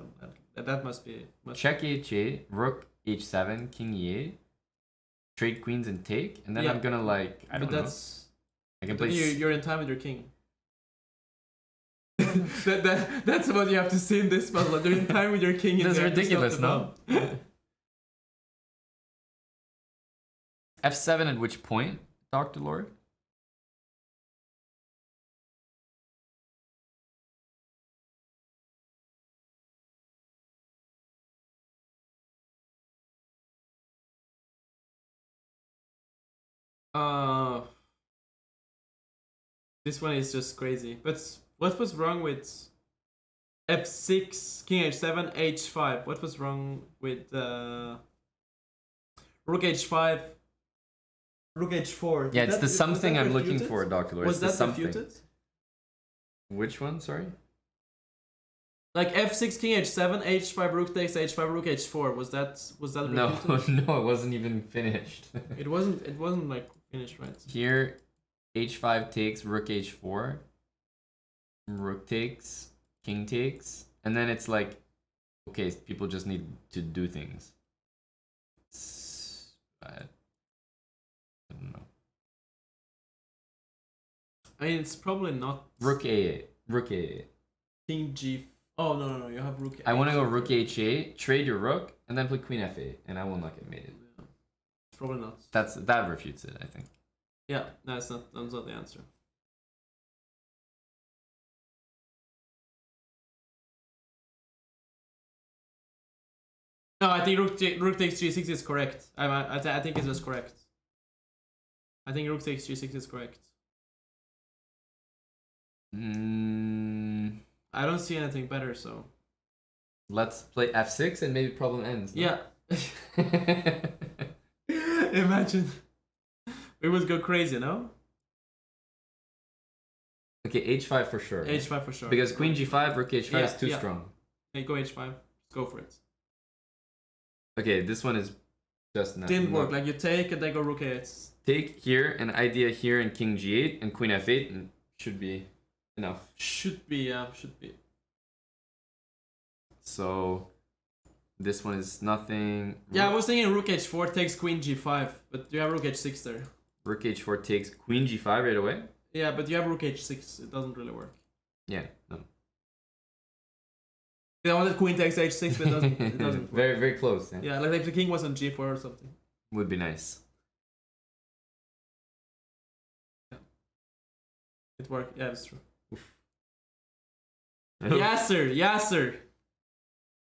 Speaker 2: That must be.
Speaker 1: Check h8, rook h7, king e8. Trade queens and take, and then I'm gonna like, I don't know. I can play.
Speaker 2: You're in time with your king. That's what you have to see in this puzzle. You're in time with your king.
Speaker 1: That's ridiculous, no? f7 at which point, Dr. Lord?
Speaker 2: This one is just crazy. But what was wrong with f6, king h7, h5? What was wrong with rook h5, rook h4?
Speaker 1: Yeah, it's the something I'm looking for, Dr. Lord.
Speaker 2: Was that refuted?
Speaker 1: Which one? Sorry.
Speaker 2: Like f6, king h7, h5, rook takes h5, rook h4. Was that refuted?
Speaker 1: No, it wasn't even finished.
Speaker 2: It wasn't like finished, right?
Speaker 1: Here, h5 takes, rook h4, rook takes, king takes, and then it's like, okay, people just need to do things. I don't know.
Speaker 2: I mean, it's probably not.
Speaker 1: Rook a8, rook a8.
Speaker 2: King g. Oh no, you have rook.
Speaker 1: I want to go rook h8, trade your rook, and then play queen f8, and I will not get mated.
Speaker 2: Yeah. Probably not.
Speaker 1: That refutes it, I think.
Speaker 2: Yeah, no, that's not the answer. No, I think rook takes g6 is correct. I think it's just correct. I think rook takes g6 is correct. I don't see anything better, so.
Speaker 1: Let's play f6 and maybe problem ends. No?
Speaker 2: Yeah. Imagine. We would go crazy, no?
Speaker 1: Okay, h5 for sure.
Speaker 2: h5 for sure.
Speaker 1: Because queen g5, rook h5 is too strong.
Speaker 2: Okay, go h5. Just go for it.
Speaker 1: Okay, this one is just not.
Speaker 2: Didn't work. Like you take and then go rook a8.
Speaker 1: Take here, an idea here, and king g8 and queen f8, and should be enough.
Speaker 2: Should be, yeah, should be.
Speaker 1: So this one is nothing.
Speaker 2: Yeah, I was thinking rook h4 takes queen g5, but you have rook h6 there.
Speaker 1: Rook h4 takes queen g5 right away.
Speaker 2: Yeah, but you have rook h6. It doesn't really work.
Speaker 1: Yeah, no.
Speaker 2: I wanted queen takes h6, but it doesn't work.
Speaker 1: Very, very close. Yeah.
Speaker 2: Yeah, like if the king was on g4 or something.
Speaker 1: Would be nice.
Speaker 2: Yeah. It worked. Yeah, it's true.
Speaker 1: Oof.
Speaker 2: Yasser, Yasser.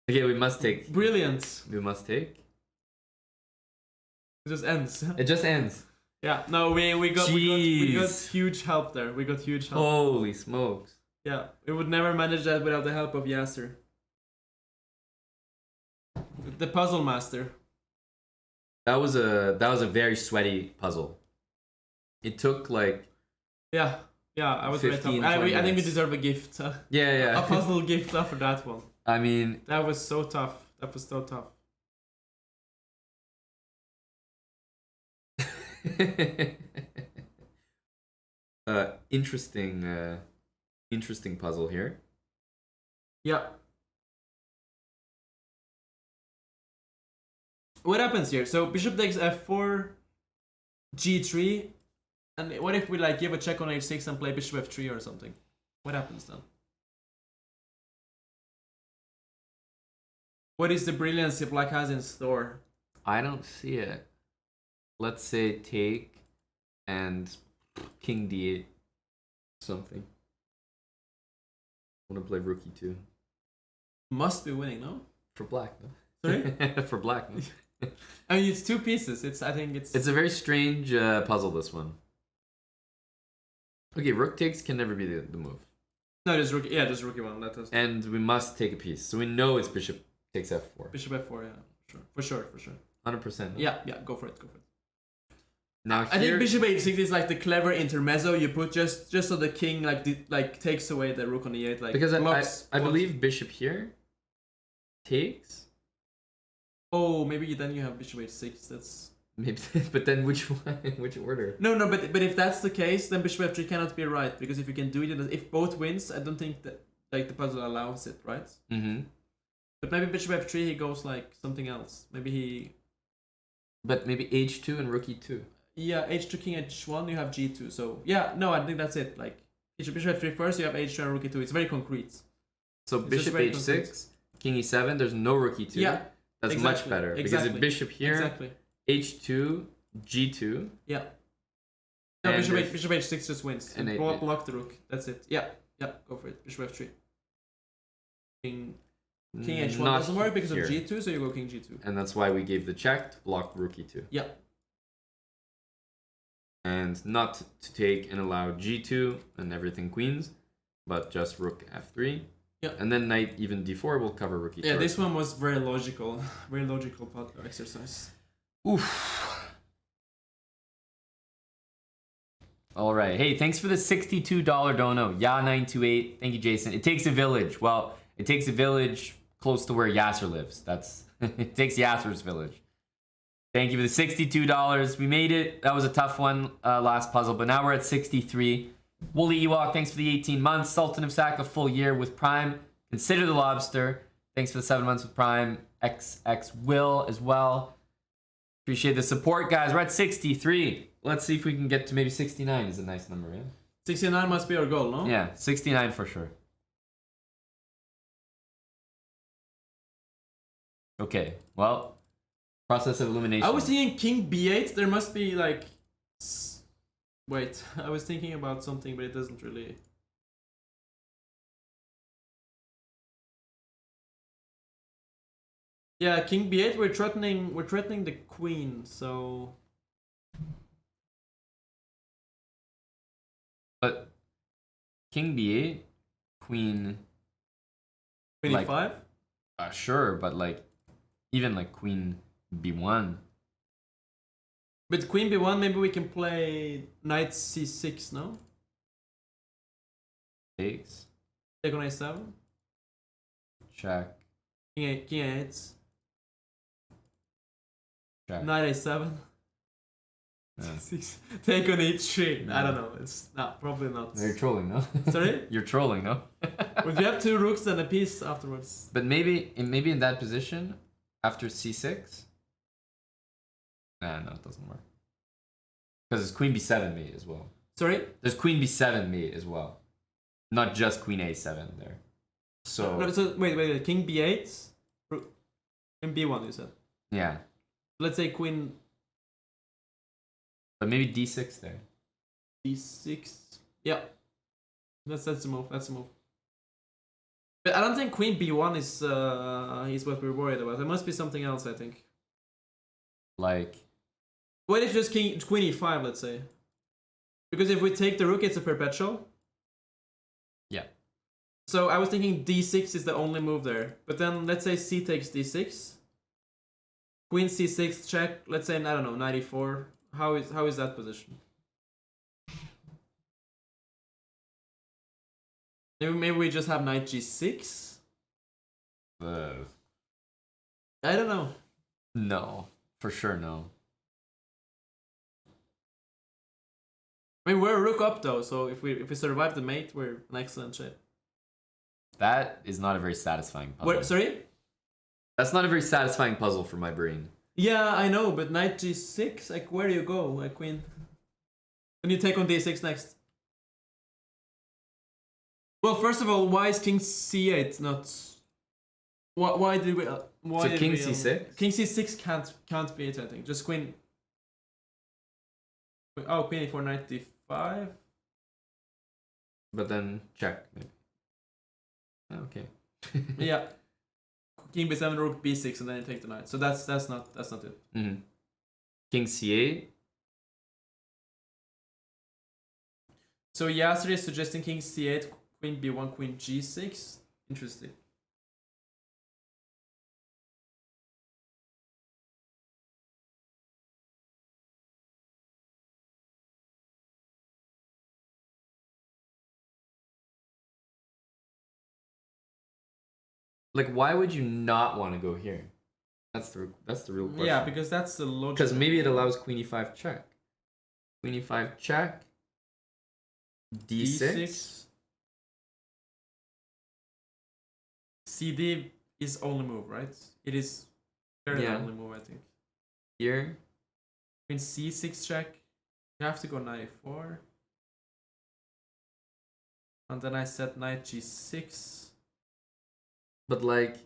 Speaker 1: Okay, we must take.
Speaker 2: Brilliant.
Speaker 1: We must take.
Speaker 2: It just ends.
Speaker 1: It just ends.
Speaker 2: Yeah, no, we got huge help there. We got huge help.
Speaker 1: Holy smokes.
Speaker 2: Yeah, we would never manage that without the help of Yasser. The puzzle master.
Speaker 1: That was a very sweaty puzzle. It took like.
Speaker 2: Yeah, I was very tough.
Speaker 1: 15,
Speaker 2: I
Speaker 1: 20
Speaker 2: think we
Speaker 1: minutes.
Speaker 2: deserve a gift.
Speaker 1: Yeah.
Speaker 2: A puzzle gift after that one.
Speaker 1: I mean.
Speaker 2: That was so tough. That was so tough.
Speaker 1: Interesting puzzle here.
Speaker 2: Yeah. What happens here? So bishop takes f4, g3, and what if we like give a check on h6 and play bishop f3 or something? What happens then? What is the brilliance black has in store?
Speaker 1: I don't see it. Let's say take and king d8 something. I want to play rook e2.
Speaker 2: Must be winning, no?
Speaker 1: For black, no?
Speaker 2: Sorry?
Speaker 1: For black, no?
Speaker 2: I mean, it's two pieces. I think it's
Speaker 1: a very strange puzzle, this one. Okay, rook takes can never be the move.
Speaker 2: No, just rook. Yeah, just rook e1. That does.
Speaker 1: And we must take a piece, so we know it's bishop takes f4.
Speaker 2: Bishop f4, yeah, for sure.
Speaker 1: 100%. No?
Speaker 2: Yeah, go for it.
Speaker 1: Now here,
Speaker 2: I think bishop h6 is like the clever intermezzo you put just so the king like takes away the rook on e8, like
Speaker 1: because
Speaker 2: blocks.
Speaker 1: I believe bishop here takes.
Speaker 2: Oh, maybe then you have bishop h6. That's
Speaker 1: maybe, but then which one? Which order?
Speaker 2: No, but if that's the case, then bishop f3 cannot be right, because if you can do it, if both wins, I don't think that like the puzzle allows it, right?
Speaker 1: Mm-hmm.
Speaker 2: But maybe bishop f3 he goes like something else. Maybe he.
Speaker 1: But maybe h2 and rook e2.
Speaker 2: Yeah, h2 king h1 you have g2. So yeah, no, I think that's it. Like bishop f3 first, you have h2 and rook e2. It's very concrete.
Speaker 1: So
Speaker 2: it's
Speaker 1: bishop h6, concrete. King e7. There's no rook e2.
Speaker 2: Yeah.
Speaker 1: That's much better. Because if bishop here,
Speaker 2: exactly.
Speaker 1: h2, g2.
Speaker 2: Yeah. No, bishop h6 just wins. And block the rook. That's it. Yeah, go for it. Bishop f3. King h1 doesn't work because of g2, so you go king g2.
Speaker 1: And that's why we gave the check to block rook e2.
Speaker 2: Yeah.
Speaker 1: And not to take and allow g2 and everything queens, but just rook f3.
Speaker 2: Yeah.
Speaker 1: And then knight even d4 will cover rook e2.
Speaker 2: Yeah, this one was very logical exercise.
Speaker 1: Oof. All right. Hey, thanks for the $62 dono. Ya928. Thank you, Jason. It takes a village. Well, it takes a village close to where Yasser lives. That's it takes Yasser's village. Thank you for the $62. We made it. That was a tough one, last puzzle, but now we're at 63. Woolly Ewok, thanks for the 18 months. Sultan of Sack, a full year with Prime. Consider the Lobster. Thanks for the 7 months with Prime. XX Will as well. Appreciate the support, guys. We're at 63. Let's see if we can get to maybe 69 is a nice number, yeah?
Speaker 2: 69 must be our goal, no?
Speaker 1: Yeah, 69 for sure. Okay, well, process of elimination.
Speaker 2: I was thinking king b8. There must be like... Wait, I was thinking about something, but it doesn't really... Yeah, king b8. We're threatening the queen. So
Speaker 1: But king b8, queen.
Speaker 2: queen
Speaker 1: Like,
Speaker 2: e5.
Speaker 1: Sure, but like even like queen b1
Speaker 2: With queen b1, maybe we can play knight c6. No,
Speaker 1: takes,
Speaker 2: take on a7.
Speaker 1: check,
Speaker 2: King a8.
Speaker 1: check.
Speaker 2: Knight a7.
Speaker 1: Yeah.
Speaker 2: Six. Take on h3. I don't know. It's probably not.
Speaker 1: You're trolling, no?
Speaker 2: Sorry?
Speaker 1: You're trolling, no?
Speaker 2: Would you have two rooks and a piece afterwards?
Speaker 1: But maybe in that position after c6. Nah, no, it doesn't work. Because it's queen b7 mate as well.
Speaker 2: Sorry?
Speaker 1: There's queen b7 mate as well, not just queen a7 there. So
Speaker 2: No, so wait. King b8, queen b1. You said.
Speaker 1: yeah,
Speaker 2: Let's say queen
Speaker 1: but maybe d6 there.
Speaker 2: d6. Yeah. That's the move. That's the move. But I don't think queen b1 is what we're worried about. There must be something else. I think.
Speaker 1: Like,
Speaker 2: What if just queen e5? Let's say. Because if we take the rook, it's a perpetual.
Speaker 1: yeah,
Speaker 2: So I was thinking d6 is the only move there. But then let's say c takes d6. Queen c6 check. Let's say, I don't know, 94. How is that position? Maybe we just have knight g6.
Speaker 1: I
Speaker 2: I don't know.
Speaker 1: no, for sure no.
Speaker 2: I mean, we're a rook up though, so if we survive the mate, we're in excellent shape.
Speaker 1: That is not a very satisfying puzzle.
Speaker 2: What? Sorry?
Speaker 1: That's not a very satisfying puzzle for my brain.
Speaker 2: Yeah, I know, but knight g6, like where do you go, like queen? When you take on d6 next. Well, first of all, why is king c8 not? Why did we? Why
Speaker 1: So
Speaker 2: did
Speaker 1: king
Speaker 2: we,
Speaker 1: c6?
Speaker 2: King c6 can't be it. I think just queen. Oh, queen e4, knight d5.
Speaker 1: But then check maybe. Okay.
Speaker 2: Yeah. King b7, rook b6, and then you take the knight. So that's not it.
Speaker 1: Mm-hmm. King c8.
Speaker 2: So Yasser is suggesting king c8, queen b1, queen g6. Interesting.
Speaker 1: Like, why would you not want to go here? That's the real question.
Speaker 2: Yeah, because that's the logic.
Speaker 1: Because maybe it allows queen e5 check. Queen e5 check. d6.
Speaker 2: CD is only move, right? It is very
Speaker 1: Yeah.
Speaker 2: only move, I think.
Speaker 1: Here.
Speaker 2: Queen c6 check. You have to go knight e4. And then I set knight g6.
Speaker 1: But like,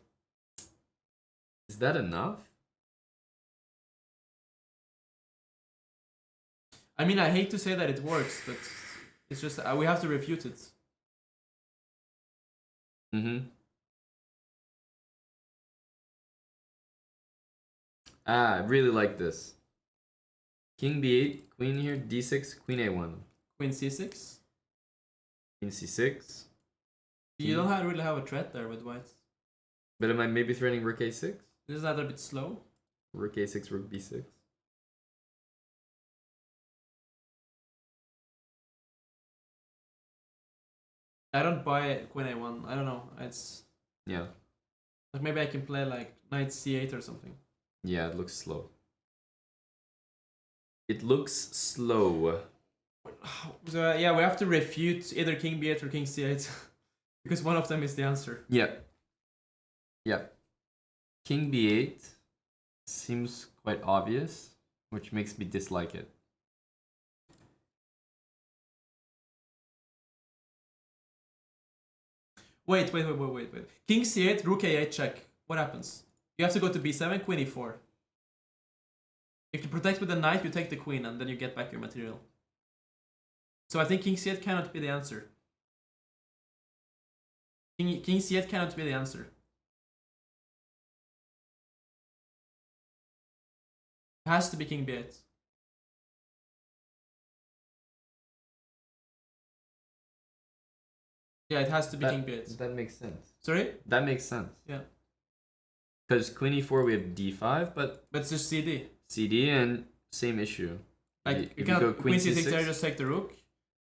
Speaker 1: is that enough?
Speaker 2: I mean, I hate to say that it works, but it's just we have to refute it.
Speaker 1: Mm-hmm. I really like this. King b8, queen here, d6, queen a1.
Speaker 2: Queen c6.
Speaker 1: Queen c6.
Speaker 2: You don't really have a threat there with white.
Speaker 1: But am I maybe threatening rook a6?
Speaker 2: Isn't that a bit slow?
Speaker 1: Rook a6, rook b6.
Speaker 2: I don't buy queen a1. I don't know. It's
Speaker 1: Yeah.
Speaker 2: like maybe I can play like knight c8 or something.
Speaker 1: Yeah, it looks slow. It looks slow.
Speaker 2: So yeah, we have to refute either king b8 or king c8 because one of them is the answer.
Speaker 1: Yeah. Yeah. King b8 seems quite obvious, which makes me dislike it.
Speaker 2: Wait. King c8, rook a8 check. What happens? You have to go to b7, queen e4. If you protect with the knight, you take the queen and then you get back your material. So I think king c8 cannot be the answer. King c8 cannot be the answer. Has to be king b8. Yeah, it has to be king b8.
Speaker 1: That makes sense.
Speaker 2: Sorry?
Speaker 1: That makes sense.
Speaker 2: Yeah.
Speaker 1: Because queen e4 we have d5, but
Speaker 2: it's just CD.
Speaker 1: CD and same issue.
Speaker 2: Like
Speaker 1: if
Speaker 2: you
Speaker 1: go
Speaker 2: queen c6 there, just take the rook.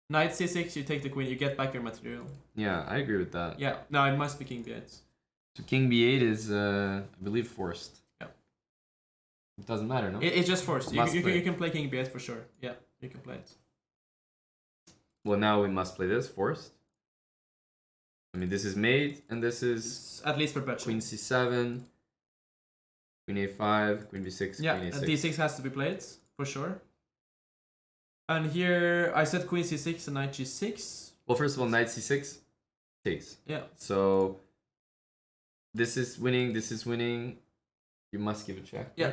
Speaker 2: Knight c6, you take the queen, you get back your material.
Speaker 1: Yeah, I agree with that.
Speaker 2: Yeah, no, it must be king b8.
Speaker 1: So king b8 is, I believe, forced.
Speaker 2: Yeah.
Speaker 1: It doesn't matter, no?
Speaker 2: It's just forced. You
Speaker 1: Play.
Speaker 2: can play king b8 for sure. Yeah, you can play it.
Speaker 1: Well, now we must play this forced. I mean, this is mate, and this is
Speaker 2: It's at least perpetual.
Speaker 1: queen c7, queen a5, queen b6,
Speaker 2: yeah,
Speaker 1: queen a6.
Speaker 2: and d6 has to be played for sure. And here I said queen c6 and knight g6.
Speaker 1: Well, first of all, knight c6 takes.
Speaker 2: Yeah.
Speaker 1: So this is winning. This is winning. You must give a check.
Speaker 2: Yeah.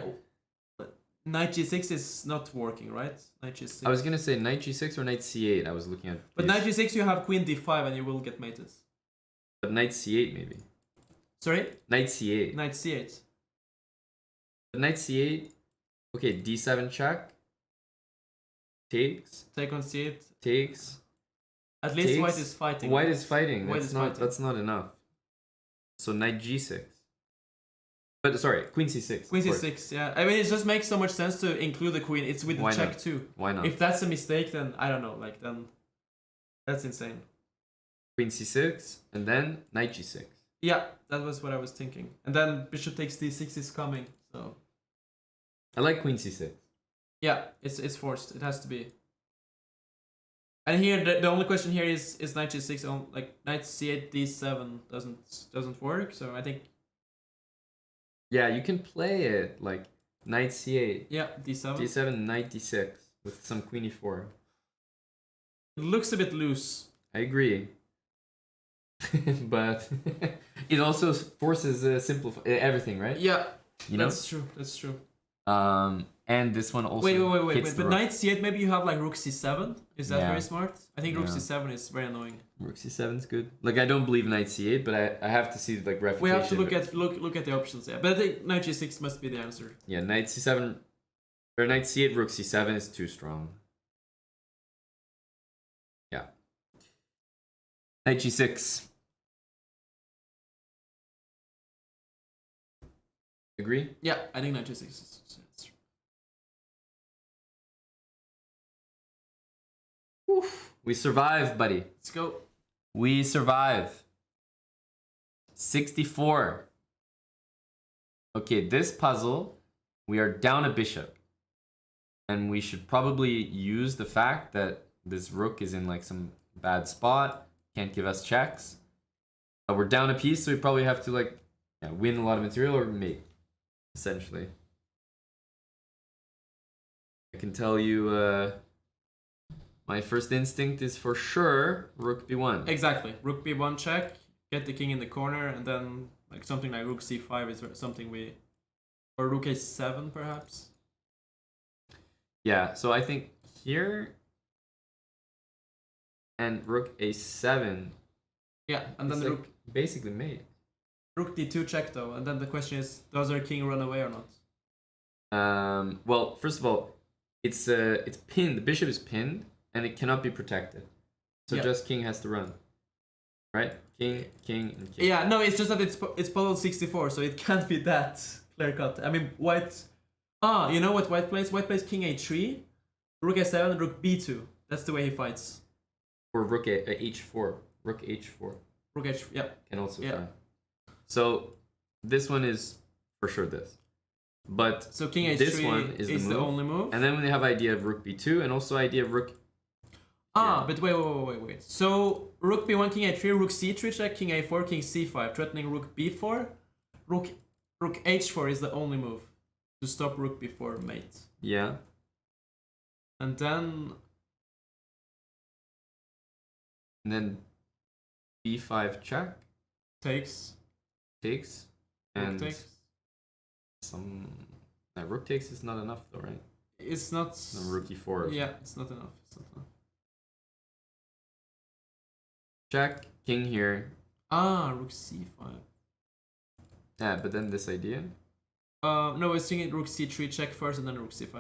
Speaker 2: Knight g6 is not working, right? Knight g6.
Speaker 1: I was gonna say knight g6 or knight c8. I was looking at.
Speaker 2: But
Speaker 1: these.
Speaker 2: knight g6 you have queen d5 and you will get mated.
Speaker 1: But knight c8 maybe.
Speaker 2: Sorry?
Speaker 1: Knight c8.
Speaker 2: Knight c8.
Speaker 1: But knight c8. Okay, d7 check. Takes.
Speaker 2: Take on c8.
Speaker 1: Takes.
Speaker 2: At least
Speaker 1: takes.
Speaker 2: white is fighting.
Speaker 1: White is fighting.
Speaker 2: White
Speaker 1: That's
Speaker 2: is
Speaker 1: not.
Speaker 2: fighting.
Speaker 1: That's not enough. So knight g6. But sorry, queen c6.
Speaker 2: Queen c6, yeah. I mean, it just makes so much sense to include the queen. It's with the
Speaker 1: Why
Speaker 2: check
Speaker 1: not?
Speaker 2: too.
Speaker 1: Why not?
Speaker 2: If that's a mistake, then I don't know. Like then, that's insane.
Speaker 1: Queen c6 and then knight g6.
Speaker 2: Yeah, that was what I was thinking. And then bishop takes d6 is coming. So
Speaker 1: I like queen c6.
Speaker 2: yeah, it's forced. It has to be. And here the only question here is knight g6 on like knight c8 d7 doesn't work. So I think
Speaker 1: Yeah, you can play it like knight c8,
Speaker 2: yeah, d7.
Speaker 1: d7, knight d6 with some queen e4.
Speaker 2: It looks a bit loose.
Speaker 1: I agree. But it also forces simplify everything, right?
Speaker 2: Yeah,
Speaker 1: You know?
Speaker 2: that's true. That's true.
Speaker 1: And this one also
Speaker 2: Wait.
Speaker 1: hits the
Speaker 2: But
Speaker 1: rook.
Speaker 2: knight c8, maybe you have like rook c7. Is that
Speaker 1: Yeah.
Speaker 2: very smart? I think rook
Speaker 1: Yeah.
Speaker 2: c7 is very annoying.
Speaker 1: Rook c7 is good. Like I don't believe knight c8, but I have to see like refutation.
Speaker 2: We have to
Speaker 1: of it.
Speaker 2: look at the options. Yeah, but I think knight g6 must be the answer.
Speaker 1: Yeah, knight c7 or knight c8, rook c7 is too strong. Yeah. Knight g6. Agree?
Speaker 2: Yeah, I think knight g6 is.
Speaker 1: We survive, buddy.
Speaker 2: Let's go.
Speaker 1: We survive. 64. Okay, this puzzle, we are down a bishop. And we should probably use the fact that this rook is in like some bad spot, can't give us checks. But we're down a piece, so we probably have to like win a lot of material or mate, essentially. I can tell you my first instinct is for sure rook b1.
Speaker 2: Exactly. Rook b1 check, get the king in the corner, and then like something like rook c5 is something we, or rook a7 perhaps.
Speaker 1: Yeah, so I think here and rook a7.
Speaker 2: Yeah, and then the
Speaker 1: like
Speaker 2: rook
Speaker 1: basically mate.
Speaker 2: rook d2 check though, and then the question is, does our king run away or not?
Speaker 1: Well, first of all, it's pinned. The bishop is pinned, and it cannot be protected. So
Speaker 2: Yeah.
Speaker 1: just king has to run, right? King, king, and king.
Speaker 2: Yeah, no, it's just that it's puzzle 64, so it can't be that clear cut. I mean, white. Ah, you know what white plays? White plays king a3, rook a7, and rook b2. That's the way he fights.
Speaker 1: Or rook h4. Rook h4
Speaker 2: Rook h. Yeah.
Speaker 1: can also
Speaker 2: Yeah.
Speaker 1: try. So this one is for sure this. But
Speaker 2: So king h3
Speaker 1: this one is
Speaker 2: the
Speaker 1: move.
Speaker 2: only move.
Speaker 1: And then we have idea of rook b2 and also idea of rook.
Speaker 2: Ah, but wait. So rook b1, king a3, rook c3 check, king a4, king c5, threatening rook b4. Rook h4 is the only move to stop rook b4 mate.
Speaker 1: Yeah.
Speaker 2: And then
Speaker 1: b5 check
Speaker 2: takes.
Speaker 1: takes
Speaker 2: Rook
Speaker 1: and
Speaker 2: takes.
Speaker 1: some rook takes is not enough though, right?
Speaker 2: It's not.
Speaker 1: No, rook e4.
Speaker 2: Yeah, it's not enough. It's not enough.
Speaker 1: Check king here.
Speaker 2: Ah, rook c5.
Speaker 1: Yeah, but then this idea.
Speaker 2: No, I was thinking rook c3 check first and then rook c5.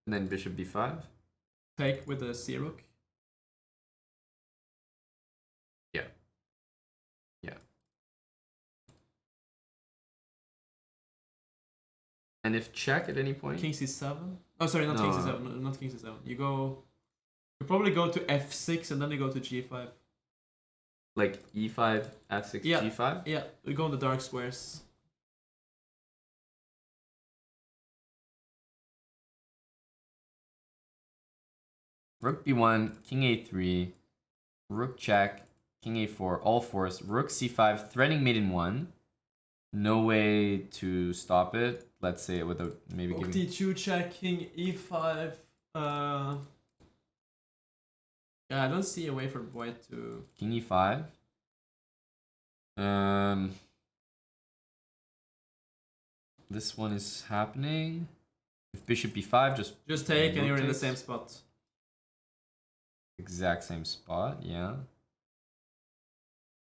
Speaker 1: And then bishop b5.
Speaker 2: Take with the c rook.
Speaker 1: Yeah. Yeah. And if check at any point.
Speaker 2: King c7. Oh, sorry, not king c7. No, not king c7. You probably go to f6 and then you go to g5.
Speaker 1: Like e5, f6,
Speaker 2: Yeah.
Speaker 1: g5?
Speaker 2: Yeah, we go on the dark squares.
Speaker 1: Rook b1, king a3, rook check, king a4, all fours, rook c5, threatening mate in 1. No way to stop it. Let's say it without maybe
Speaker 2: Rook
Speaker 1: giving...
Speaker 2: d2 check, king e5. Yeah, I don't see a way for white to...
Speaker 1: King e5. This one is happening. If bishop b5,
Speaker 2: Just take and you're in the
Speaker 1: rotates.
Speaker 2: same spot.
Speaker 1: Exact same spot, yeah.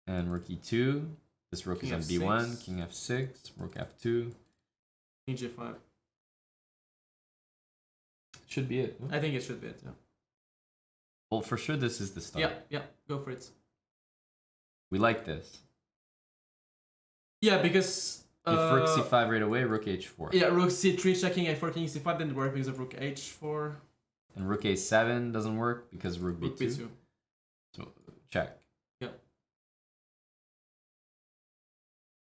Speaker 1: And rook e2. This rook
Speaker 2: King
Speaker 1: is on
Speaker 2: f6.
Speaker 1: b1, king f6, rook f2.
Speaker 2: King g5.
Speaker 1: Should be it.
Speaker 2: I think it should be it, yeah.
Speaker 1: Well, for sure this is the start.
Speaker 2: Yeah, go for it.
Speaker 1: We like this.
Speaker 2: Yeah, because...
Speaker 1: If rook c5 right away, rook h4.
Speaker 2: Yeah, rook c3 checking a4, king c5 didn't work because of rook h4.
Speaker 1: And rook a7 doesn't work because rook b2.
Speaker 2: Rook b2.
Speaker 1: So check.
Speaker 2: Yeah.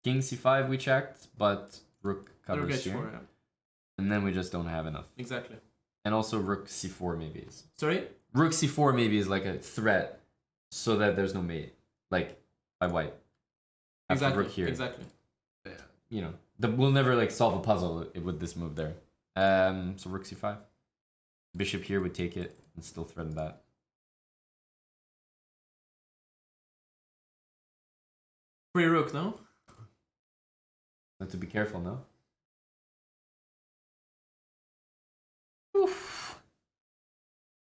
Speaker 1: King c5 we checked, but rook covers
Speaker 2: Rook h4,
Speaker 1: here.
Speaker 2: yeah.
Speaker 1: And then we just don't have enough.
Speaker 2: Exactly.
Speaker 1: And also rook c4 maybe is.
Speaker 2: Sorry?
Speaker 1: Rook c4 maybe is like a threat so that there's no mate. Like by white. After
Speaker 2: Exactly.
Speaker 1: rook here.
Speaker 2: Exactly.
Speaker 1: You know, we'll never like solve a puzzle with this move there. So rook c5. Bishop here would take it and still threaten that.
Speaker 2: Free rook, no?
Speaker 1: Have to be careful, no?
Speaker 2: Oof.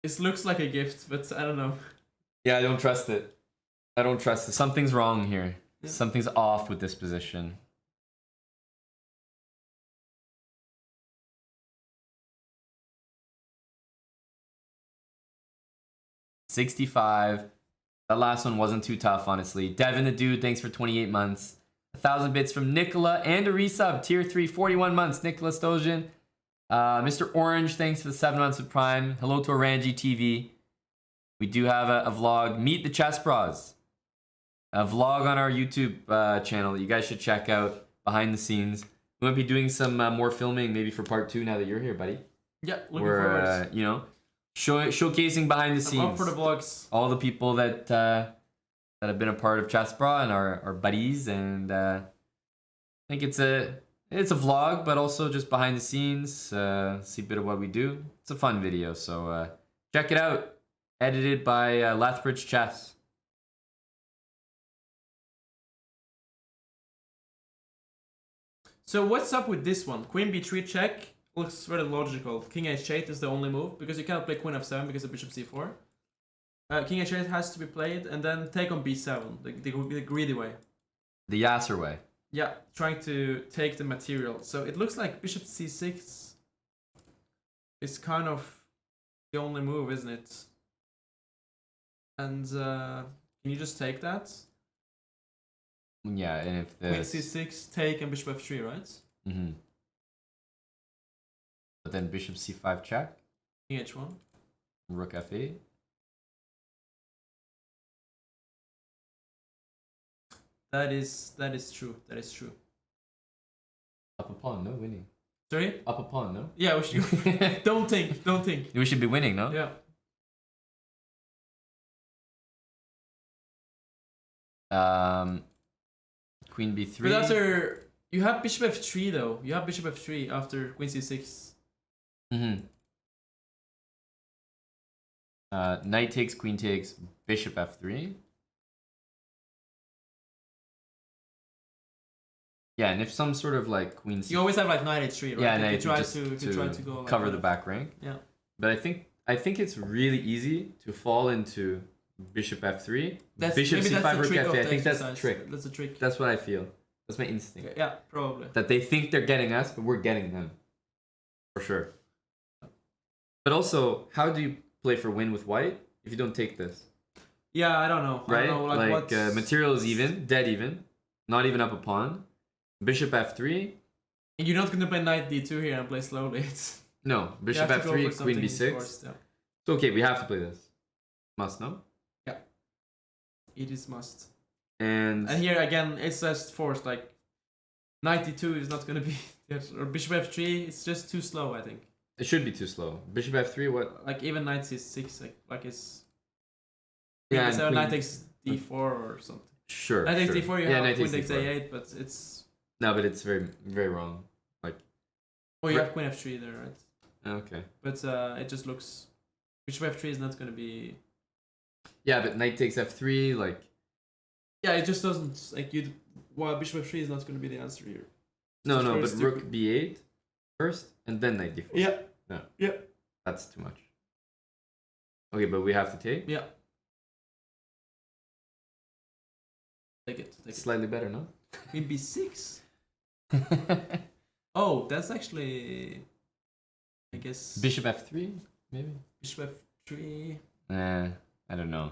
Speaker 2: This looks like a gift, but I don't know.
Speaker 1: Yeah, I don't trust it. I don't trust it. Something's wrong here.
Speaker 2: Yeah.
Speaker 1: Something's off with this position. $65. That last one wasn't too tough, honestly. Devin the Dude, thanks for 28 months. 1,000 bits from Nicola and a resub. Tier 3, 41 months. Nicola Stojan. Mr. Orange, thanks for the 7 months of Prime. Hello to Orangi TV. We do have a vlog. Meet the Chess Bras. A vlog on our YouTube channel that you guys should check out behind the scenes. We might be doing some more filming maybe for part 2 now that you're here, buddy.
Speaker 2: Yeah, looking forward.
Speaker 1: You know, showcasing behind the scenes.
Speaker 2: I'm up for the vlogs.
Speaker 1: All the people that have been a part of chessbrah and our buddies, and I think it's a vlog, but also just behind the scenes. See a bit of what we do. It's a fun video, so check it out. Edited by Lethbridge Chess.
Speaker 2: So what's up with this one? Queen b3 check looks very logical. King h8 is the only move because you cannot play queen f7 because of bishop c4. King h8 has to be played and then take on b7, the greedy way.
Speaker 1: The Yasser way.
Speaker 2: Yeah, trying to take the material. So it looks like bishop c6 is kind of the only move, isn't it? And can you just take that?
Speaker 1: Yeah, and if the
Speaker 2: Queen c6, take, and bishop f3, right?
Speaker 1: Mm-hmm. But then bishop c5 check.
Speaker 2: King h1.
Speaker 1: Rook f8.
Speaker 2: That is true. That is true.
Speaker 1: Up a pawn, no winning.
Speaker 2: Sorry?
Speaker 1: Up a pawn, no?
Speaker 2: Yeah, we should. Don't think.
Speaker 1: We should be winning, no?
Speaker 2: Yeah.
Speaker 1: Queen b3.
Speaker 2: But after you have bishop f3 though. You have bishop f3 after queen c6.
Speaker 1: Mm-hmm. Knight takes, queen takes, bishop f3. Yeah, and if some sort of like queen c...
Speaker 2: You always have like knight h3, right?
Speaker 1: Yeah,
Speaker 2: if
Speaker 1: knight
Speaker 2: you try
Speaker 1: just
Speaker 2: to try to go like
Speaker 1: cover
Speaker 2: that.
Speaker 1: the back rank.
Speaker 2: Yeah.
Speaker 1: But I think it's really easy to fall into bishop f3. Bishop
Speaker 2: maybe
Speaker 1: c5,
Speaker 2: that's the
Speaker 1: rook
Speaker 2: trick of
Speaker 1: f8.
Speaker 2: the
Speaker 1: I think that's the
Speaker 2: exercise.
Speaker 1: trick.
Speaker 2: That's the trick.
Speaker 1: That's what I feel. That's my instinct.
Speaker 2: Yeah, probably.
Speaker 1: That they think they're getting us, but we're getting them. For sure. But also, how do you play for win with white if you don't take this?
Speaker 2: Yeah, I don't know.
Speaker 1: Right?
Speaker 2: I don't know,
Speaker 1: like material is even, dead even. Not even up a pawn. Bishop f3.
Speaker 2: And you're not going to play knight d2 here and play slowly. It's...
Speaker 1: No, bishop f3, queen b6.
Speaker 2: Forced, yeah.
Speaker 1: So okay, we have to play this. Must, no?
Speaker 2: Yeah. It is must.
Speaker 1: And
Speaker 2: here again, it's just forced. Like, knight d2 is not going to be... or bishop f3, it's just too slow, I think.
Speaker 1: It should be too slow. Bishop f3, what?
Speaker 2: Like, even knight c6, like it's...
Speaker 1: Yeah,
Speaker 2: so knight takes d4 or something.
Speaker 1: Sure,
Speaker 2: knight takes
Speaker 1: sure.
Speaker 2: d4, you
Speaker 1: yeah,
Speaker 2: have queen takes a8, but it's...
Speaker 1: No, but it's very, very wrong. Like...
Speaker 2: Oh, you have queen f3 there, right?
Speaker 1: Okay.
Speaker 2: But it just looks... Bishop f3 is not going to be...
Speaker 1: Yeah, but knight takes f3, like...
Speaker 2: Yeah, it just doesn't... Like, you... Well, bishop f3 is not going to be the answer here.
Speaker 1: No, no, but rook b8 first, and then knight d4.
Speaker 2: Yeah.
Speaker 1: No.
Speaker 2: Yeah.
Speaker 1: That's too much. Okay, but we have to take?
Speaker 2: Yeah. Take it. Take
Speaker 1: Slightly better, no?
Speaker 2: Queen b6? Oh, that's actually... I guess...
Speaker 1: Bishop f3, maybe?
Speaker 2: Bishop f3...
Speaker 1: I don't know.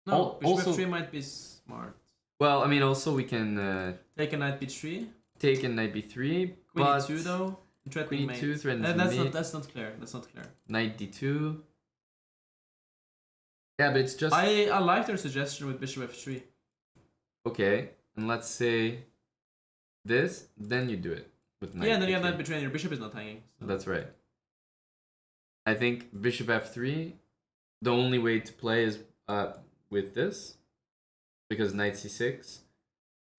Speaker 2: No, bishop
Speaker 1: also,
Speaker 2: f3 might be smart.
Speaker 1: Well, I mean, also we can...
Speaker 2: take a knight b3.
Speaker 1: Take a knight b3,
Speaker 2: Queen
Speaker 1: but...
Speaker 2: e2 though.
Speaker 1: Queen e2 threatens
Speaker 2: that's not clear. That's not clear.
Speaker 1: Knight d2. Yeah, but it's just...
Speaker 2: I like their suggestion with bishop f3.
Speaker 1: Okay, and let's say this, then you do it with knight.
Speaker 2: Yeah, and then you have knight b3 and your bishop is not hanging. So.
Speaker 1: That's right. I think bishop f3, the only way to play is with this, because knight c6.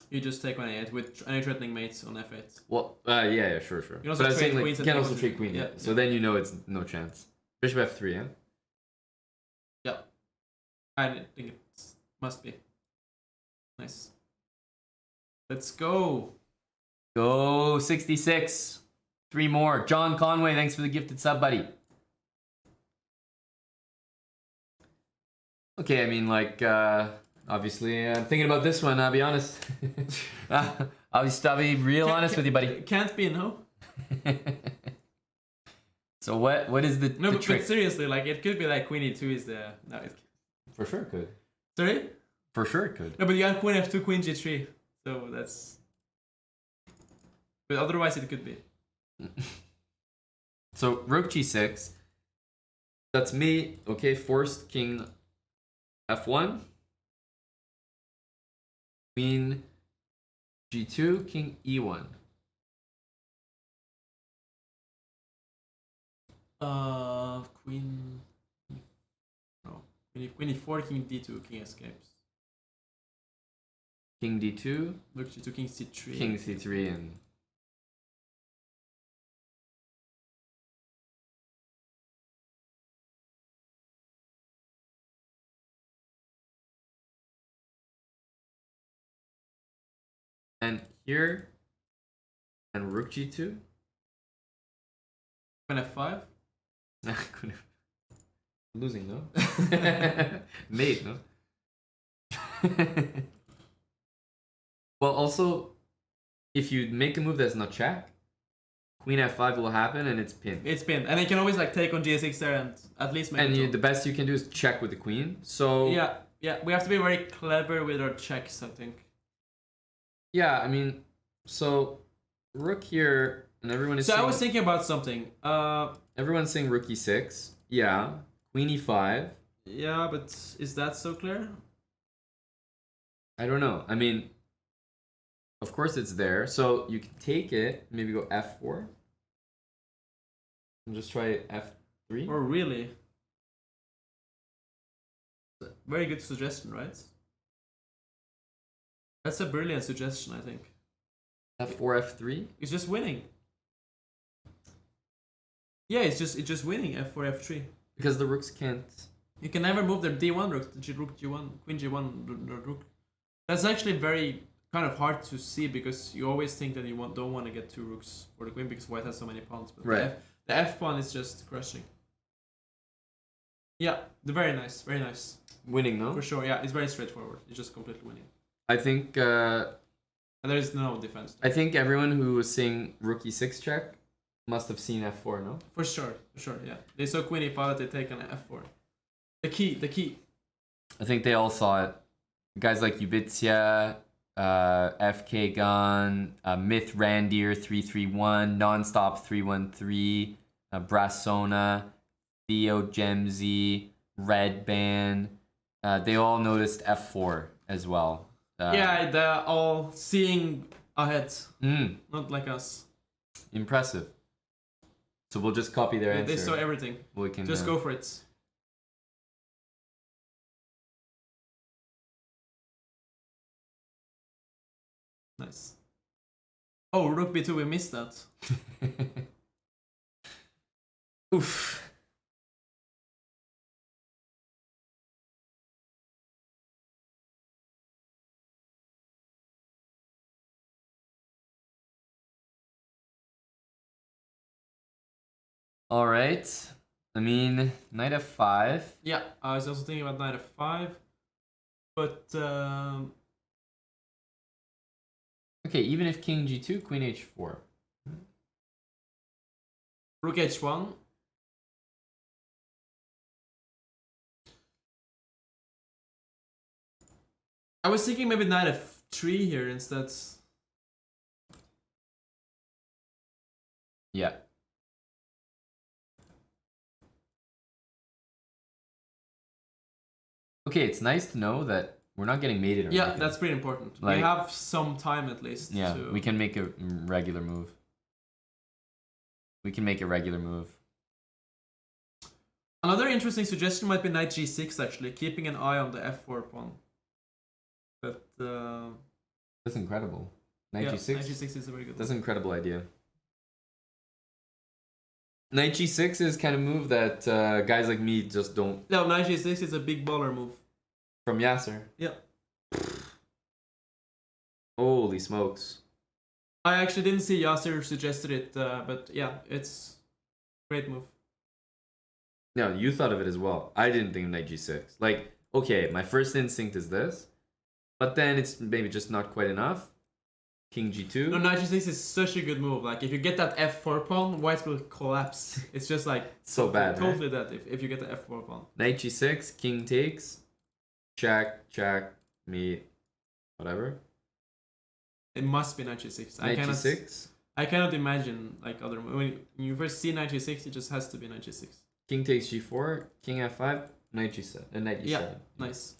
Speaker 2: You just take on a8 with any threatening mates on f8.
Speaker 1: Well, yeah, sure.
Speaker 2: You can
Speaker 1: But
Speaker 2: also
Speaker 1: I was saying,
Speaker 2: trade
Speaker 1: like,
Speaker 2: queens
Speaker 1: you
Speaker 2: and
Speaker 1: can also
Speaker 2: things.
Speaker 1: trade queen, yeah.
Speaker 2: Yeah,
Speaker 1: So
Speaker 2: yeah.
Speaker 1: then you know it's no chance. Bishop f3, yeah?
Speaker 2: Yeah. I think it must be. Nice. Let's go.
Speaker 1: Go 66. 3 more. John Conway, thanks for the gifted sub, buddy. Okay, I mean, like, obviously, I'm thinking about this one, I'll be honest. I'll be real honest with you, buddy.
Speaker 2: Can't be, no?
Speaker 1: So what is the,
Speaker 2: No,
Speaker 1: the
Speaker 2: but
Speaker 1: trick?
Speaker 2: seriously, like, it could be like queen e2 is the... No, it...
Speaker 1: For sure it could.
Speaker 2: Sorry?
Speaker 1: For sure it could.
Speaker 2: No, but you have queen f2, queen g3. So that's... But otherwise it could be.
Speaker 1: So rook g6. That's me. Okay, forced king f1. Queen g2, king e1.
Speaker 2: Queen... No. Queen e4, king d2, king escapes.
Speaker 1: King d2.
Speaker 2: Rook g2, king c3.
Speaker 1: King c3 and... And here, and rook g2.
Speaker 2: Queen f5.
Speaker 1: Losing, no? Mate, no? Well, also, if you make a move that's not check, queen f5 will happen and it's pinned.
Speaker 2: It's pinned. And they can always like take on g6 there and at least make
Speaker 1: And the best you can do is check with the queen. So
Speaker 2: yeah, we have to be very clever with our checks, I think.
Speaker 1: Yeah, I mean, so rook here, and everyone is
Speaker 2: So
Speaker 1: saying,
Speaker 2: I was thinking about something.
Speaker 1: everyone's saying rook e6. Yeah. Queen e5.
Speaker 2: Yeah, but is that so clear?
Speaker 1: I don't know. I mean, of course it's there. So you can take it, maybe go f4. And just try f3.
Speaker 2: Or really? Very good suggestion, right? That's a brilliant suggestion, I think.
Speaker 1: f4, f3.
Speaker 2: It's just winning. Yeah, it's just winning f4, f3.
Speaker 1: Because the rooks can't.
Speaker 2: You can never move their d1 rook, rook g1, queen g1 rook. That's actually very kind of hard to see because you always think that you don't want to get 2 rooks for the queen because white has so many pawns. But
Speaker 1: Right.
Speaker 2: the f pawn is just crushing. Yeah, very nice, very nice.
Speaker 1: Winning, no?
Speaker 2: For sure, yeah, it's very straightforward. It's just completely winning.
Speaker 1: I think
Speaker 2: And there is no defense.
Speaker 1: I think everyone who was seeing rook e6 check must have seen f4, no?
Speaker 2: For sure, yeah. They saw queen e5 that they take on f4. The key.
Speaker 1: I think they all saw it. Guys like Ubitsia, FK Gun, Myth Randier 331, Nonstop 313, Brassona, Theo Gemzy, Red Band. They all noticed f4 as well.
Speaker 2: Yeah, they're all seeing ahead. Not like us.
Speaker 1: Impressive. So we'll just copy their answer.
Speaker 2: They saw everything.
Speaker 1: We can
Speaker 2: just go for it. Nice. Oh, rook b2, we missed that.
Speaker 1: Oof. All right. I mean, knight f5.
Speaker 2: Yeah, I was also thinking about knight f5. But,
Speaker 1: okay, even if king g2, queen h4.
Speaker 2: rook h1. I was thinking maybe knight f3 here instead.
Speaker 1: Yeah. Okay, it's nice to know that we're not getting mated or
Speaker 2: Yeah,
Speaker 1: anything.
Speaker 2: that's pretty important.
Speaker 1: Like,
Speaker 2: we have some time at least.
Speaker 1: Yeah, we can make a regular move. We can make a regular move.
Speaker 2: Another interesting suggestion might be knight g6 actually, keeping an eye on the f4 pawn. But
Speaker 1: that's incredible. Knight g6.
Speaker 2: Knight g6 is a very good
Speaker 1: That's
Speaker 2: one.
Speaker 1: an incredible idea. Knight g6 is kind of move that guys like me just don't.
Speaker 2: No, knight g6 is a big baller move.
Speaker 1: From Yasser.
Speaker 2: Yeah.
Speaker 1: Holy smokes.
Speaker 2: I actually didn't see Yasser suggested it, but yeah, it's a great move.
Speaker 1: No, you thought of it as well. I didn't think of knight g6. Like, okay, my first instinct is this, but then it's maybe just not quite enough. King g2.
Speaker 2: No, knight g6 is such a good move. Like, if you get that f4 pawn, white will collapse. It's just like
Speaker 1: so bad.
Speaker 2: Totally
Speaker 1: right?
Speaker 2: dead if you get the f4 pawn.
Speaker 1: Knight g6, king takes, check, mate, whatever.
Speaker 2: It must be knight g6.
Speaker 1: Knight g6.
Speaker 2: I cannot imagine like other moves. When you first see knight g6, it just has to be knight g6.
Speaker 1: King takes g4, king f5, knight g7, knight e7.
Speaker 2: Yeah, nice.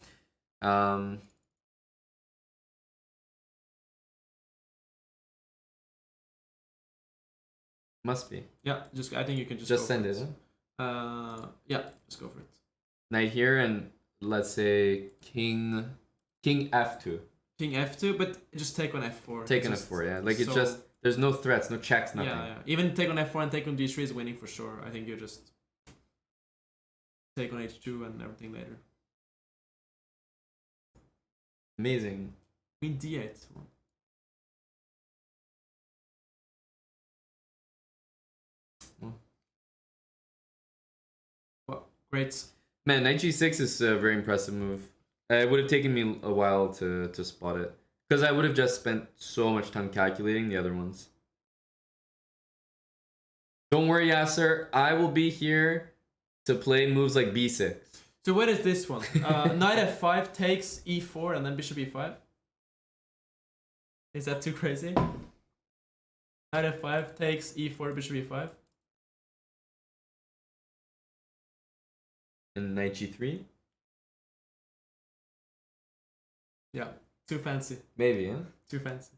Speaker 1: Must be.
Speaker 2: Yeah, I think you can just
Speaker 1: send it.
Speaker 2: Huh? Yeah, just go for it.
Speaker 1: Knight here and let's say king f2.
Speaker 2: King f2, but just take on f4.
Speaker 1: Take on f4, yeah. Like it's just there's no threats, no checks, nothing.
Speaker 2: Yeah. Even take on f4 and take on d3 is winning for sure. I think you just take on h2 and everything later.
Speaker 1: Amazing.
Speaker 2: Queen d8. Well, great.
Speaker 1: Man, knight g6 is a very impressive move. It would have taken me a while to spot it. Because I would have just spent so much time calculating the other ones. Don't worry, Yasser. I will be here to play moves like b6.
Speaker 2: So what is this one? Knight f5 takes e4 and then bishop e5? Is that too crazy? Knight f5 takes e4, bishop e5?
Speaker 1: And knight g3?
Speaker 2: Yeah, too fancy.
Speaker 1: Maybe, huh?
Speaker 2: Too fancy.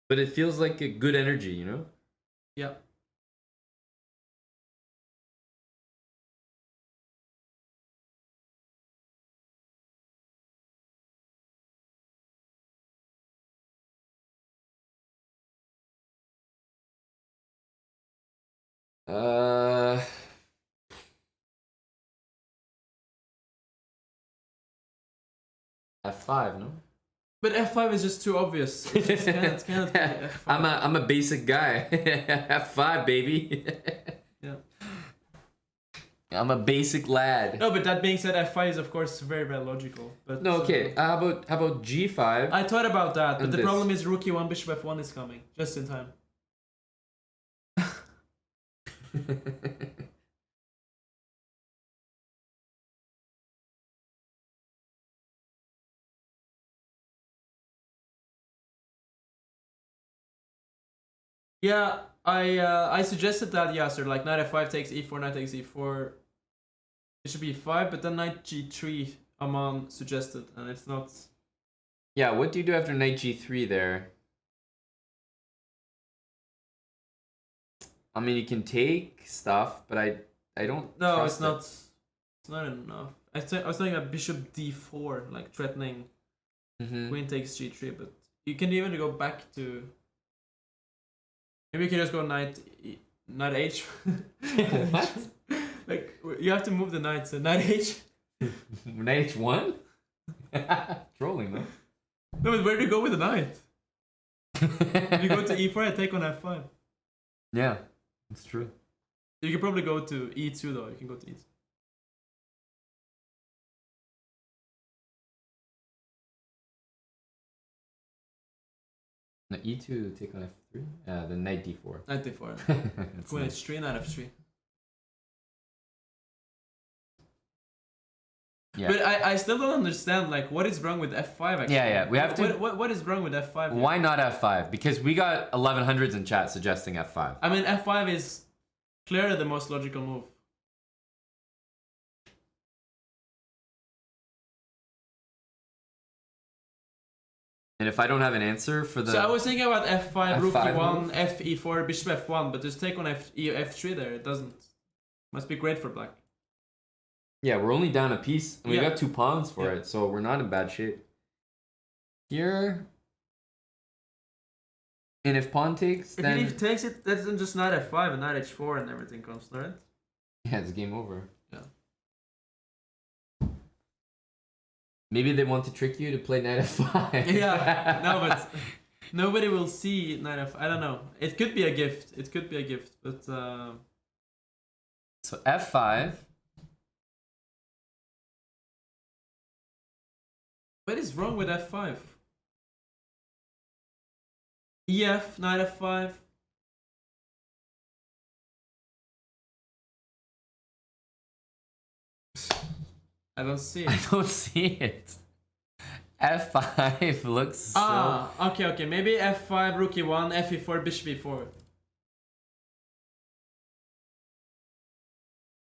Speaker 1: But it feels like a good energy, you know?
Speaker 2: Yeah.
Speaker 1: F5, no?
Speaker 2: But f5 is just too obvious. It just cannot be f5.
Speaker 1: I'm a basic guy. F5, baby.
Speaker 2: Yeah.
Speaker 1: I'm a basic lad.
Speaker 2: No, but that being said, f5 is of course very, very logical. But
Speaker 1: No, okay. How about g5?
Speaker 2: I thought about that, but
Speaker 1: And
Speaker 2: the
Speaker 1: this.
Speaker 2: problem is rook e1, bishop f1 is coming just in time. Yeah, I suggested that, yeah, sir, like knight f5 takes e4, knight takes e4, bishop e5, but then knight g3, Aman suggested, and it's not.
Speaker 1: Yeah, what do you do after knight g3 there? I mean, you can take stuff, but I don't.
Speaker 2: No,
Speaker 1: trust
Speaker 2: it's not. It's not enough. I was thinking about bishop d4, like threatening queen takes g3, but you can even go back to. Maybe you can just go knight h.
Speaker 1: What?
Speaker 2: Like you have to move the knight, so knight h.
Speaker 1: Knight h1? Trolling though.
Speaker 2: No, but where do you go with the knight? If you go to e4, I take on f5.
Speaker 1: Yeah, it's true.
Speaker 2: You can probably go to e2 though. You can go to e2.
Speaker 1: No, e2 take on f3. Then knight d4.
Speaker 2: Knight d4. Queen h3, knight f3.
Speaker 1: Yeah.
Speaker 2: But I still don't understand, like, what is wrong with f5 actually?
Speaker 1: Yeah, we have to.
Speaker 2: What is wrong with f5 here?
Speaker 1: Why not f5? Because we got 1100s in chat suggesting f5.
Speaker 2: I mean, f5 is clearly the most logical move.
Speaker 1: And if I don't have an answer for the.
Speaker 2: So I was thinking about f5, rook
Speaker 1: F5
Speaker 2: e1,
Speaker 1: move?
Speaker 2: fe4, bishop f1, but just take on f3 there. It doesn't. Must be great for black.
Speaker 1: Yeah, we're only down a piece, and we
Speaker 2: Yeah.
Speaker 1: got 2 pawns for
Speaker 2: Yeah.
Speaker 1: it, so we're not in bad shape. Here. And if pawn takes,
Speaker 2: If
Speaker 1: then.
Speaker 2: he takes it, that's then just knight f5 and knight h4 and everything comes, right?
Speaker 1: Yeah, it's game over.
Speaker 2: Yeah.
Speaker 1: Maybe they want to trick you to play knight f5.
Speaker 2: Yeah, no, but nobody will see knight f. I don't know. It could be a gift. It could be a gift, but.
Speaker 1: So f5.
Speaker 2: What is wrong with f5? ef, knight f5. I don't see
Speaker 1: I
Speaker 2: it.
Speaker 1: don't see it. f5 looks so.
Speaker 2: Okay. Maybe f5, rook e1, fe4, bishop e4.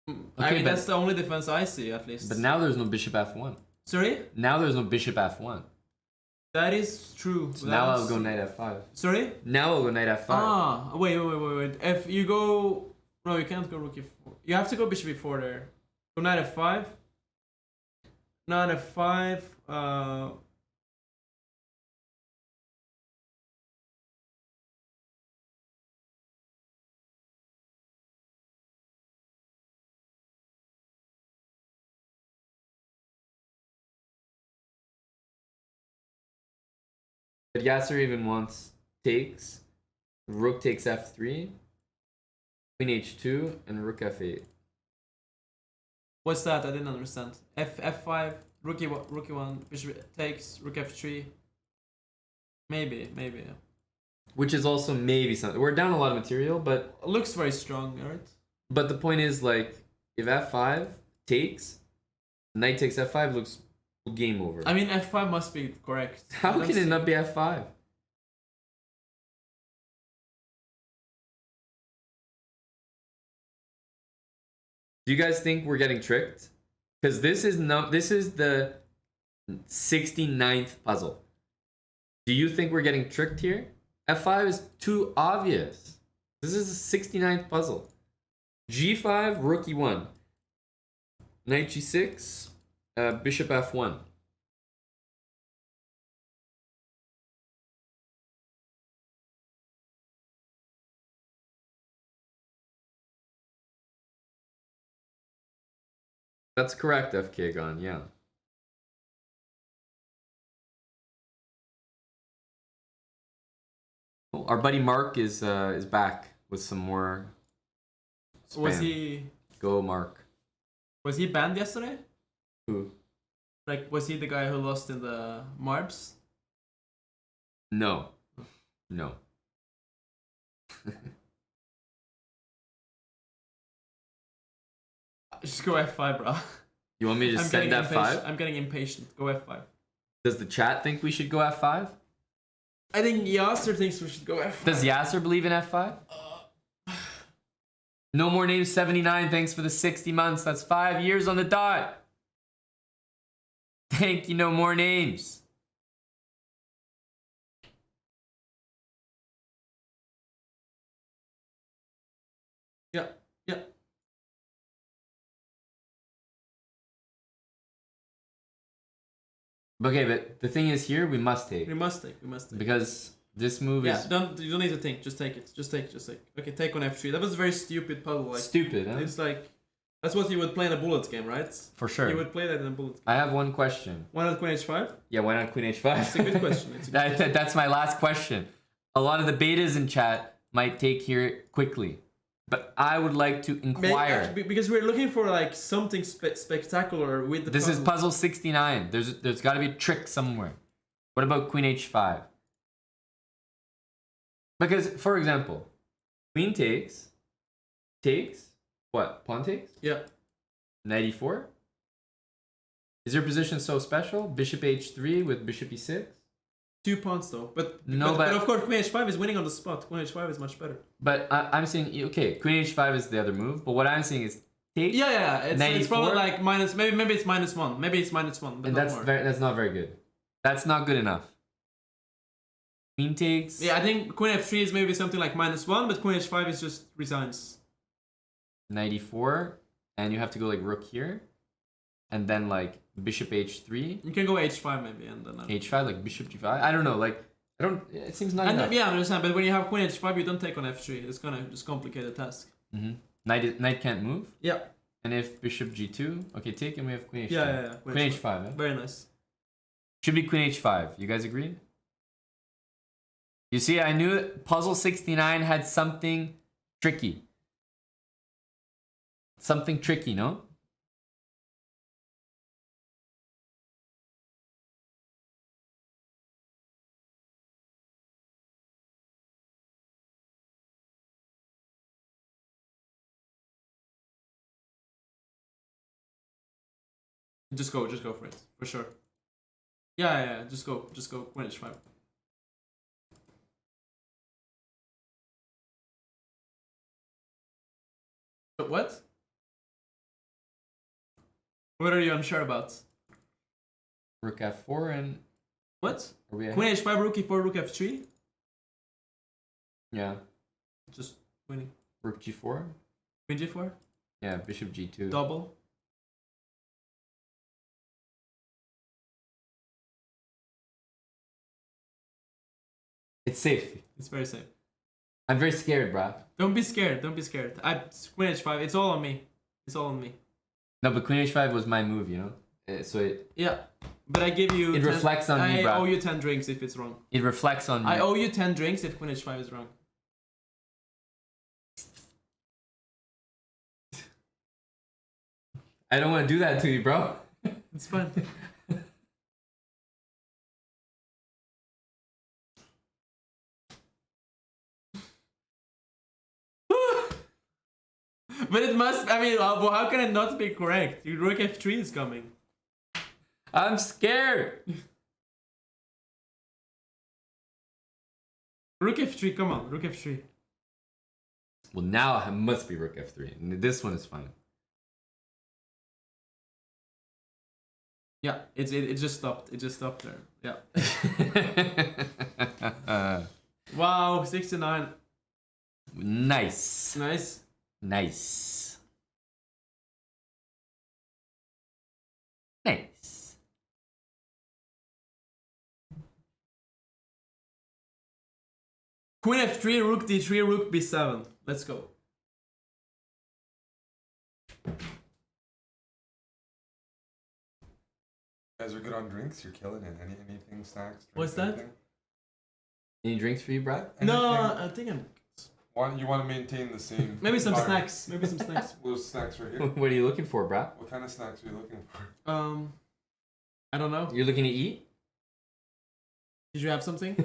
Speaker 2: I
Speaker 1: Okay,
Speaker 2: mean,
Speaker 1: but-
Speaker 2: that's the only defense I see, at least.
Speaker 1: But now there's no bishop f1.
Speaker 2: Sorry?
Speaker 1: Now there's no bishop f1.
Speaker 2: That is true.
Speaker 1: So now I'll go knight f5.
Speaker 2: Sorry?
Speaker 1: Now I'll go knight f5.
Speaker 2: Wait. If you go... No, you can't go rook e4. You have to go bishop e4 there. Go knight f5. Knight f5.
Speaker 1: But Yasser even wants takes. Rook takes f3. Queen h2 and rook f8.
Speaker 2: What's that? I didn't understand. F5, rook e1, bishop takes, rook f3. Maybe.
Speaker 1: Which is also maybe something. We're down a lot of material, but
Speaker 2: Looks very strong, right?
Speaker 1: the point is, like, if f5 takes, knight takes f5 looks game over.
Speaker 2: I mean, f5 must be correct.
Speaker 1: How can it not be f5? Do you guys think we're getting tricked? Because this is the 69th puzzle. Do you think we're getting tricked here? f5 is too obvious. This is the 69th puzzle. g5, rook e1. Knight g6, bishop f1. That's correct, FK Gon, yeah. Oh, our buddy Mark is back with some more spam.
Speaker 2: Was he...
Speaker 1: Go Mark.
Speaker 2: Was he banned yesterday?
Speaker 1: Who?
Speaker 2: Like, was he the guy who lost in the Marbs?
Speaker 1: No. No.
Speaker 2: Just go F5, bro.
Speaker 1: You want me to just send F5?
Speaker 2: I'm getting impatient. Go F5.
Speaker 1: Does the chat think we should go F5?
Speaker 2: I think Yasser thinks we should go F5.
Speaker 1: Does Yasser believe in F5? No More Names 79, thanks for the 60 months. That's 5 years on the dot. Thank you, No More Names.
Speaker 2: Yeah, yeah.
Speaker 1: Okay, but the thing is here, we must take.
Speaker 2: We must take.
Speaker 1: Because this move is...
Speaker 2: you don't need to think. Just take it. Just take. Okay, take on F3. That was a very stupid puzzle. Like,
Speaker 1: stupid, huh?
Speaker 2: It's like... That's what you would play in a bullets game, right?
Speaker 1: For sure.
Speaker 2: You would play that in a bullets game.
Speaker 1: I have one question.
Speaker 2: Why not Queen H5?
Speaker 1: Yeah, why not Queen H5?
Speaker 2: It's a good question.
Speaker 1: That's my last question. A lot of the betas in chat might take here quickly. But I would like to inquire.
Speaker 2: Because we're looking for like something spectacular with the
Speaker 1: This
Speaker 2: puzzle.
Speaker 1: is puzzle 69. There's got to be a trick somewhere. What about Queen H5? Because, for example, Queen takes, what? Pawn takes?
Speaker 2: Yeah.
Speaker 1: Knight E4? Is your position so special? Bishop H3 with Bishop E6?
Speaker 2: 2 pawns though. But of course Queen H5 is winning on the spot. Queen H5 is much better.
Speaker 1: But I'm saying, okay, Queen H5 is the other move. But what I'm saying is take.
Speaker 2: Yeah. It's probably like minus. Maybe it's -1. Maybe it's -1. But
Speaker 1: and that's not very good. That's not good enough. Queen takes.
Speaker 2: Yeah, I think Queen F3 is maybe something like -1, but Queen H5 is just resigns.
Speaker 1: Knight E4, and you have to go like Rook here, and then like Bishop H3.
Speaker 2: You can go H5 maybe, and then
Speaker 1: H5, like Bishop G5. I don't know, like I don't. It seems not enough.
Speaker 2: Yeah, I understand. But when you have Queen H5, you don't take on F3. It's gonna just complicate the task.
Speaker 1: Knight can't move.
Speaker 2: Yeah.
Speaker 1: And if Bishop G2, okay, take, and we have Queen H5.
Speaker 2: Yeah.
Speaker 1: Queen H5. Yeah?
Speaker 2: Very nice.
Speaker 1: Should be Queen H5. You guys agree? You see, I knew puzzle 69 had something tricky. Something tricky, no?
Speaker 2: Just go for it, for sure. Yeah, just go Queen H5. But what? What are you unsure about?
Speaker 1: Rook F4 and...
Speaker 2: What?
Speaker 1: Queen
Speaker 2: H5, Rook E4, Rook F3?
Speaker 1: Yeah.
Speaker 2: Just winning.
Speaker 1: Rook G4?
Speaker 2: Queen G4?
Speaker 1: Yeah, Bishop G2.
Speaker 2: Double.
Speaker 1: It's safe.
Speaker 2: It's very safe.
Speaker 1: I'm very scared, bruh.
Speaker 2: Don't be scared. Queen H5. It's all on me.
Speaker 1: No, but Queen H5 was my move, you know? So it...
Speaker 2: Yeah. But I give you...
Speaker 1: It reflects on me, bruh.
Speaker 2: I owe you 10 drinks if it's wrong.
Speaker 1: It reflects on me.
Speaker 2: I owe you 10 drinks if Queen H5 is wrong.
Speaker 1: I don't want to do that to you, bro.
Speaker 2: It's fine. But it must... I mean, how can it not be correct? Your Rook F3 is coming.
Speaker 1: I'm scared.
Speaker 2: Rook F3, come on. Rook F3.
Speaker 1: Well, now it must be Rook F3. This one is fine.
Speaker 2: Yeah, it just stopped. It just stopped there. Yeah. Wow, 69.
Speaker 1: Nice.
Speaker 2: Nice.
Speaker 1: Nice. Nice.
Speaker 2: Queen F3, Rook D3, Rook B7. Let's go.
Speaker 3: You guys are good on drinks. You're killing it. Anything, snacks?
Speaker 2: What's that?
Speaker 3: anything?
Speaker 1: Any drinks for you, Brad?
Speaker 2: No,
Speaker 3: Anything?
Speaker 2: I think I'm...
Speaker 3: You want to maintain the same.
Speaker 2: Maybe some
Speaker 3: environment.
Speaker 2: snacks. Maybe some snacks.
Speaker 3: Those snacks right here.
Speaker 1: What are you looking for, brah?
Speaker 3: What kind of snacks are you looking for?
Speaker 2: I don't know.
Speaker 1: You're looking to eat?
Speaker 2: Did you have something?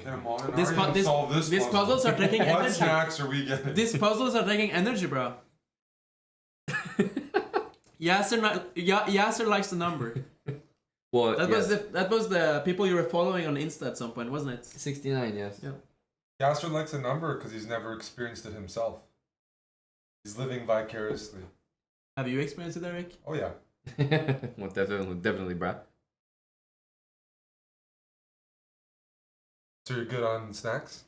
Speaker 3: Come on,
Speaker 2: This
Speaker 3: Aryan,
Speaker 2: pu- this-
Speaker 3: solve this
Speaker 2: these
Speaker 3: puzzle.
Speaker 2: puzzles are taking
Speaker 3: What
Speaker 2: energy.
Speaker 3: snacks are we getting?
Speaker 2: These puzzles are taking energy, bro. Yasser likes the number.
Speaker 1: Well,
Speaker 2: That was the people you were following on Insta at some point, wasn't it?
Speaker 1: 69, yes.
Speaker 2: Yeah.
Speaker 3: Yasser likes a number because he's never experienced it himself. He's living vicariously.
Speaker 2: Have you experienced it, Eric?
Speaker 3: Oh yeah.
Speaker 1: Well, definitely, brah.
Speaker 3: So you're good on snacks?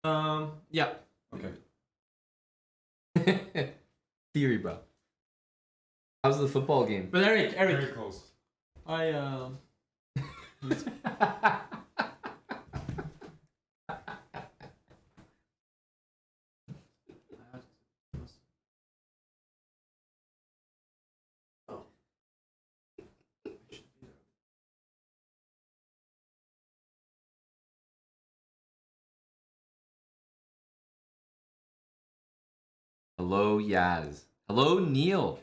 Speaker 2: Yeah.
Speaker 3: Okay.
Speaker 1: Theory, bro. How's the football game?
Speaker 2: But Eric,
Speaker 3: Very close.
Speaker 1: Hello, Yaz. Hello, Neil.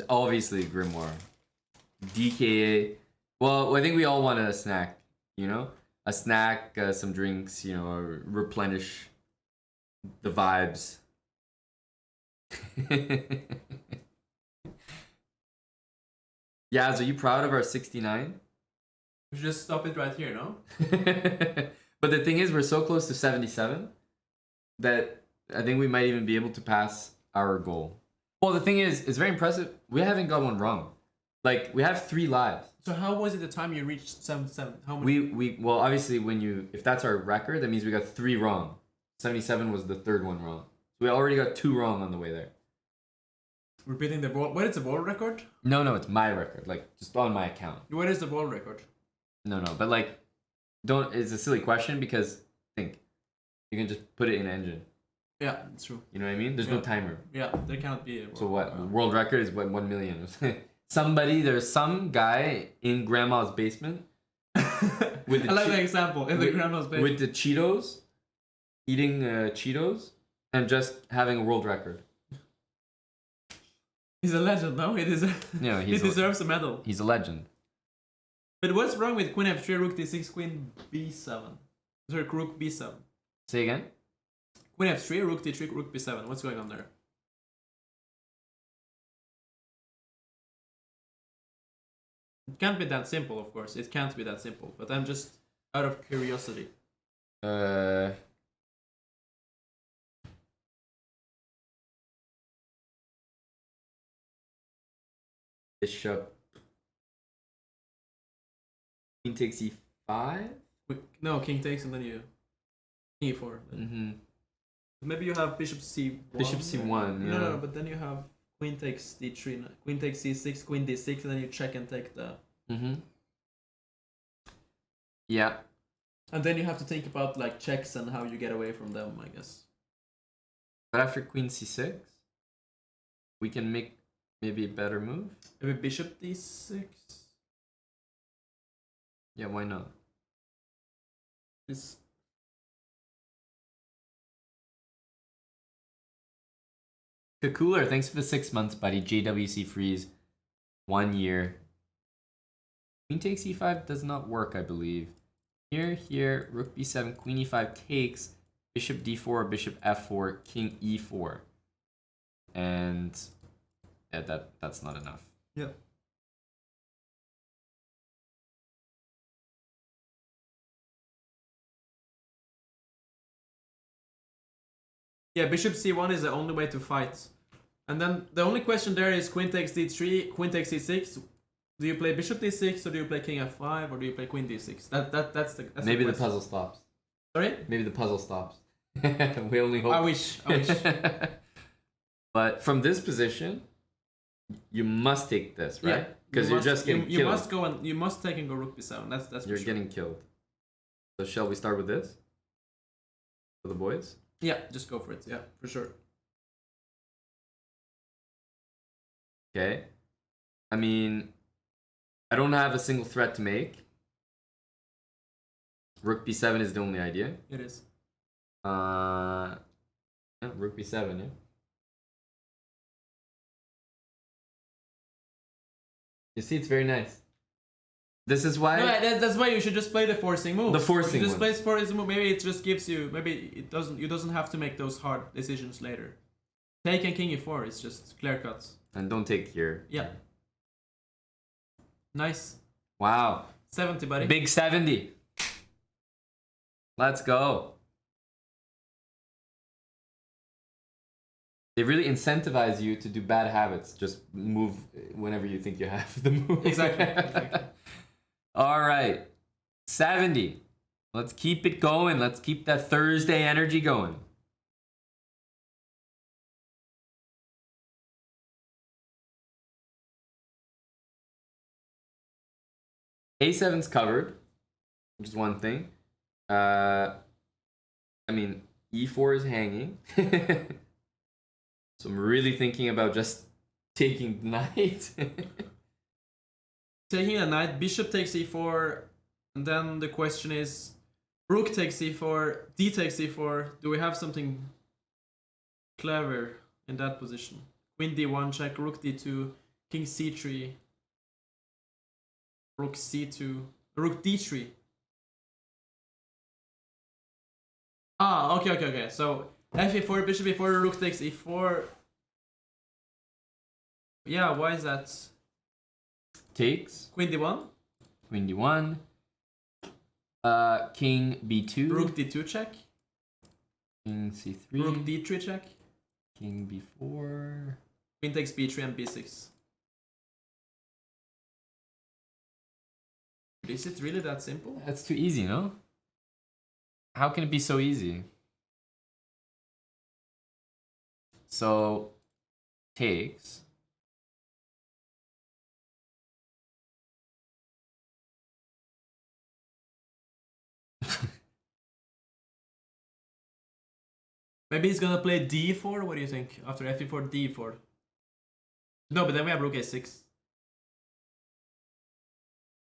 Speaker 1: Obviously, Grimoire. DKA. Well, I think we all want a snack, you know? A snack, some drinks, you know, replenish the vibes. Yaz, are you proud of our 69?
Speaker 2: We should just stop it right here, no?
Speaker 1: But the thing is, we're so close to 77 that I think we might even be able to pass our goal. Well, the thing is, it's very impressive. We haven't got one wrong. Like, we have 3 lives.
Speaker 2: So how was it the time you reached 77? How many?
Speaker 1: Well, obviously, if that's our record, that means we got 3 wrong. 77 was the 3rd one wrong. So we already got 2 wrong on the way there.
Speaker 2: Repeating the ball. What is the ball record?
Speaker 1: No, it's my record. Like, just on my account.
Speaker 2: What is the ball record?
Speaker 1: No, but like, it's a silly question because, think, you can just put it in an engine.
Speaker 2: Yeah, it's true.
Speaker 1: You know what I mean? There's no timer.
Speaker 2: Yeah, there cannot be a
Speaker 1: So what? The world record is what, 1 million. There's some guy in grandma's basement. With the
Speaker 2: I like that example. In the grandma's basement.
Speaker 1: With the Cheetos, eating Cheetos, and just having a world record.
Speaker 2: He's a legend, no? He deserves a medal.
Speaker 1: He's a legend.
Speaker 2: But what's wrong with Queen F3, Rook D6, Queen B7? Sorry, Rook B7.
Speaker 1: Say again?
Speaker 2: Queen F3, Rook D3, Rook B7. What's going on there? It can't be that simple, of course. It can't be that simple. But I'm just out of curiosity.
Speaker 1: Bishop. King takes e5?
Speaker 2: No, king takes and then you e4.
Speaker 1: Mm-hmm.
Speaker 2: Maybe you have bishop c1.
Speaker 1: Bishop c1, yeah.
Speaker 2: No, but then you have queen takes d3, queen takes c6, queen d6, and then you check and take the...
Speaker 1: Mm-hmm. Yeah.
Speaker 2: And then you have to think about like checks and how you get away from them, I guess.
Speaker 1: But after queen c6, we can make maybe a better move.
Speaker 2: Maybe bishop d6?
Speaker 1: Yeah, why not?
Speaker 2: Is
Speaker 1: Cooler, thanks for the 6 months, buddy. JWC Freeze, 1 year. Queen takes e5 does not work, I believe. Here, rook b7, queen e5 takes, bishop d4, bishop f4, king e4. And yeah, that's not enough.
Speaker 2: yeah. Yeah, bishop c1 is the only way to fight. And then the only question there is queen takes d3, queen takes c6. Do you play bishop d6 or do you play king f5 or do you play queen d6? That's the
Speaker 1: Maybe the
Speaker 2: question.
Speaker 1: puzzle stops.
Speaker 2: Sorry?
Speaker 1: Maybe the puzzle stops. We only hope.
Speaker 2: I wish.
Speaker 1: But from this position, you must take this, right? Because you're just getting
Speaker 2: you
Speaker 1: killed.
Speaker 2: must go and you must take and go rook b7. That's
Speaker 1: You're
Speaker 2: for sure.
Speaker 1: getting killed. So shall we start with this? For the boys?
Speaker 2: Yeah, just go for it. Yeah, for sure.
Speaker 1: Okay. I mean, I don't have a single threat to make. Rook b7 is the only idea.
Speaker 2: It is.
Speaker 1: Yeah, rook b7, yeah. You see, it's very nice. This is why.
Speaker 2: No, that's why you should just play the forcing move.
Speaker 1: The forcing
Speaker 2: just
Speaker 1: ones.
Speaker 2: play forcing move. Maybe it just gives you. Maybe it doesn't. You doesn't have to make those hard decisions later. Take and king e4. It's just clear cuts.
Speaker 1: And don't take here.
Speaker 2: Yeah. Nice.
Speaker 1: Wow.
Speaker 2: 70, buddy.
Speaker 1: Big 70. Let's go. They really incentivize you to do bad habits. Just move whenever you think you have the move.
Speaker 2: Exactly.
Speaker 1: All right. 70. Let's keep it going. Let's keep that Thursday energy going. A7's covered, which is one thing. I mean, E4 is hanging. So I'm really thinking about just taking the knight.
Speaker 2: Taking a knight, bishop takes e4, and then the question is, rook takes e4, d takes e4. Do we have something clever in that position? Queen d1 check, rook d2, king c3, rook c2, rook d3. Ah, okay. So f e4, bishop e4, rook takes e4. Yeah, why is that?
Speaker 1: Takes.
Speaker 2: Queen d1,
Speaker 1: Queen d1. King b2.
Speaker 2: rook d2 check,
Speaker 1: King c3.
Speaker 2: rook d3 check,
Speaker 1: King b4.
Speaker 2: queen takes b3 and b6. Is it really that simple?
Speaker 1: That's too easy, no? How can it be so easy? So, takes.
Speaker 2: Maybe he's gonna play d4. What do you think? After f4, d4. No, but then we have rook a6.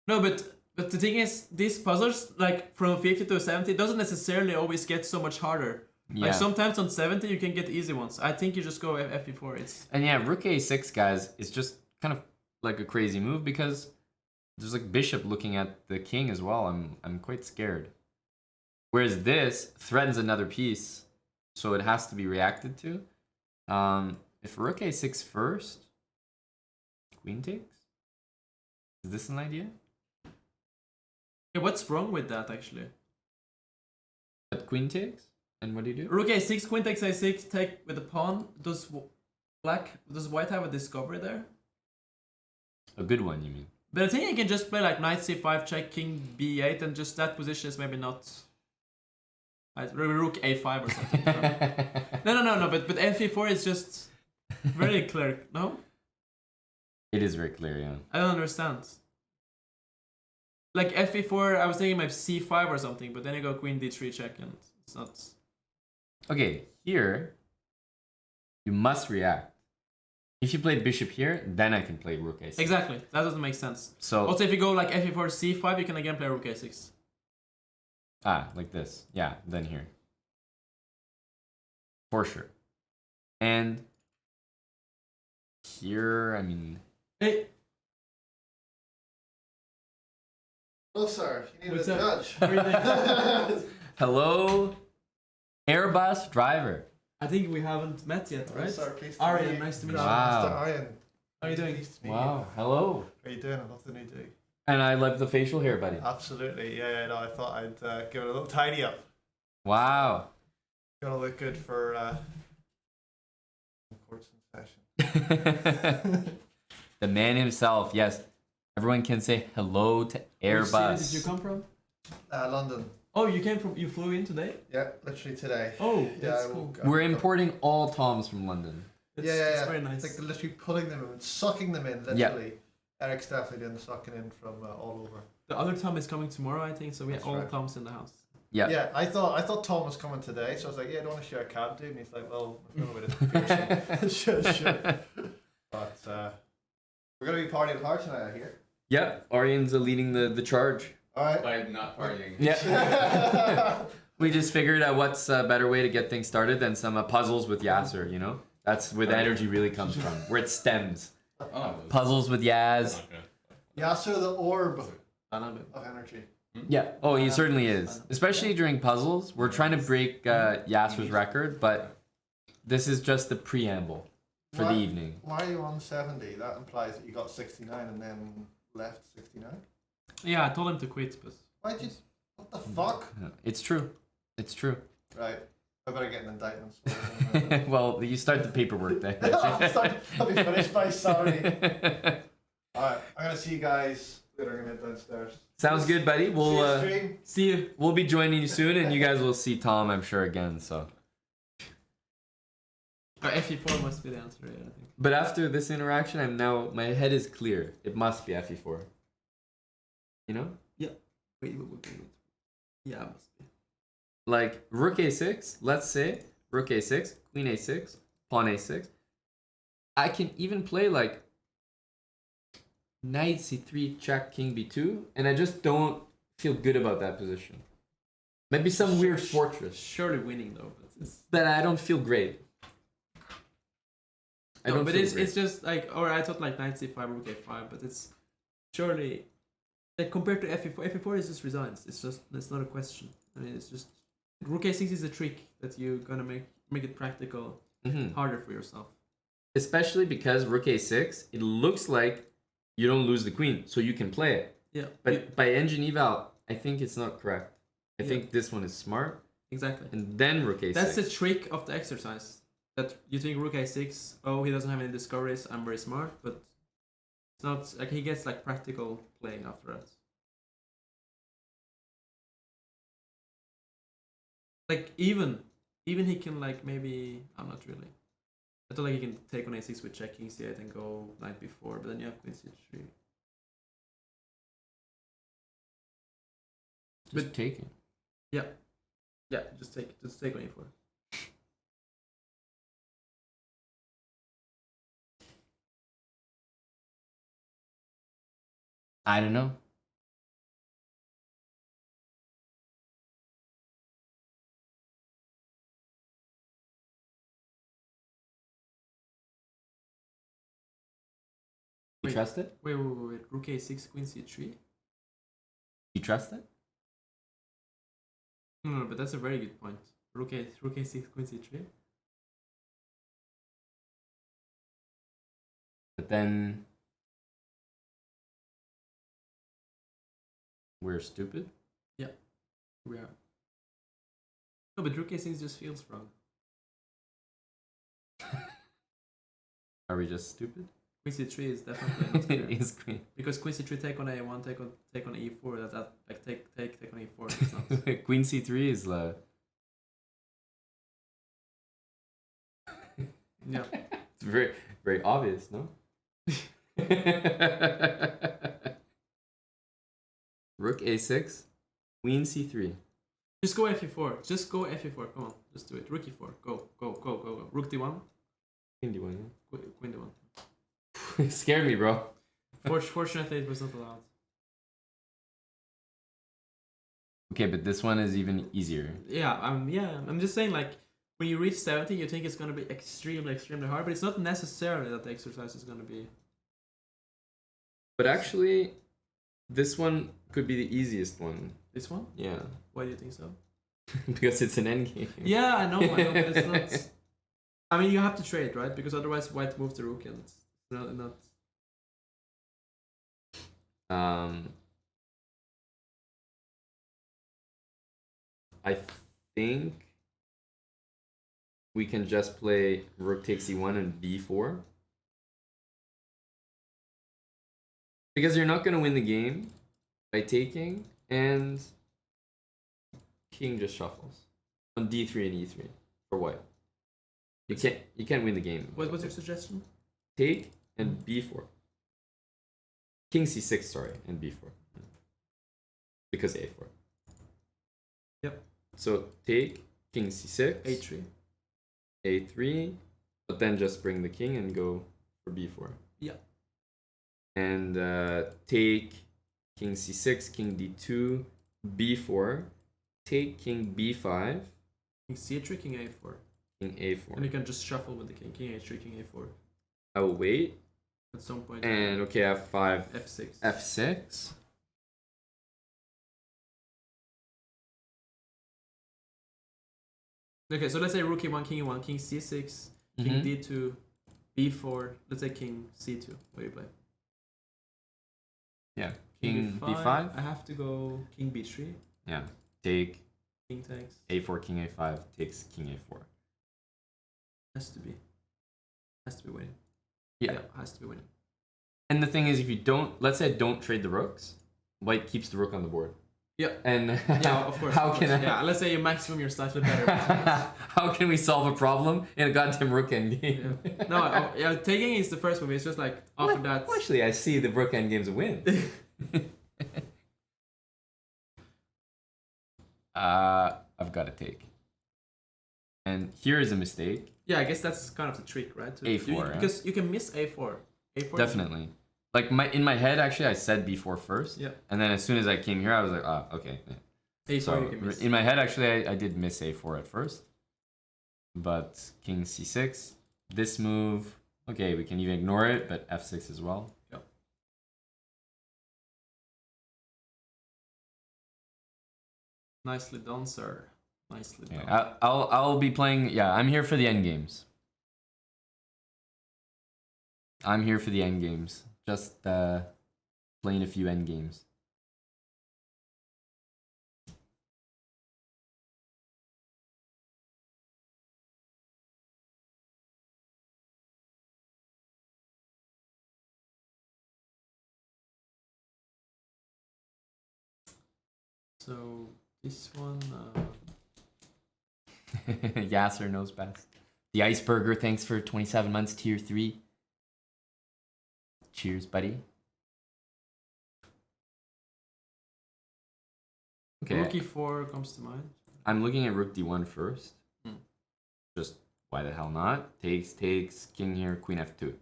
Speaker 2: No, but the thing is, these puzzles, like from 50 to 70, doesn't necessarily always get so much harder.
Speaker 1: Yeah.
Speaker 2: Like sometimes on 70 you can get easy ones. I think you just go f4. It's
Speaker 1: And yeah, rook a6, guys, is just kind of like a crazy move because there's like bishop looking at the king as well. I'm quite scared. Whereas this threatens another piece, so it has to be reacted to. If rook a6 first, queen takes. Is this an idea?
Speaker 2: yeah, what's wrong with that actually?
Speaker 1: But queen takes, and what do you do?
Speaker 2: Rook a6, queen takes a6, take with the pawn. Does white have a discovery there?
Speaker 1: A good one, you mean?
Speaker 2: But I think you can just play like knight c5, check king b8, and just that position is maybe not. Rook a5 or something. No. But f4 is just very clear. No,
Speaker 1: It is very clear, yeah.
Speaker 2: I don't understand. Like f4, I was thinking maybe c5 or something, but then you go queen d3 check, and it's not.
Speaker 1: Okay, here you must react. If you play bishop here, then I can play rook a6.
Speaker 2: Exactly, that doesn't make sense.
Speaker 1: So
Speaker 2: Also, if you go like f4, c5, you can again play rook a6.
Speaker 1: like this. Yeah, then here. For sure. And here, I mean...
Speaker 2: Hey,
Speaker 4: Well, sir, you need
Speaker 2: What's
Speaker 4: a
Speaker 2: up?
Speaker 4: judge.
Speaker 2: What do you think?
Speaker 1: Hello, Airbus driver.
Speaker 2: I think we haven't met yet,
Speaker 4: Well,
Speaker 2: right?
Speaker 4: sir, pleased to
Speaker 2: Aryan,
Speaker 4: meet you.
Speaker 2: nice to meet you.
Speaker 1: Wow.
Speaker 4: Mr. Aryan.
Speaker 2: How are you doing?
Speaker 4: Pleased to meet
Speaker 1: Wow, hello.
Speaker 4: You. How are you doing? I love the new do.
Speaker 1: And I love the facial hair, buddy.
Speaker 4: Absolutely. Yeah, no, I thought I'd give it a little tidy up.
Speaker 1: Wow.
Speaker 4: Gonna look good for courts and session.
Speaker 1: The man himself, yes. Everyone can say hello to
Speaker 2: Which
Speaker 1: Airbus.
Speaker 2: city did you come from?
Speaker 4: London.
Speaker 2: Oh, you flew in today?
Speaker 4: Yeah, literally today.
Speaker 2: Oh,
Speaker 4: Yeah,
Speaker 2: that's
Speaker 4: I
Speaker 2: cool.
Speaker 4: woke up-
Speaker 1: We're importing all Toms from London.
Speaker 2: It's,
Speaker 4: Yeah,
Speaker 2: it's very nice.
Speaker 4: It's like they're literally pulling them in, sucking them in, literally. Eric's definitely doing the sucking in from all over.
Speaker 2: The other Tom is coming tomorrow, I think, so we have
Speaker 4: That's
Speaker 2: all
Speaker 4: right.
Speaker 2: Toms in the house.
Speaker 1: Yeah.
Speaker 4: Yeah, I thought Tom was coming today, so I was like, yeah, I don't want to share a cab, dude. And he's like, well, we've got a bit of sure. But we're gonna be partying hard tonight, I hear.
Speaker 1: Yeah, Aryan's leading the charge.
Speaker 4: All right.
Speaker 5: By not partying.
Speaker 1: Yeah. We just figured out what's a better way to get things started than some puzzles with Yasser, you know? That's where the energy really comes from, where it stems.
Speaker 5: Oh,
Speaker 1: Puzzles with Yaz.
Speaker 4: Yasser, the orb
Speaker 2: I love it.
Speaker 4: of energy.
Speaker 1: Yeah. Oh, he certainly is. Especially during puzzles. We're trying to break Yasser's record, but this is just the preamble for the evening.
Speaker 4: Why are you on 70? That implies that you got 69 and then left 69.
Speaker 2: Yeah, I told him to quit, but
Speaker 4: Why'd you? What the fuck?
Speaker 1: It's true. It's true.
Speaker 4: Right. I better get an indictment.
Speaker 1: Well, you start the paperwork then.
Speaker 4: I'll be finished by Saturday. Alright, I'm gonna see you guys later. I'm gonna head downstairs.
Speaker 1: Sounds good, buddy.
Speaker 4: See you
Speaker 1: We'll
Speaker 4: stream.
Speaker 2: see you.
Speaker 1: we'll be joining you soon, and you guys will see Tom, I'm sure, again. So,
Speaker 2: FE4 must be the answer, yeah, I think.
Speaker 1: but after this interaction, my head is clear. It must be FE4. You know,
Speaker 2: Wait. Yeah, it must be.
Speaker 1: like Rook A6. Let's say Rook A6, Queen A6, Pawn A6. I can even play like Knight C3, check King B2, and I just don't feel good about that position. Maybe some weird fortress,
Speaker 2: Surely winning though, but it's.
Speaker 1: but I don't feel great. I
Speaker 2: No,
Speaker 1: don't
Speaker 2: but
Speaker 1: feel
Speaker 2: it's
Speaker 1: great.
Speaker 2: just like, or I thought like Knight C5, Rook A5, but it's surely like compared to FE4. FE4 is just resigns. It's not a question. I mean, it's just Rook A6 is a trick that you're gonna make it practical,
Speaker 1: Mhm.
Speaker 2: harder for yourself.
Speaker 1: Especially because Rook A6, it looks like you don't lose the queen, so you can play it.
Speaker 2: Yeah,
Speaker 1: But by engine eval, I think it's not correct. I
Speaker 2: Yeah.
Speaker 1: think this one is smart,
Speaker 2: exactly.
Speaker 1: and then Rook A6.
Speaker 2: That's the trick of the exercise. That you think Rook A6, oh, he doesn't have any discoveries, I'm very smart, but it's not like he gets like practical play after that. Like even he can like maybe I'm not really. I thought like he can take on A6 with check king C8 and go knight B4, but then you have queen C3.
Speaker 1: Just taking.
Speaker 2: Yeah, just take on E4.
Speaker 1: I don't know. You
Speaker 2: Wait.
Speaker 1: trust it?
Speaker 2: Wait, Rook A6, queen C3.
Speaker 1: You trust it?
Speaker 2: No, but that's a very good point. Rook A6, queen C3.
Speaker 1: But then we're stupid.
Speaker 2: We are. No, but Rook A6 just feels wrong.
Speaker 1: Are we just stupid?
Speaker 2: Queen C3 is definitely not
Speaker 1: It
Speaker 2: clear.
Speaker 1: is queen.
Speaker 2: Because Queen C3 take on A1, take on E4. That like take on E4. It's not.
Speaker 1: Queen C3 is
Speaker 2: Yeah.
Speaker 1: it's very very obvious, no? Rook A6, Queen C3.
Speaker 2: Just go FE4. Just go FE4. Come on, just do it. Rook E4. Go. Rook D1.
Speaker 1: Queen D1.
Speaker 2: Queen D1.
Speaker 1: Yeah. Scared me, bro.
Speaker 2: Fortunately, it was not allowed.
Speaker 1: Okay, but this one is even easier.
Speaker 2: Yeah, I'm just saying, like, when you reach 70, you think it's gonna be extremely hard, but it's not necessarily that the exercise is gonna be.
Speaker 1: But actually, this one could be the easiest one.
Speaker 2: This one?
Speaker 1: Yeah.
Speaker 2: Why do you think so?
Speaker 1: Because it's an endgame.
Speaker 2: Yeah, I know, but it's not. I mean, you have to trade, right? Because otherwise, white moves the rook, and it's not.
Speaker 1: I think we can just play rook takes e1 and b4. Because you're not going to win the game by taking, and king just shuffles on d3 and e3 for white. You can't win the game.
Speaker 2: What's your suggestion?
Speaker 1: Take and b4. King c6, sorry, and b4. Because a4.
Speaker 2: Yep.
Speaker 1: So take king c6,
Speaker 2: A3.
Speaker 1: a3, but then just bring the king and go for b4.
Speaker 2: Yeah.
Speaker 1: And take king c6, king d2, b4, take king b5,
Speaker 2: King C3, King A4.
Speaker 1: king a4.
Speaker 2: And you can just shuffle with the king. King A3, King A4.
Speaker 1: I will wait.
Speaker 2: At some point.
Speaker 1: And okay, f5,
Speaker 2: F6.
Speaker 1: f6.
Speaker 2: Okay, so let's say rook E1, King E1, King C6, King
Speaker 1: Mhm.
Speaker 2: D2, B4. Let's say King C2. What do you play?
Speaker 1: Yeah, king b5.
Speaker 2: I have to go King B3.
Speaker 1: Yeah, take
Speaker 2: King takes.
Speaker 1: a4, king a5, takes king a4.
Speaker 2: Has to be. Has to be winning.
Speaker 1: Yeah.
Speaker 2: Has to be winning.
Speaker 1: And the thing is, if you don't, let's say I don't trade the rooks, white keeps the rook on the board.
Speaker 2: Yeah.
Speaker 1: And
Speaker 2: Yeah, of course.
Speaker 1: how
Speaker 2: of
Speaker 1: can
Speaker 2: course.
Speaker 1: I?
Speaker 2: Yeah, let's say you maximum you're slightly better.
Speaker 1: How can we solve a problem in a goddamn rook endgame?
Speaker 2: Yeah. No, yeah, taking is the first move. It's just like after that.
Speaker 1: Well, actually, I see the rook endgame's a win. I've got to take. And here is a mistake.
Speaker 2: Yeah, I guess that's kind of the trick, right?
Speaker 1: A4, yeah.
Speaker 2: Because you can miss A4. A4.
Speaker 1: Definitely. Like in my head, actually, I said b4 first.
Speaker 2: Yeah.
Speaker 1: And then as soon as I came here, I was like, okay. Yeah.
Speaker 2: A4
Speaker 1: So
Speaker 2: you can miss.
Speaker 1: in my head, actually, I did miss a4 at first. But king c6, this move, okay, we can even ignore it, but f6 as well.
Speaker 2: Yep. Nicely done, sir. Nicely done.
Speaker 1: Yeah, I'll be playing. Yeah, I'm here for the end games. I'm here for the end games. Just playing a few end games.
Speaker 2: So this one.
Speaker 1: Yasser knows best. The Iceberger, thanks for 27 months, tier 3. Cheers, buddy. Okay.
Speaker 2: Rook E4 comes to mind.
Speaker 1: I'm looking at rook d1 first.
Speaker 2: Hmm.
Speaker 1: Just why the hell not? Takes, king here, queen f2.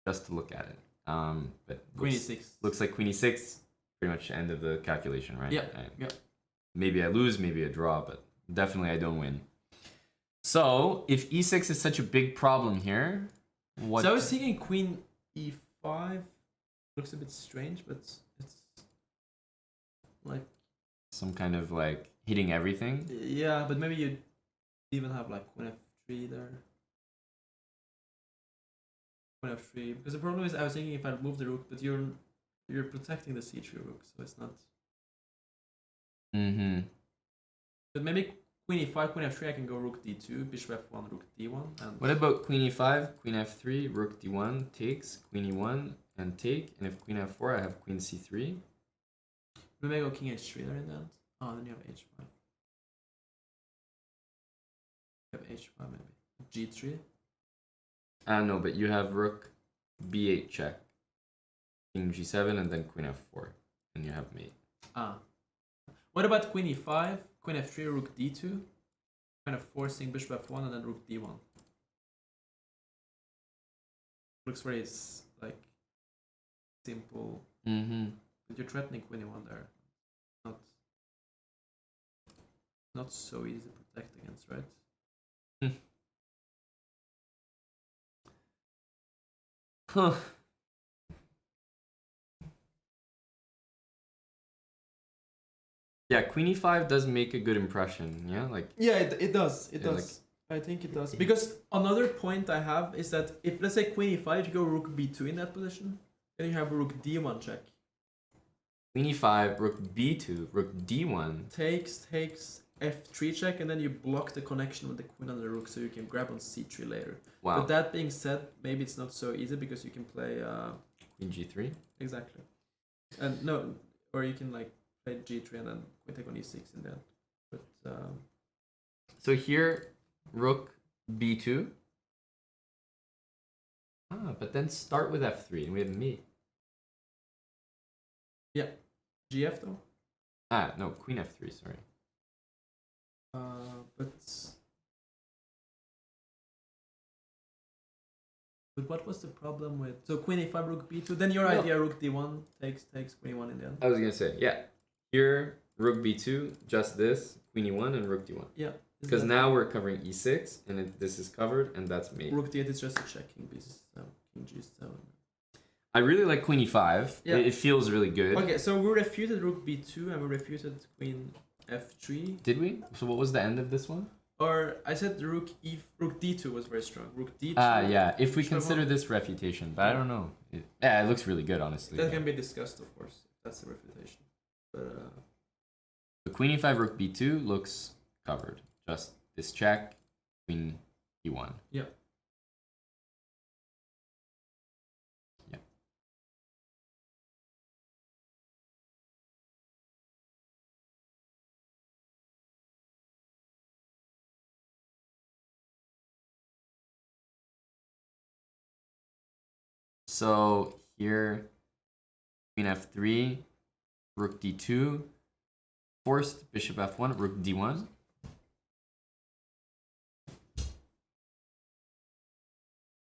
Speaker 1: Just to look at it. But
Speaker 2: Queen
Speaker 1: looks,
Speaker 2: E6.
Speaker 1: looks like queen e6. Pretty much the end of the calculation, right?
Speaker 2: Yeah.
Speaker 1: Right.
Speaker 2: Yeah.
Speaker 1: Maybe I lose, maybe I draw, but definitely I don't win. So if e6 is such a big problem here, what?
Speaker 2: So I was thinking Queen E5 looks a bit strange, but it's like
Speaker 1: Some kind of like hitting everything.
Speaker 2: yeah, but maybe you even have like Queen F3 there. Queen F3 because the problem is I was thinking if I move the rook, but you're protecting the C3 rook, so it's not.
Speaker 1: Mm-hmm.
Speaker 2: But maybe Queen E5, Queen F3, I can go Rook D2, Bishop F1, Rook D1, and
Speaker 1: What about Queen e5, Queen f3, Rook d1, takes, Queen e1, and take, and if Queen f4, I have Queen c3.
Speaker 2: maybe I go King H3 there in the end. Oh, then you have H5. You have H5 maybe. G3.
Speaker 1: No, but you have Rook b8 check, King g7, and then Queen f4, and you have mate.
Speaker 2: Ah. What about Queen E5, Queen F3, Rook D2? Kind of forcing Bishop F1 and then Rook D1. Looks very like simple.
Speaker 1: Mm-hmm.
Speaker 2: But you're threatening Queen E1 there. Not so easy to protect against, right?
Speaker 1: Huh. Yeah, Queen e5 does make a good impression. Yeah, like
Speaker 2: Yeah, it does. It
Speaker 1: Yeah,
Speaker 2: does. I think it does. Because another point I have is that if, let's say, Queen E5, you go Rook B2 in that position, then you have Rook D1 check.
Speaker 1: Queen e5, Rook b2, Rook d1.
Speaker 2: Takes F3 check, and then you block the connection with the Queen and the Rook, so you can grab on C3 later.
Speaker 1: Wow.
Speaker 2: But that being said, maybe it's not so easy because you can play
Speaker 1: Queen g3.
Speaker 2: exactly, and no, or you can like play G3 and then Queen take on E6 in that. But
Speaker 1: So here, Rook b2. Ah, but then start with f3, and we have mate.
Speaker 2: yeah, GF though.
Speaker 1: Ah, no, Queen f3. Sorry.
Speaker 2: But what was the problem with so queen a5 rook b2? Then your idea rook d1 takes queen e1 in the end.
Speaker 1: I was gonna say, yeah. Here, rook b2, just this, queen e1 and rook d1.
Speaker 2: Yeah.
Speaker 1: Because now we're covering e6 and this is covered and that's mate.
Speaker 2: Rook d8 is just a check, king b7, king g7.
Speaker 1: I really like queen e5.
Speaker 2: Yeah.
Speaker 1: It feels really good.
Speaker 2: Okay, so we refuted rook b2 and we refuted queen f3.
Speaker 1: Did we? So what was the end of this one?
Speaker 2: Or I said rook d2 was very strong. Rook d2.
Speaker 1: Yeah. If we
Speaker 2: Should I
Speaker 1: consider
Speaker 2: want-
Speaker 1: this refutation, but I don't know. It looks really good, honestly.
Speaker 2: That can be discussed, of course. That's the refutation. But
Speaker 1: The queen e5 rook b2 looks covered. Just this check, queen e1.
Speaker 2: yeah.
Speaker 1: Yeah. So here, queen f3, rook d2, forced bishop f1, rook d1.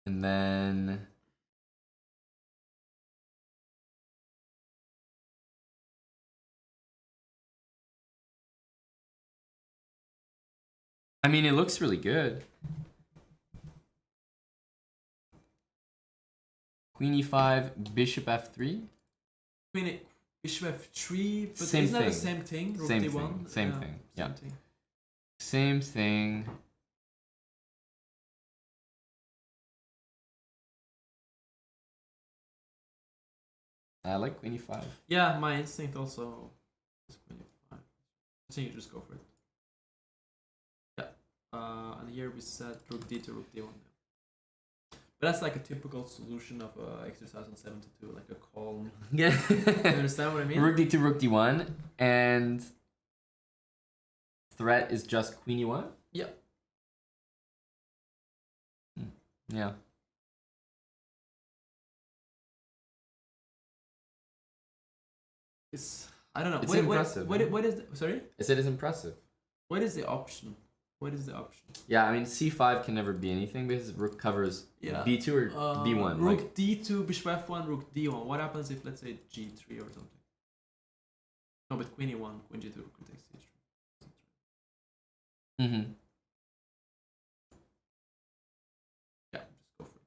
Speaker 1: And then I mean, it looks really good. Queen e5, bishop f3.
Speaker 2: Bishop f3, but
Speaker 1: Same
Speaker 2: isn't that the
Speaker 1: thing.
Speaker 2: same thing? Rook
Speaker 1: Same
Speaker 2: d1?
Speaker 1: thing, same thing, yeah.
Speaker 2: Same thing.
Speaker 1: Same thing. I like queen e5.
Speaker 2: Yeah, my instinct also is queen f5. I think you just go for it. Yeah. And here we said rook d2, rook d1. But that's like a typical solution of exercise on 72, like a calm.
Speaker 1: Yeah.
Speaker 2: You understand what I mean?
Speaker 1: Rook d2, rook d1, and threat is just queen e1?
Speaker 2: Yeah.
Speaker 1: Yeah.
Speaker 2: It's I don't know.
Speaker 1: It's impressive,
Speaker 2: What
Speaker 1: man.
Speaker 2: is sorry?
Speaker 1: I said it's impressive.
Speaker 2: What is the option? What is the option?
Speaker 1: Yeah, I mean, c5 can never be anything because rook covers
Speaker 2: Yeah.
Speaker 1: b2 or b1.
Speaker 2: Rook
Speaker 1: Like,
Speaker 2: d2, bishop f1, rook d1. What happens if let's say g3 or something? No, but queen e1, queen g2, queen takes c3.
Speaker 1: mm-hmm.
Speaker 2: Yeah, just go for it.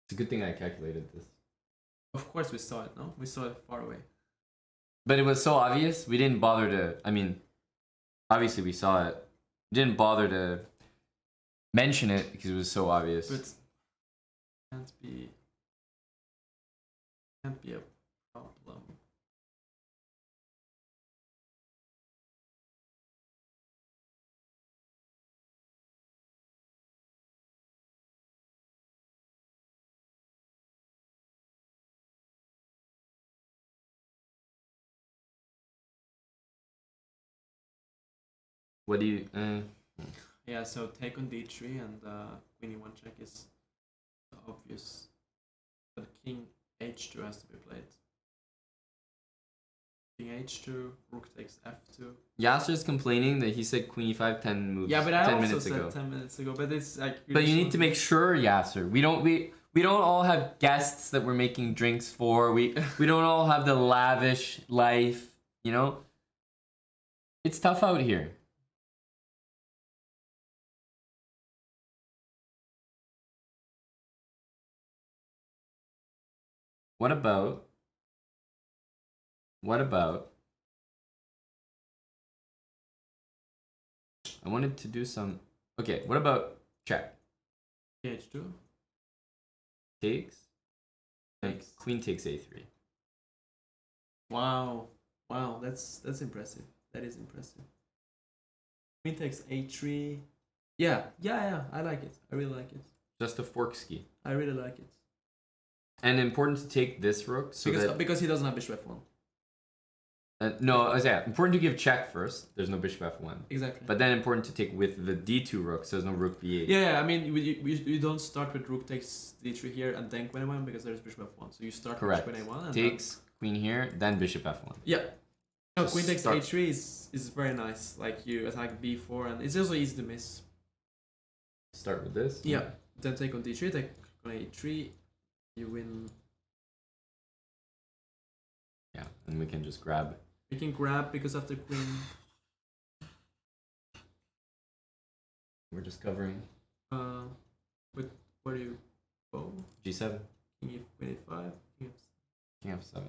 Speaker 1: It's a good thing I calculated this.
Speaker 2: Of course we saw it, no? We saw it far away.
Speaker 1: But it was so obvious, we didn't bother to, I mean, obviously we saw it. Didn't bother to mention it because it was so obvious.
Speaker 2: But can't be a problem.
Speaker 1: What do you,
Speaker 2: Yeah, so take on d3 and queen e1 check is obvious. But king h2 has to be played. King h2, rook takes f2.
Speaker 1: Yasser's complaining that he said queen e5 10 moves.
Speaker 2: Yeah, but I
Speaker 1: 10
Speaker 2: also
Speaker 1: minutes
Speaker 2: said
Speaker 1: ago.
Speaker 2: 10 minutes ago. But it's like.
Speaker 1: But you need to make sure, Yasser. We don't all have guests that we're making drinks for. We don't all have the lavish life, you know? It's tough out here. What about I wanted to do some. Okay, what about check?
Speaker 2: h2.
Speaker 1: Takes. And
Speaker 2: Takes.
Speaker 1: queen takes a3.
Speaker 2: Wow, that's impressive. That is impressive. Queen takes a3. Yeah, I like it. I really like it.
Speaker 1: Just a fork ski.
Speaker 2: I really like it.
Speaker 1: And important to take this rook so
Speaker 2: Because he doesn't have bishop f1.
Speaker 1: no, yeah, important to give check first. There's no bishop f1.
Speaker 2: Exactly.
Speaker 1: But then important to take with the d2 rook, so there's no rook b8.
Speaker 2: Yeah, I mean, you don't start with rook takes d3 here and then queen a1 because there's bishop f1. So you start
Speaker 1: Correct.
Speaker 2: with queen a1 and
Speaker 1: Takes queen here, then bishop f1.
Speaker 2: yeah. No,
Speaker 1: to
Speaker 2: queen takes
Speaker 1: start-
Speaker 2: h3 is very nice. Like you attack b4, and it's also easy to miss.
Speaker 1: Start with this.
Speaker 2: Yeah. Then take on d3, take on a3, you win.
Speaker 1: Yeah, and we can just grab.
Speaker 2: You can grab because after queen.
Speaker 1: We're just covering
Speaker 2: With where do you go?
Speaker 1: G7,
Speaker 2: King e queen e5.
Speaker 1: King F7.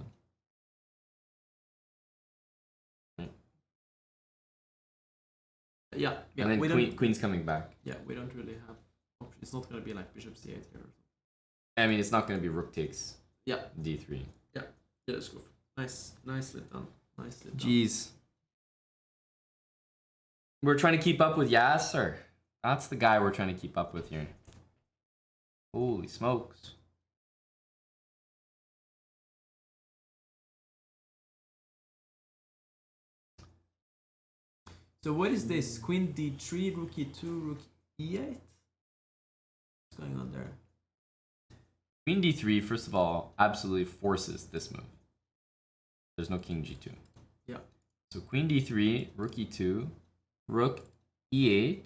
Speaker 2: Yeah, yeah.
Speaker 1: And then
Speaker 2: we
Speaker 1: queen's coming back.
Speaker 2: Yeah, we don't really have options. It's not gonna be like bishop c8 here.
Speaker 1: I mean, it's not going to be rook takes.
Speaker 2: Yeah.
Speaker 1: D3.
Speaker 2: Yeah, let's go. Nicely done. Nicely done.
Speaker 1: Jeez. We're trying to keep up with Yasser. That's the guy we're trying to keep up with here. Holy smokes.
Speaker 2: So what is this? Queen d3, rook e2, rook e8? What's going on there?
Speaker 1: Queen D3, first of all, absolutely forces this move. There's no king G2.
Speaker 2: Yeah.
Speaker 1: So queen D3, rook E2, rook E8.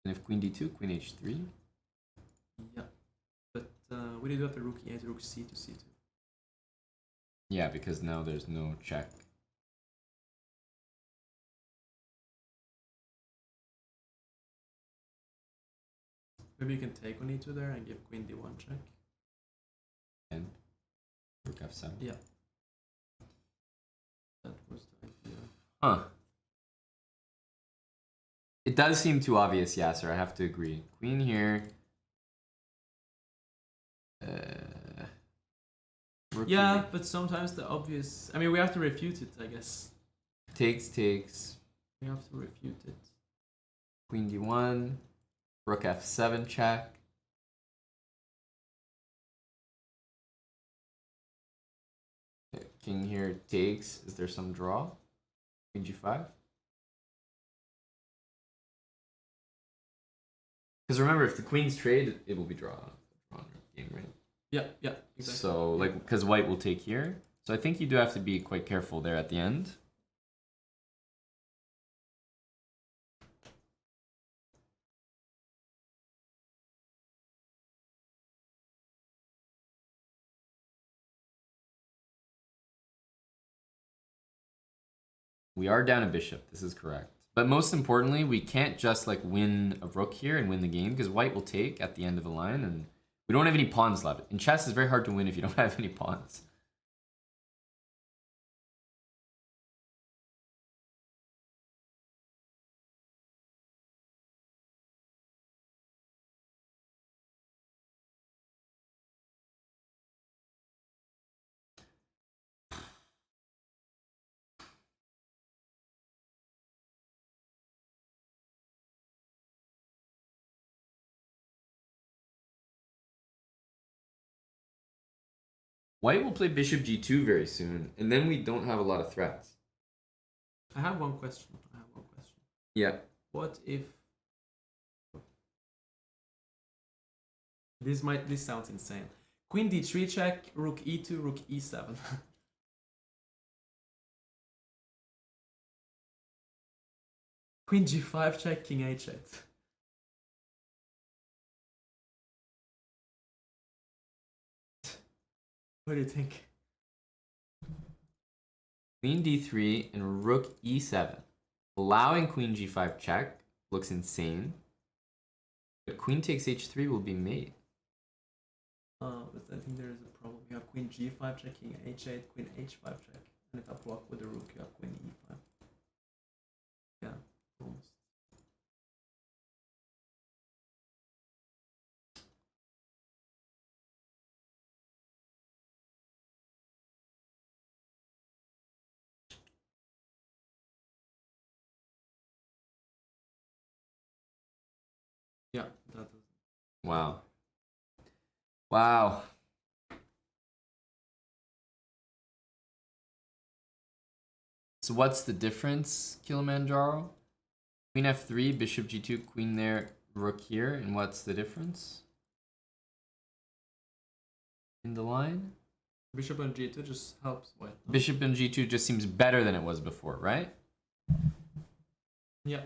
Speaker 1: And if queen D2, queen H3.
Speaker 2: Yeah. But what do you do after rook e8, rook c to c2?
Speaker 1: Yeah, because now there's no check.
Speaker 2: Maybe you can take on e2 there and give queen d1 check.
Speaker 1: And rook F7.
Speaker 2: Yeah. That was the idea.
Speaker 1: Huh. It does seem too obvious, Yasser, I have to agree. Queen here. Rook
Speaker 2: Yeah,
Speaker 1: E8.
Speaker 2: but sometimes the obvious... I mean, we have to refute it, I guess.
Speaker 1: Takes.
Speaker 2: We have to refute it.
Speaker 1: Queen D1. Rook F7 check. King here takes. Is there some draw? Queen G5. Because remember, if the queens trade, it will be drawn game, right?
Speaker 2: Yeah, yeah, exactly.
Speaker 1: So, like, because white will take here. So I think you do have to be quite careful there at the end. We are down a bishop, this is correct. But most importantly, we can't just like win a rook here and win the game because white will take at the end of the line and we don't have any pawns left. In chess, it's very hard to win if you don't have any pawns. White will play bishop g2 very soon, and then we don't have a lot of threats.
Speaker 2: I have one question.
Speaker 1: Yeah.
Speaker 2: What if... This sounds insane. Queen d3 check, rook e2, rook e7. Queen g5 check, king h8. What do you think?
Speaker 1: Queen d3 and rook e7. Allowing queen g5 check looks insane. But queen takes h3 will be mate.
Speaker 2: But I think there is a problem. You have queen g5 check, king h8, queen h5 check. And if I block with the rook, you have queen e5. Yeah, almost. Yeah, that is.
Speaker 1: Wow. Wow. So what's the difference, Kilimanjaro? Queen f3, bishop g2, queen there, rook here, and what's the difference? In the line?
Speaker 2: Bishop on g2 just helps white. No?
Speaker 1: Bishop and g2 just seems better than it was before, right?
Speaker 2: Yeah.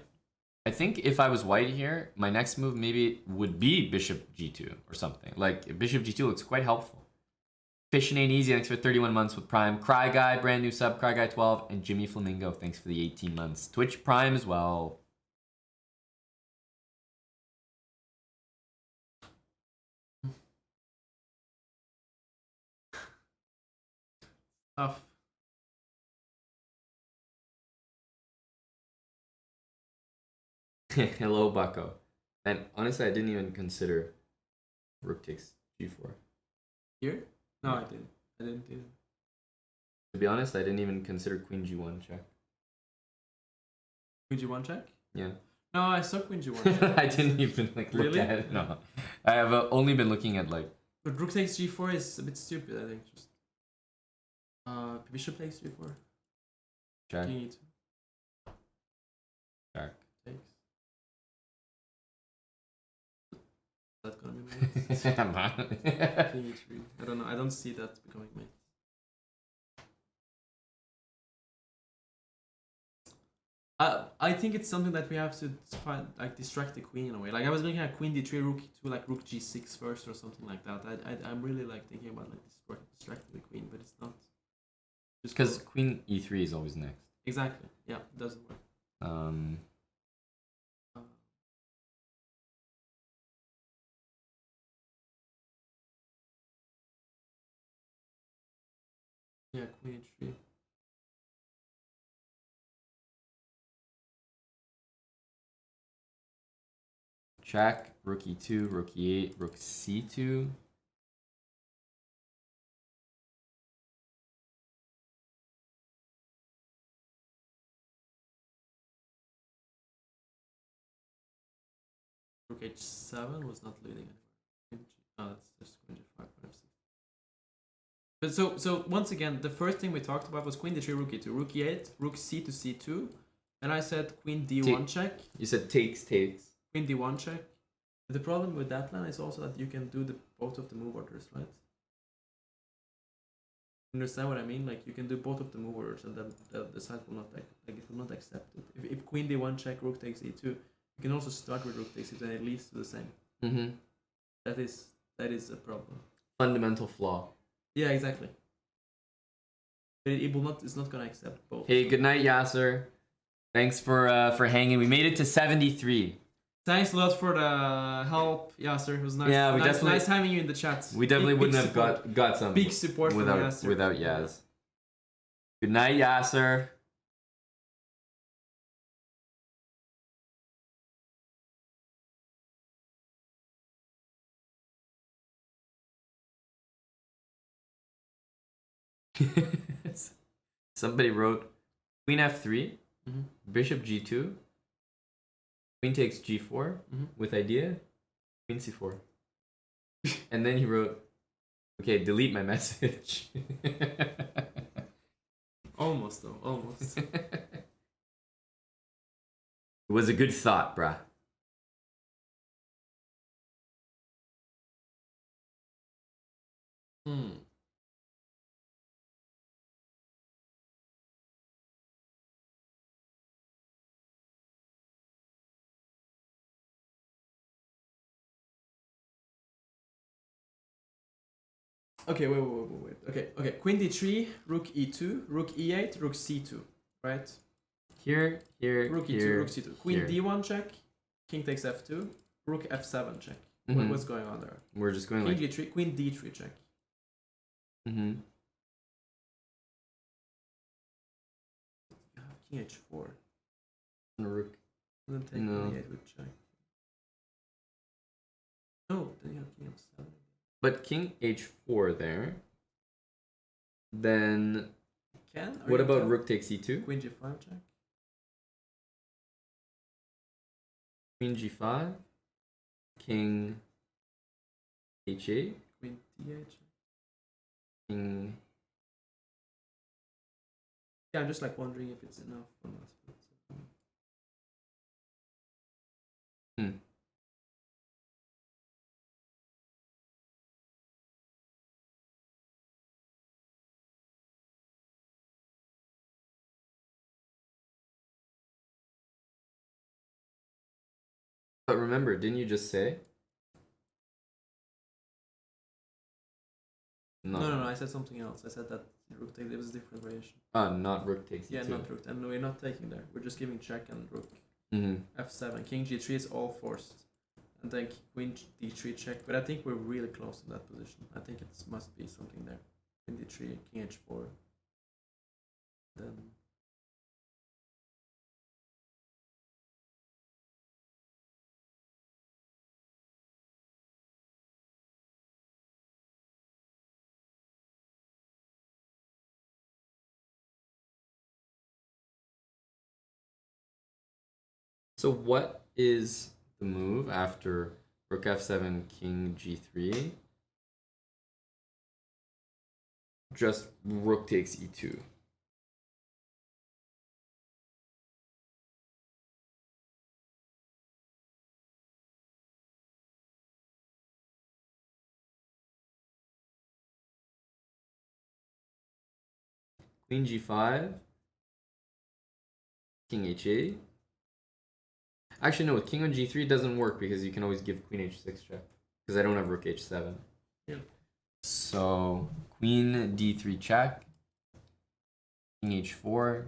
Speaker 1: I think if I was white here, my next move maybe would be bishop g2 or something. Like, bishop g2 looks quite helpful. Fishing ain't easy. Thanks for 31 months with Prime. Cry Guy, brand new sub. Cry Guy 12. And Jimmy Flamingo, thanks for the 18 months. Twitch Prime as well.
Speaker 2: Tough.
Speaker 1: Hello, Bucko. And honestly, I didn't even consider rook takes g4.
Speaker 2: Here? No, I didn't. I didn't either.
Speaker 1: To be honest, I didn't even consider queen g1 check.
Speaker 2: Queen g1 check?
Speaker 1: Yeah.
Speaker 2: No, I saw queen g1 check.
Speaker 1: I didn't even like look
Speaker 2: Really?
Speaker 1: at it. No. I have only been looking at like...
Speaker 2: But rook takes g4 is a bit stupid, I think. Just bishop takes g4.
Speaker 1: Check.
Speaker 2: King e2
Speaker 1: Check.
Speaker 2: takes. Is that gonna be mate? King e3. I don't know. I don't see that becoming mate. I think it's something that we have to find, like, distract the queen in a way. Like, I was looking at queen d3, rook e2, like rook g6 first or something like that. I'm really like thinking about like distracting the queen, but it's not. Just
Speaker 1: Because queen e3 is always next.
Speaker 2: exactly. Yeah, it doesn't work. Yeah, queen e3.
Speaker 1: Check. Rook e2, rook e8, rook c2.
Speaker 2: Rook h7 was not leading anywhere. No, that's just queen g5. But so once again, the first thing we talked about was queen d3, rook e2, rook e8, rook c to c2, and I said queen d1 check,
Speaker 1: You said takes.
Speaker 2: queen d1 check. The problem with that line is also that you can do both of the move orders, right? Understand what I mean? Like, you can do both of the move orders, and then the side will not like it will not accept it. If queen d1 check, rook takes e2, you can also start with rook takes e2, and it leads to the same.
Speaker 1: Mm-hmm.
Speaker 2: That is a problem.
Speaker 1: Fundamental flaw.
Speaker 2: Yeah, exactly. But it will not. It's not gonna accept both.
Speaker 1: Hey, good night, Yasser. Thanks for hanging. We made it to 73.
Speaker 2: Thanks a lot for the help, Yasser. It was nice.
Speaker 1: Yeah, we
Speaker 2: nice,
Speaker 1: definitely-
Speaker 2: nice having you in the chat.
Speaker 1: We definitely
Speaker 2: Big
Speaker 1: wouldn't have
Speaker 2: support.
Speaker 1: got some
Speaker 2: Big support from Yasser.
Speaker 1: without Yaz. Good night, Yasser. Somebody wrote queen f3,
Speaker 2: Mhm.
Speaker 1: bishop g2, queen takes g4
Speaker 2: Mhm.
Speaker 1: with idea, queen c4. And then he wrote, okay, delete my message.
Speaker 2: Almost though, almost.
Speaker 1: It was a good thought, bruh.
Speaker 2: Okay, wait. Okay. Queen d3, rook e2, rook e8, rook c2, right?
Speaker 1: Here,
Speaker 2: Rook e2,
Speaker 1: here,
Speaker 2: rook c2. Queen
Speaker 1: here.
Speaker 2: d1 check, king takes f2, rook f7 check.
Speaker 1: Mhm.
Speaker 2: What's going on there?
Speaker 1: We're just going
Speaker 2: King
Speaker 1: like...
Speaker 2: g3, queen d3 check.
Speaker 1: Mm-hmm.
Speaker 2: You have king h4.
Speaker 1: Rook.
Speaker 2: And then take
Speaker 1: No.
Speaker 2: queen e8 with check. No, then you have king f7.
Speaker 1: But king h4 there. Then
Speaker 2: Can?
Speaker 1: what about rook takes e2?
Speaker 2: Queen g5 check.
Speaker 1: Queen g5. King h8.
Speaker 2: Queen d8 check.
Speaker 1: King...
Speaker 2: Yeah, I'm just like wondering if it's enough or not.
Speaker 1: Hmm. But remember, didn't you just say?
Speaker 2: No, I said something else. I said that rook takes, it was a different variation.
Speaker 1: Not rook takes e2.
Speaker 2: Yeah, not rook, and we're not taking there. We're just giving check and rook.
Speaker 1: Mm-hmm.
Speaker 2: F7, king g3 is all forced. And then queen d3 check, but I think we're really close in that position. I think it must be something there. Queen d3, king h4. Then
Speaker 1: So what is the move after rook f7, king g3? Just rook takes e2. Queen g5, king h8. Actually, no, with king on g3 doesn't work because you can always give queen h6 check. Because I don't have rook h7.
Speaker 2: yeah.
Speaker 1: So, queen d3 check, king h4.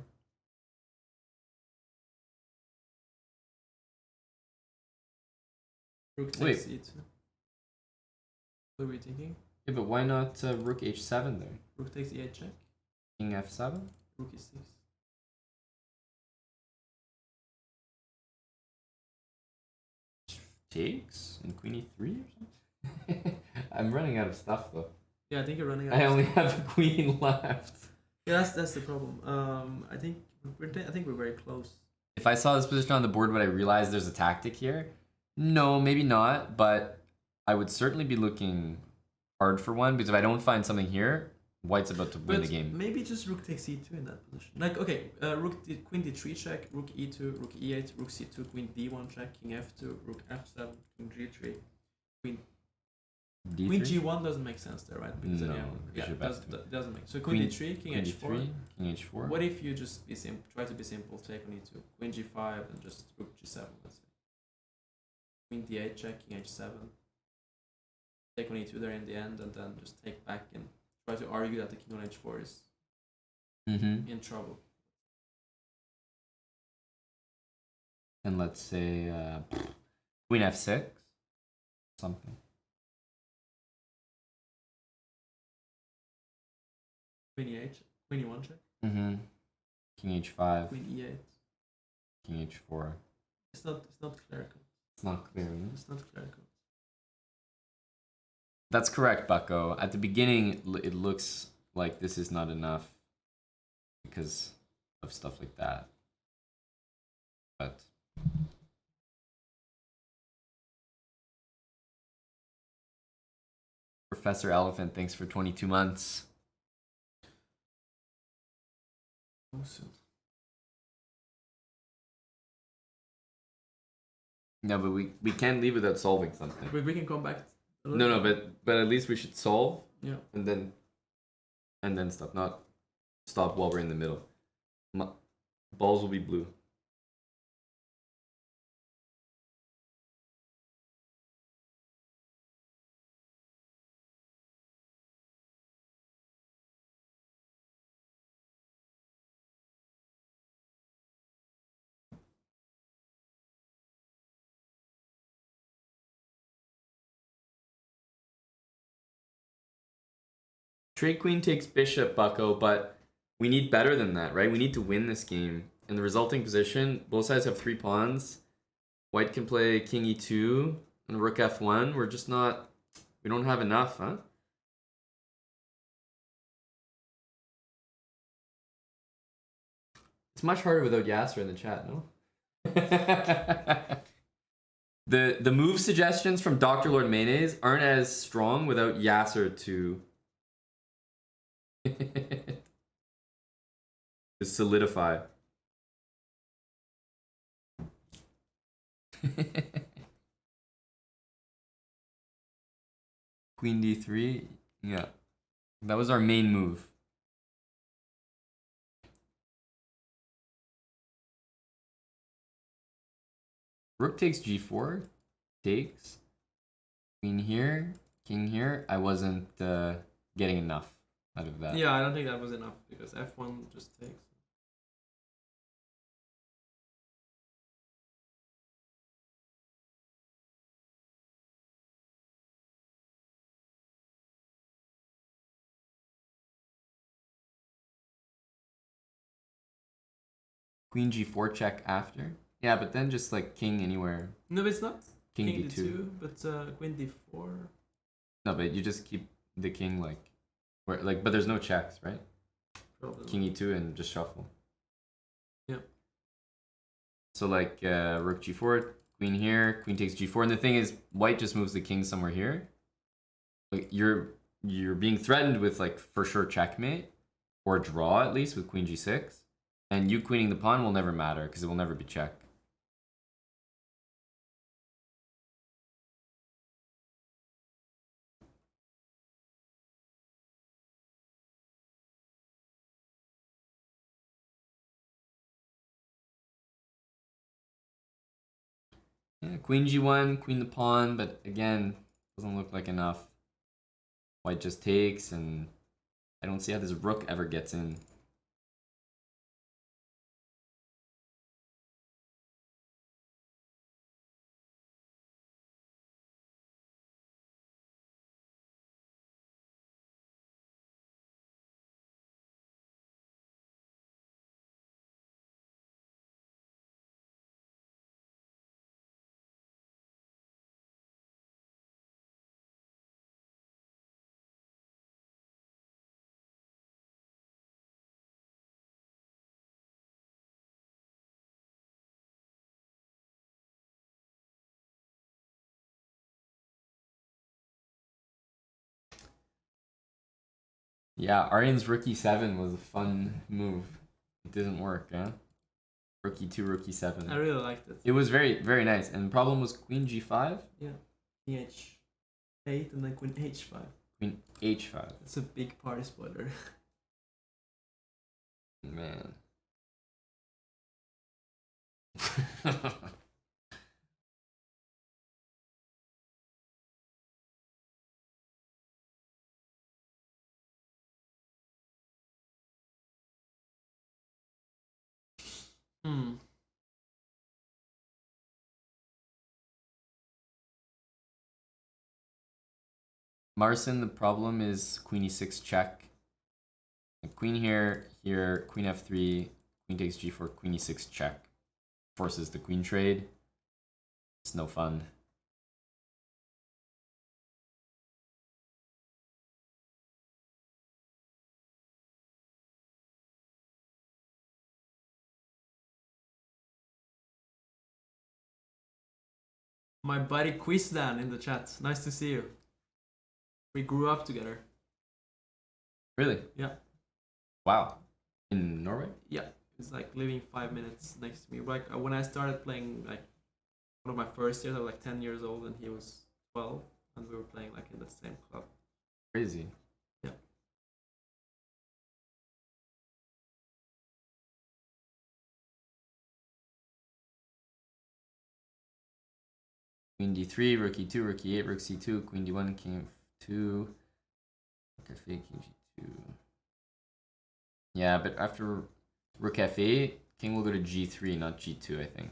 Speaker 2: rook takes
Speaker 1: Wait.
Speaker 2: e2. What are we thinking?
Speaker 1: Yeah, but why not rook h7 there?
Speaker 2: Rook takes e8 check.
Speaker 1: King f7?
Speaker 2: Rook e6.
Speaker 1: Takes? And queen e3 or something? I'm running out of stuff though.
Speaker 2: Yeah, I think you're running out.
Speaker 1: I
Speaker 2: of
Speaker 1: only
Speaker 2: stuff.
Speaker 1: have a queen left.
Speaker 2: Yeah, that's the problem. I think we're very close.
Speaker 1: If I saw this position on the board, would I realize there's a tactic here? No, maybe not, but I would certainly be looking hard for one because if I don't find something here, white's about to win the game.
Speaker 2: Maybe just rook takes e2 in that position. Like, okay, queen d3 check, rook e2, rook e8, rook c2, queen d1 check, king f2, rook f7, king g3, queen
Speaker 1: D3?
Speaker 2: queen g1 doesn't make sense there, right? Because
Speaker 1: No,
Speaker 2: yeah,
Speaker 1: because you're back to-
Speaker 2: doesn't make. So queen d3, king
Speaker 1: queen
Speaker 2: h4.
Speaker 1: d3, king h4.
Speaker 2: What if you just be simple, try to be simple, take on e2, queen g5, and just rook g7, let's say. Queen d8 check, king h7. Take on e2 there in the end, and then just take back and try to argue that the king on h4 is
Speaker 1: Mm-hmm.
Speaker 2: in trouble.
Speaker 1: And let's say queen f6, something.
Speaker 2: Queen e8, queen e1 check,
Speaker 1: Mm-hmm. King h5,
Speaker 2: queen e8.
Speaker 1: king h4.
Speaker 2: It's not clerical.
Speaker 1: It's not clear. no?
Speaker 2: It's not clerical.
Speaker 1: That's correct, Bucko. At the beginning, it looks like this is not enough because of stuff like that. But Professor Elephant, thanks for 22 months.
Speaker 2: Awesome.
Speaker 1: No, but we can't leave without solving something.
Speaker 2: We can come back.
Speaker 1: No, but at least we should solve
Speaker 2: Yeah.
Speaker 1: and then stop. Not stop while we're in the middle. Balls will be blue. Trade queen takes bishop, Bucko, but we need better than that, right? We need to win this game. In the resulting position, both sides have 3 pawns. White can play king e2 and rook f1. We're just not... We don't have enough, huh? It's much harder without Yasser in the chat, no? The move suggestions from Dr. Lord Mayonnaise aren't as strong without Yasser to solidify. Queen d3, yeah, that was our main move. rook takes g4, takes, queen here, king here. I wasn't getting enough out of that.
Speaker 2: Yeah, I don't think that was enough because f1 just takes.
Speaker 1: Queen g4 check after. Yeah, but then just like king anywhere.
Speaker 2: No, it's not.
Speaker 1: King
Speaker 2: King
Speaker 1: d2.
Speaker 2: d2, but queen d4.
Speaker 1: No, but you just keep the king like, where like, but there's no checks, right?
Speaker 2: Probably.
Speaker 1: King e2 and just shuffle.
Speaker 2: Yeah.
Speaker 1: So like rook g4, queen here, queen takes g4, and the thing is, white just moves the king somewhere here. Like you're being threatened with like for sure checkmate or draw at least with queen g6, and you queening the pawn will never matter because it will never be checked. Yeah, queen g1, queen the pawn, but again, doesn't look like enough. White just takes, and I don't see how this rook ever gets in. Yeah, Aryan's rook e7 was a fun move. It didn't work, yeah? Rook e2, rook e7.
Speaker 2: I really liked it.
Speaker 1: It was very, very nice. And the problem was queen g5?
Speaker 2: Yeah. King h8 and then queen h5.
Speaker 1: Queen h5.
Speaker 2: It's a big party spoiler.
Speaker 1: Man.
Speaker 2: Hmm.
Speaker 1: Marcin, the problem is queen e6 check. Queen here, here, queen f3, queen takes g4, queen e6 check. Forces the queen trade. It's no fun.
Speaker 2: My buddy Quizdan in the chat. Nice to see you. We grew up together.
Speaker 1: Really?
Speaker 2: Yeah.
Speaker 1: Wow. In Norway?
Speaker 2: Yeah. He's like living 5 minutes next to me. Like when I started playing, like one of my first years, I was like 10 years old and he was 12, and we were playing like in the same club.
Speaker 1: Crazy.
Speaker 2: Yeah.
Speaker 1: Queen d3, rook e2, rook e8, rook c2, queen d1, king f2, rook f8, king g2. Yeah, but after rook f8, king will go to g3, not g2, I think.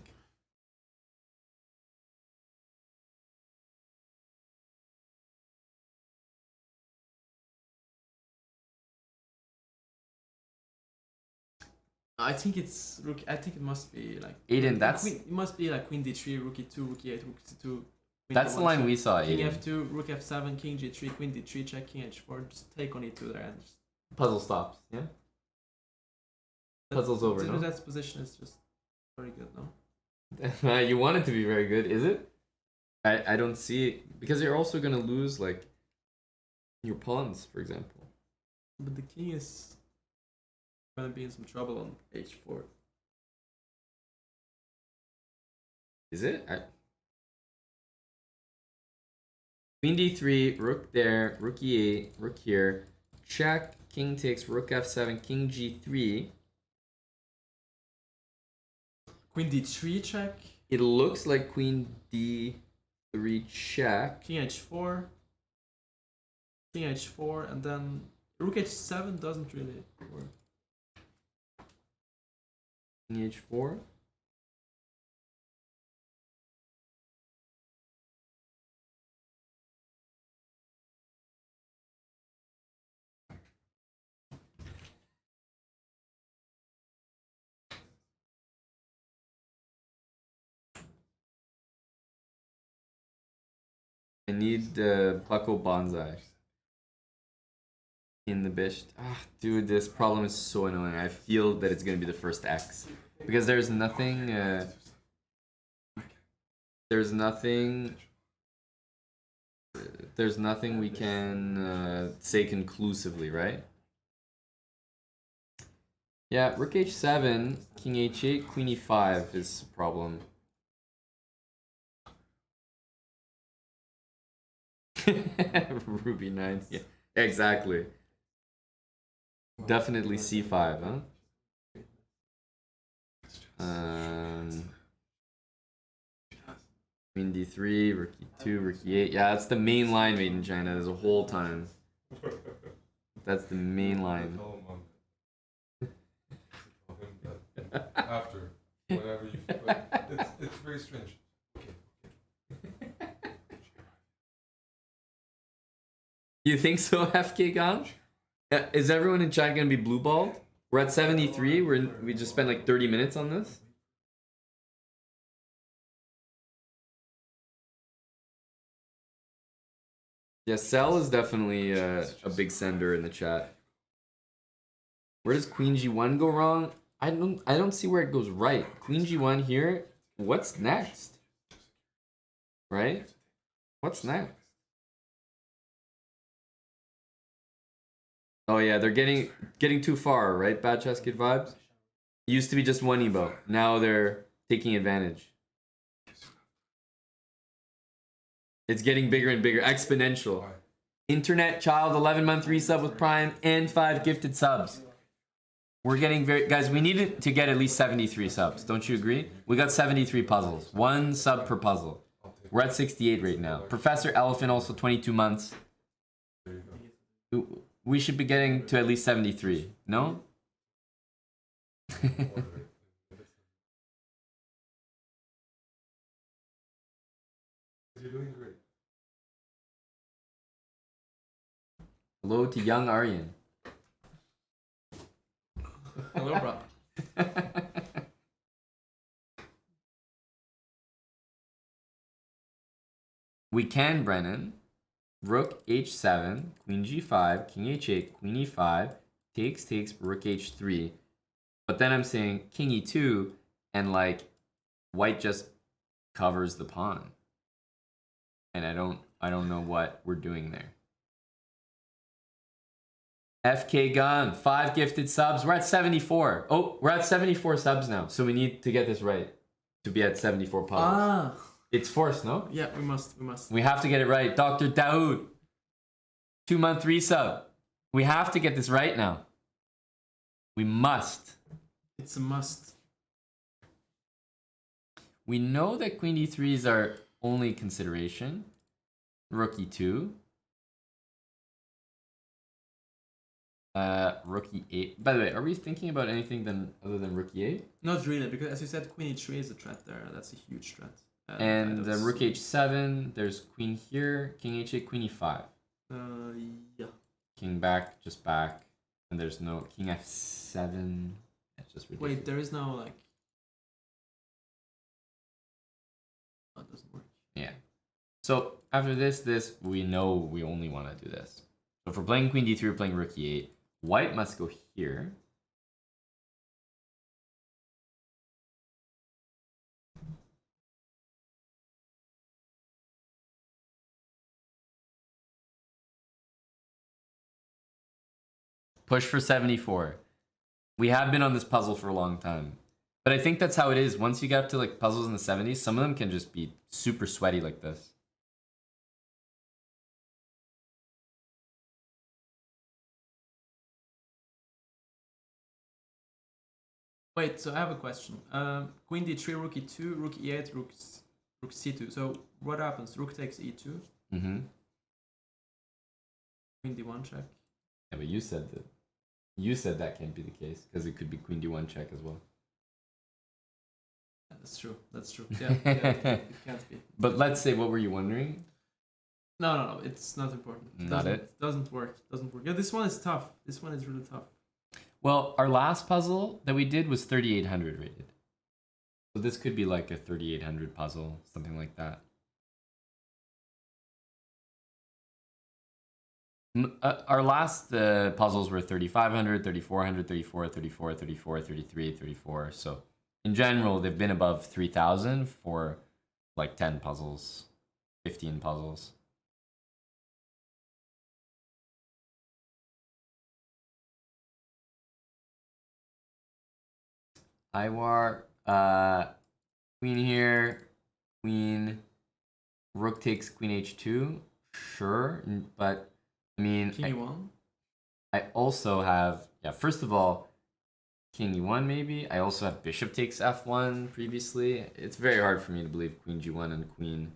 Speaker 2: I think it's rook. I think it must be like
Speaker 1: Aiden, that's
Speaker 2: queen, it must be like queen d3, rook e2, rook e8, rook c2.
Speaker 1: that's the line we saw.
Speaker 2: King
Speaker 1: Aiden.
Speaker 2: f2, rook f7, king g3, queen d3, check, king h4. Just take on e2 there and just.
Speaker 1: Puzzle stops. Yeah. Puzzle's over. No?
Speaker 2: That position is just very good, no?
Speaker 1: You want it to be very good, is it? I don't see it because you're also gonna lose like your pawns, for example.
Speaker 2: But the king is gonna be in some trouble on h4.
Speaker 1: Is it? Queen d3, rook there, rook e8, rook here, check, king takes, rook f7, king g3.
Speaker 2: Queen d3 check.
Speaker 1: It looks like queen d3 check.
Speaker 2: King h4. King h4, and then rook h7 doesn't really work.
Speaker 1: King h4. I need the Bucko Bonsai in the bish. Ah, dude, this problem is so annoying. I feel that it's gonna be the first X because there's nothing. There's nothing. There's nothing we can say conclusively, right? Yeah, rook h7, king h8, queen e5 is a problem. Ruby 9, yeah, exactly. Definitely c5, huh? Queen d3, rook e2, rook e8. Yeah, that's the main line made in China. There's a whole time. That's the main line.
Speaker 3: After, whenever you. It's very strange.
Speaker 1: You think so, FK Gone? Is everyone in chat gonna be blue balled? We're at 73. We just spent like 30 minutes on this. Yeah, Cell is definitely a big sender in the chat. Where does Queen G1 go wrong? I don't see where it goes right. Queen G1 here. What's next? Right? What's next? Oh yeah, they're getting too far, right? Bad Chess Kid vibes. It used to be just one Ebo. Now they're taking advantage. It's getting bigger and bigger, exponential. Internet child, 11-month resub with Prime and 5 gifted subs. We're getting guys. We needed to get at least 73 subs. Don't you agree? We got 73 puzzles. 1 sub per puzzle. We're at 68 right now. Professor Elephant also 22 months. We should be getting to at least 73. No?
Speaker 3: You're doing great.
Speaker 1: Hello to young Aryan.
Speaker 2: Hello, bro.
Speaker 1: We can, Brennan. Rook h7, queen g5, king h8, queen e5, takes, rook h3. But then I'm saying king e2, and like white just covers the pawn. And I don't know what we're doing there. FK Gun, 5 gifted subs. We're at 74. Oh, we're at 74 subs now. So we need to get this right to be at 74 puzzles.
Speaker 2: Ah.
Speaker 1: It's forced, no?
Speaker 2: Yeah, we must.
Speaker 1: We have to get it right. Dr. Daoud, 2-month resub. We have to get this right now. We must.
Speaker 2: It's a must.
Speaker 1: We know that queen d3 is our only consideration. Rook e2. Rook e8. By the way, are we thinking about anything other than rook e8?
Speaker 2: Not really, because as you said, queen e3 is a threat there. That's a huge threat.
Speaker 1: And rook h7. There's queen here. King h8, queen e5.
Speaker 2: Yeah.
Speaker 1: King back, just back. And there's no king f7. That's just ridiculous.
Speaker 2: Wait, there is no like. Oh, it doesn't work.
Speaker 1: Yeah. So after this, we know we only want to do this. So if we're playing queen d3, we're playing rook e8. White must go here. Push for 74. We have been on this puzzle for a long time. But I think that's how it is. Once you get up to like puzzles in the 70s, some of them can just be super sweaty like this.
Speaker 2: Wait, so I have a question. Queen d3, rook e2, rook e8, rook c2. So what happens? Rook takes e2.
Speaker 1: Mm-hmm.
Speaker 2: Queen d1 check.
Speaker 1: Yeah, but you said that. You said that can't be the case because it could be queen d1 check as well.
Speaker 2: Yeah, that's true. That's true. Yeah, it can't be.
Speaker 1: But let's say, what were you wondering?
Speaker 2: No. It's not important.
Speaker 1: Not it?
Speaker 2: Doesn't work. Doesn't work. Yeah, this one is tough. This one is really tough.
Speaker 1: Well, our last puzzle that we did was 3,800 rated. So this could be like a 3,800 puzzle, something like that. Our last puzzles were 3,500, 3,400, 34, 34, 34, 33, 34. So in general, they've been above 3,000 for like 10 puzzles, 15 puzzles. Iwar, queen here, queen, rook takes queen h2, sure, but I mean,
Speaker 2: King e1.
Speaker 1: I also have, yeah, first of all, king e1 maybe. I also have bishop takes f1 previously. It's very hard for me to believe queen g1 and queen.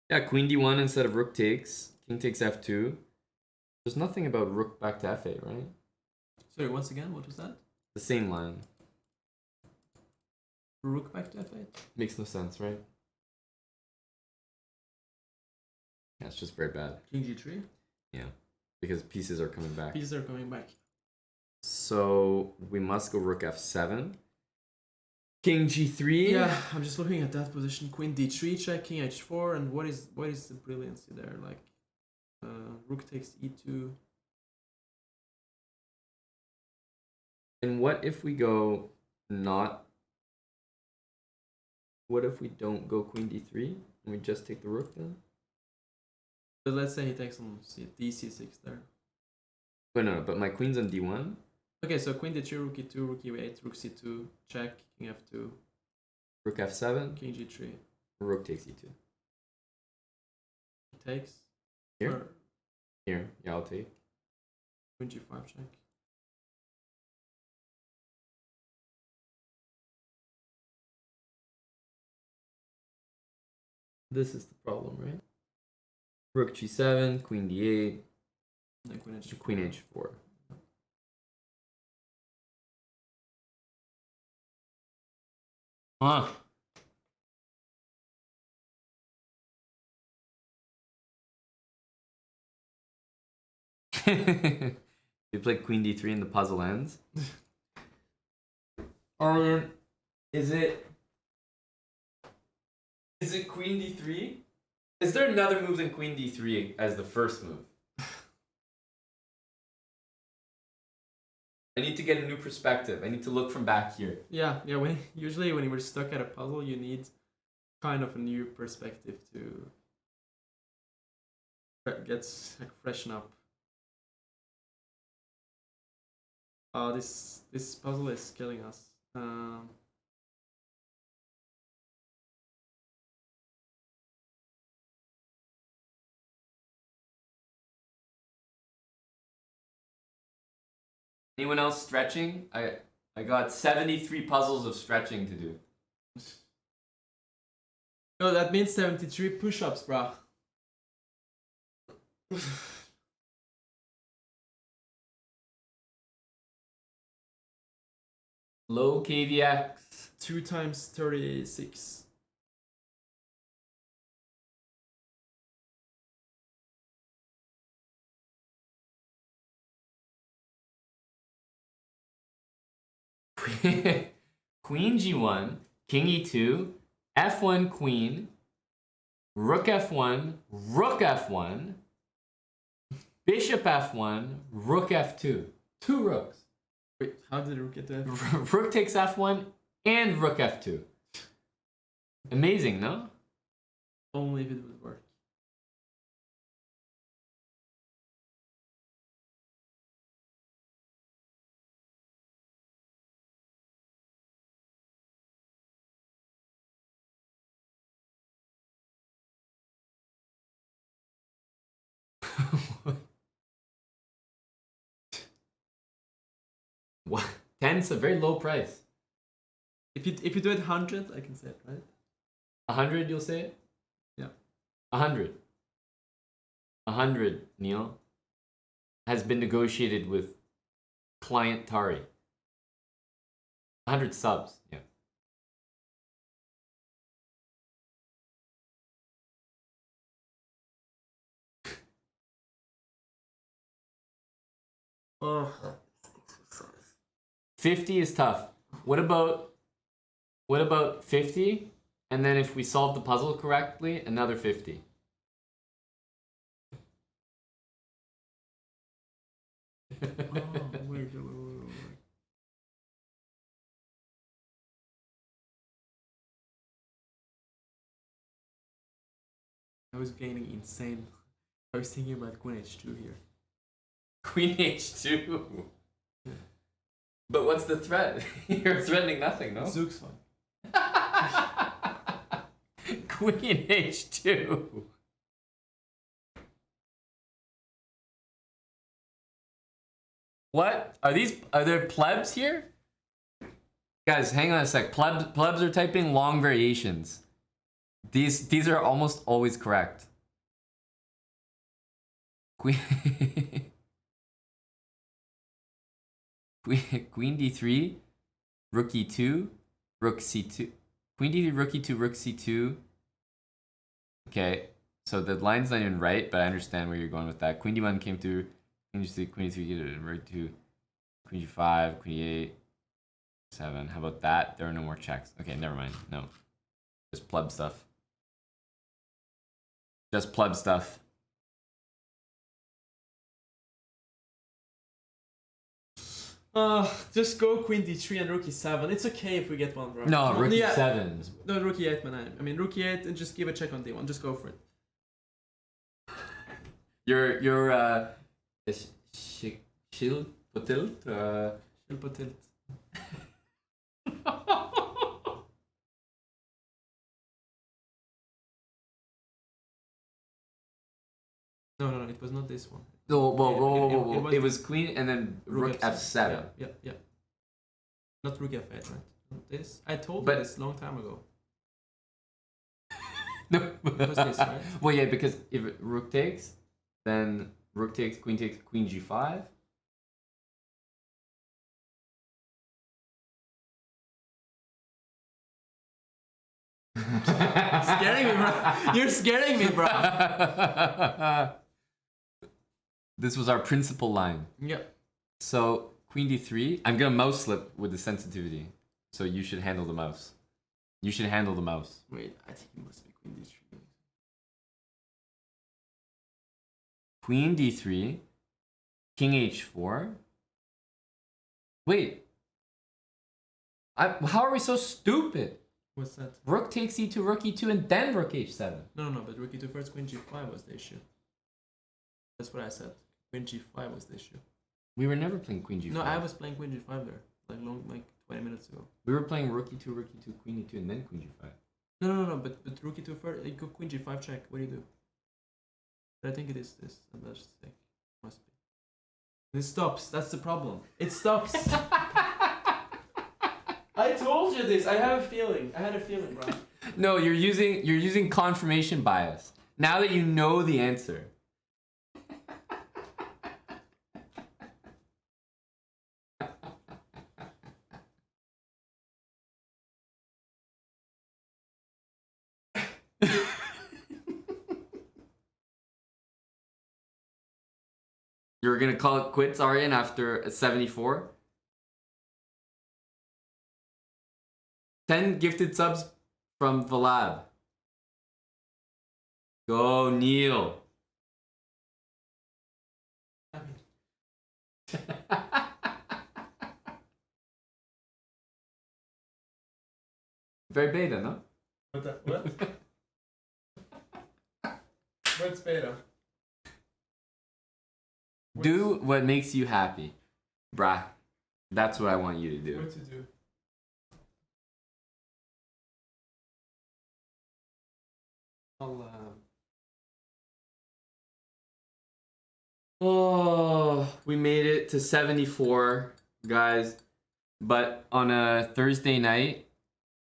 Speaker 1: Yeah, queen d1 instead of rook takes, king takes f2. There's nothing about rook back to f8, right?
Speaker 2: Sorry, once again, what was that?
Speaker 1: The same line.
Speaker 2: Rook back to f8?
Speaker 1: Makes no sense, right? Yeah, it's just very bad.
Speaker 2: King g3?
Speaker 1: Yeah, because pieces are coming back.
Speaker 2: Pieces are coming back.
Speaker 1: So we must go rook f7. King g3.
Speaker 2: Yeah, I'm just looking at that position. Queen d3 check, king h4, and what is the brilliancy there? Like, rook takes e2.
Speaker 1: And what if we go not? What if we don't go queen d3 and we just take the rook then?
Speaker 2: But let's say he takes on dc6 there.
Speaker 1: Wait, no, but my queen's on d1.
Speaker 2: Okay, so queen d3, rook e2, rook e8, rook c2, check, king f2,
Speaker 1: Rook f7.
Speaker 2: king g3.
Speaker 1: Rook takes e2.
Speaker 2: He takes.
Speaker 1: Here?
Speaker 2: Or
Speaker 1: Here, yeah, I'll take.
Speaker 2: queen g5 check.
Speaker 1: This is the problem, right? Rook g7, queen d8,
Speaker 2: Then queen h4.
Speaker 1: queen h4. Huh. You play queen d3 and the puzzle ends. Aryan, is it queen d3? Is there another move than queen d3 as the first move? I need to get a new perspective. I need to look from back here.
Speaker 2: Yeah. Usually when you're stuck at a puzzle, you need kind of a new perspective to get like freshen up. This puzzle is killing us.
Speaker 1: Anyone else stretching? I got 73 puzzles of stretching to do.
Speaker 2: No, that means 73 push-ups, brah.
Speaker 1: Low KVX.
Speaker 2: 2 times 36.
Speaker 1: Queen g1, king e2, f1 queen, rook f1, bishop f1, rook f2. 2 rooks.
Speaker 2: Wait, how did rook get to f?
Speaker 1: Rook takes f1 and rook f2. Amazing, no?
Speaker 2: Only if it would work.
Speaker 1: What? 10's a very low price.
Speaker 2: If you do it 100, I can say it, right?
Speaker 1: 100, you'll say it?
Speaker 2: Yeah.
Speaker 1: 100. 100, Neil, has been negotiated with client Tari. 100 subs, yeah.
Speaker 2: Oh.
Speaker 1: 50 is tough. What about 50? And then if we solve the puzzle correctly, another 50.
Speaker 2: Oh, wait. I was gaining insane. I was thinking about Queen H2 here.
Speaker 1: Queen H2. But what's the threat? You're threatening nothing, no?
Speaker 2: Zook's fine.
Speaker 1: Queen H2. What? Are there plebs here? Guys, hang on a sec. Plebs are typing long variations. These are almost always correct. Queen Queen D3, Rook E2, Rook C2. Queen D3, Rook E2, Rook C2. Okay, so the line's not even right, but I understand where you're going with that. Queen D1 came through. Queen D3, Queen D3, Rook 2, Queen G5, Queen E8, 7. How about that? There are no more checks. Okay, never mind. No. Just pleb stuff. Just pleb stuff.
Speaker 2: Just go Queen D3 and Rook E7. It's okay if we get one wrong.
Speaker 1: No, Rook E7.
Speaker 2: No, Rook E8, man. I mean, Rook E8 and just give a check on D1. Just go for it.
Speaker 1: You're Shil Potilt?
Speaker 2: Shilpotilt. No, it was not this one.
Speaker 1: Whoa. It was Queen and then Rook F7.
Speaker 2: Yeah. Not Rook F8, right? Not this. I told
Speaker 1: But-
Speaker 2: you this long time ago.
Speaker 1: No.
Speaker 2: It was this, right?
Speaker 1: Well, yeah, because if Rook takes, then Rook takes, Queen G5.
Speaker 2: Scaring me, bro. You're scaring me, bro.
Speaker 1: This was our principal line.
Speaker 2: Yep.
Speaker 1: So Queen D3. I'm gonna mouse slip with the sensitivity. So you should handle the mouse. You should handle the mouse.
Speaker 2: Wait, I think it must be Queen D3.
Speaker 1: Queen D3. King H4. Wait. How are we so stupid?
Speaker 2: What's that?
Speaker 1: Rook takes E2, Rook E2, and then Rook H7.
Speaker 2: No, but Rook E2 first, Queen G5 was the issue. That's what I said. Queen G5 was the issue.
Speaker 1: We were never playing Queen G5.
Speaker 2: No, I was playing Queen G5 there, like 20 minutes ago.
Speaker 1: We were playing Rook E2, Queen E2, and then Queen G5.
Speaker 2: No, but Rook E2 first, go Queen G5 check. What do you do? But I think it is this. And let's just think. Must be. It stops. That's the problem. It stops. I told you this. I have a feeling. I had a feeling, bro.
Speaker 1: No, you're using confirmation bias. Now that you know the answer. You're gonna call it quits, Aryan, after a 74? 10 gifted subs from Vlad. Go, Neil. Very beta, no?
Speaker 2: What? What's beta?
Speaker 1: Do what makes you happy. Brah. That's what I want you to do.
Speaker 2: What to do?
Speaker 1: Oh, we made it to 74. guys. But on a Thursday night,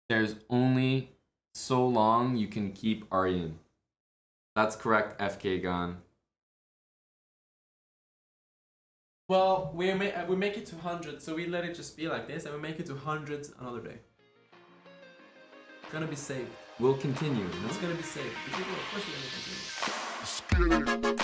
Speaker 1: there's only so long you can keep Aryan. That's correct, FK Gon.
Speaker 2: Well, we make it to 100, so we let it just be like this, and we make it to 100 another day. It's gonna be safe.
Speaker 1: We'll continue. No?
Speaker 2: It's gonna be safe. Of course we're gonna continue.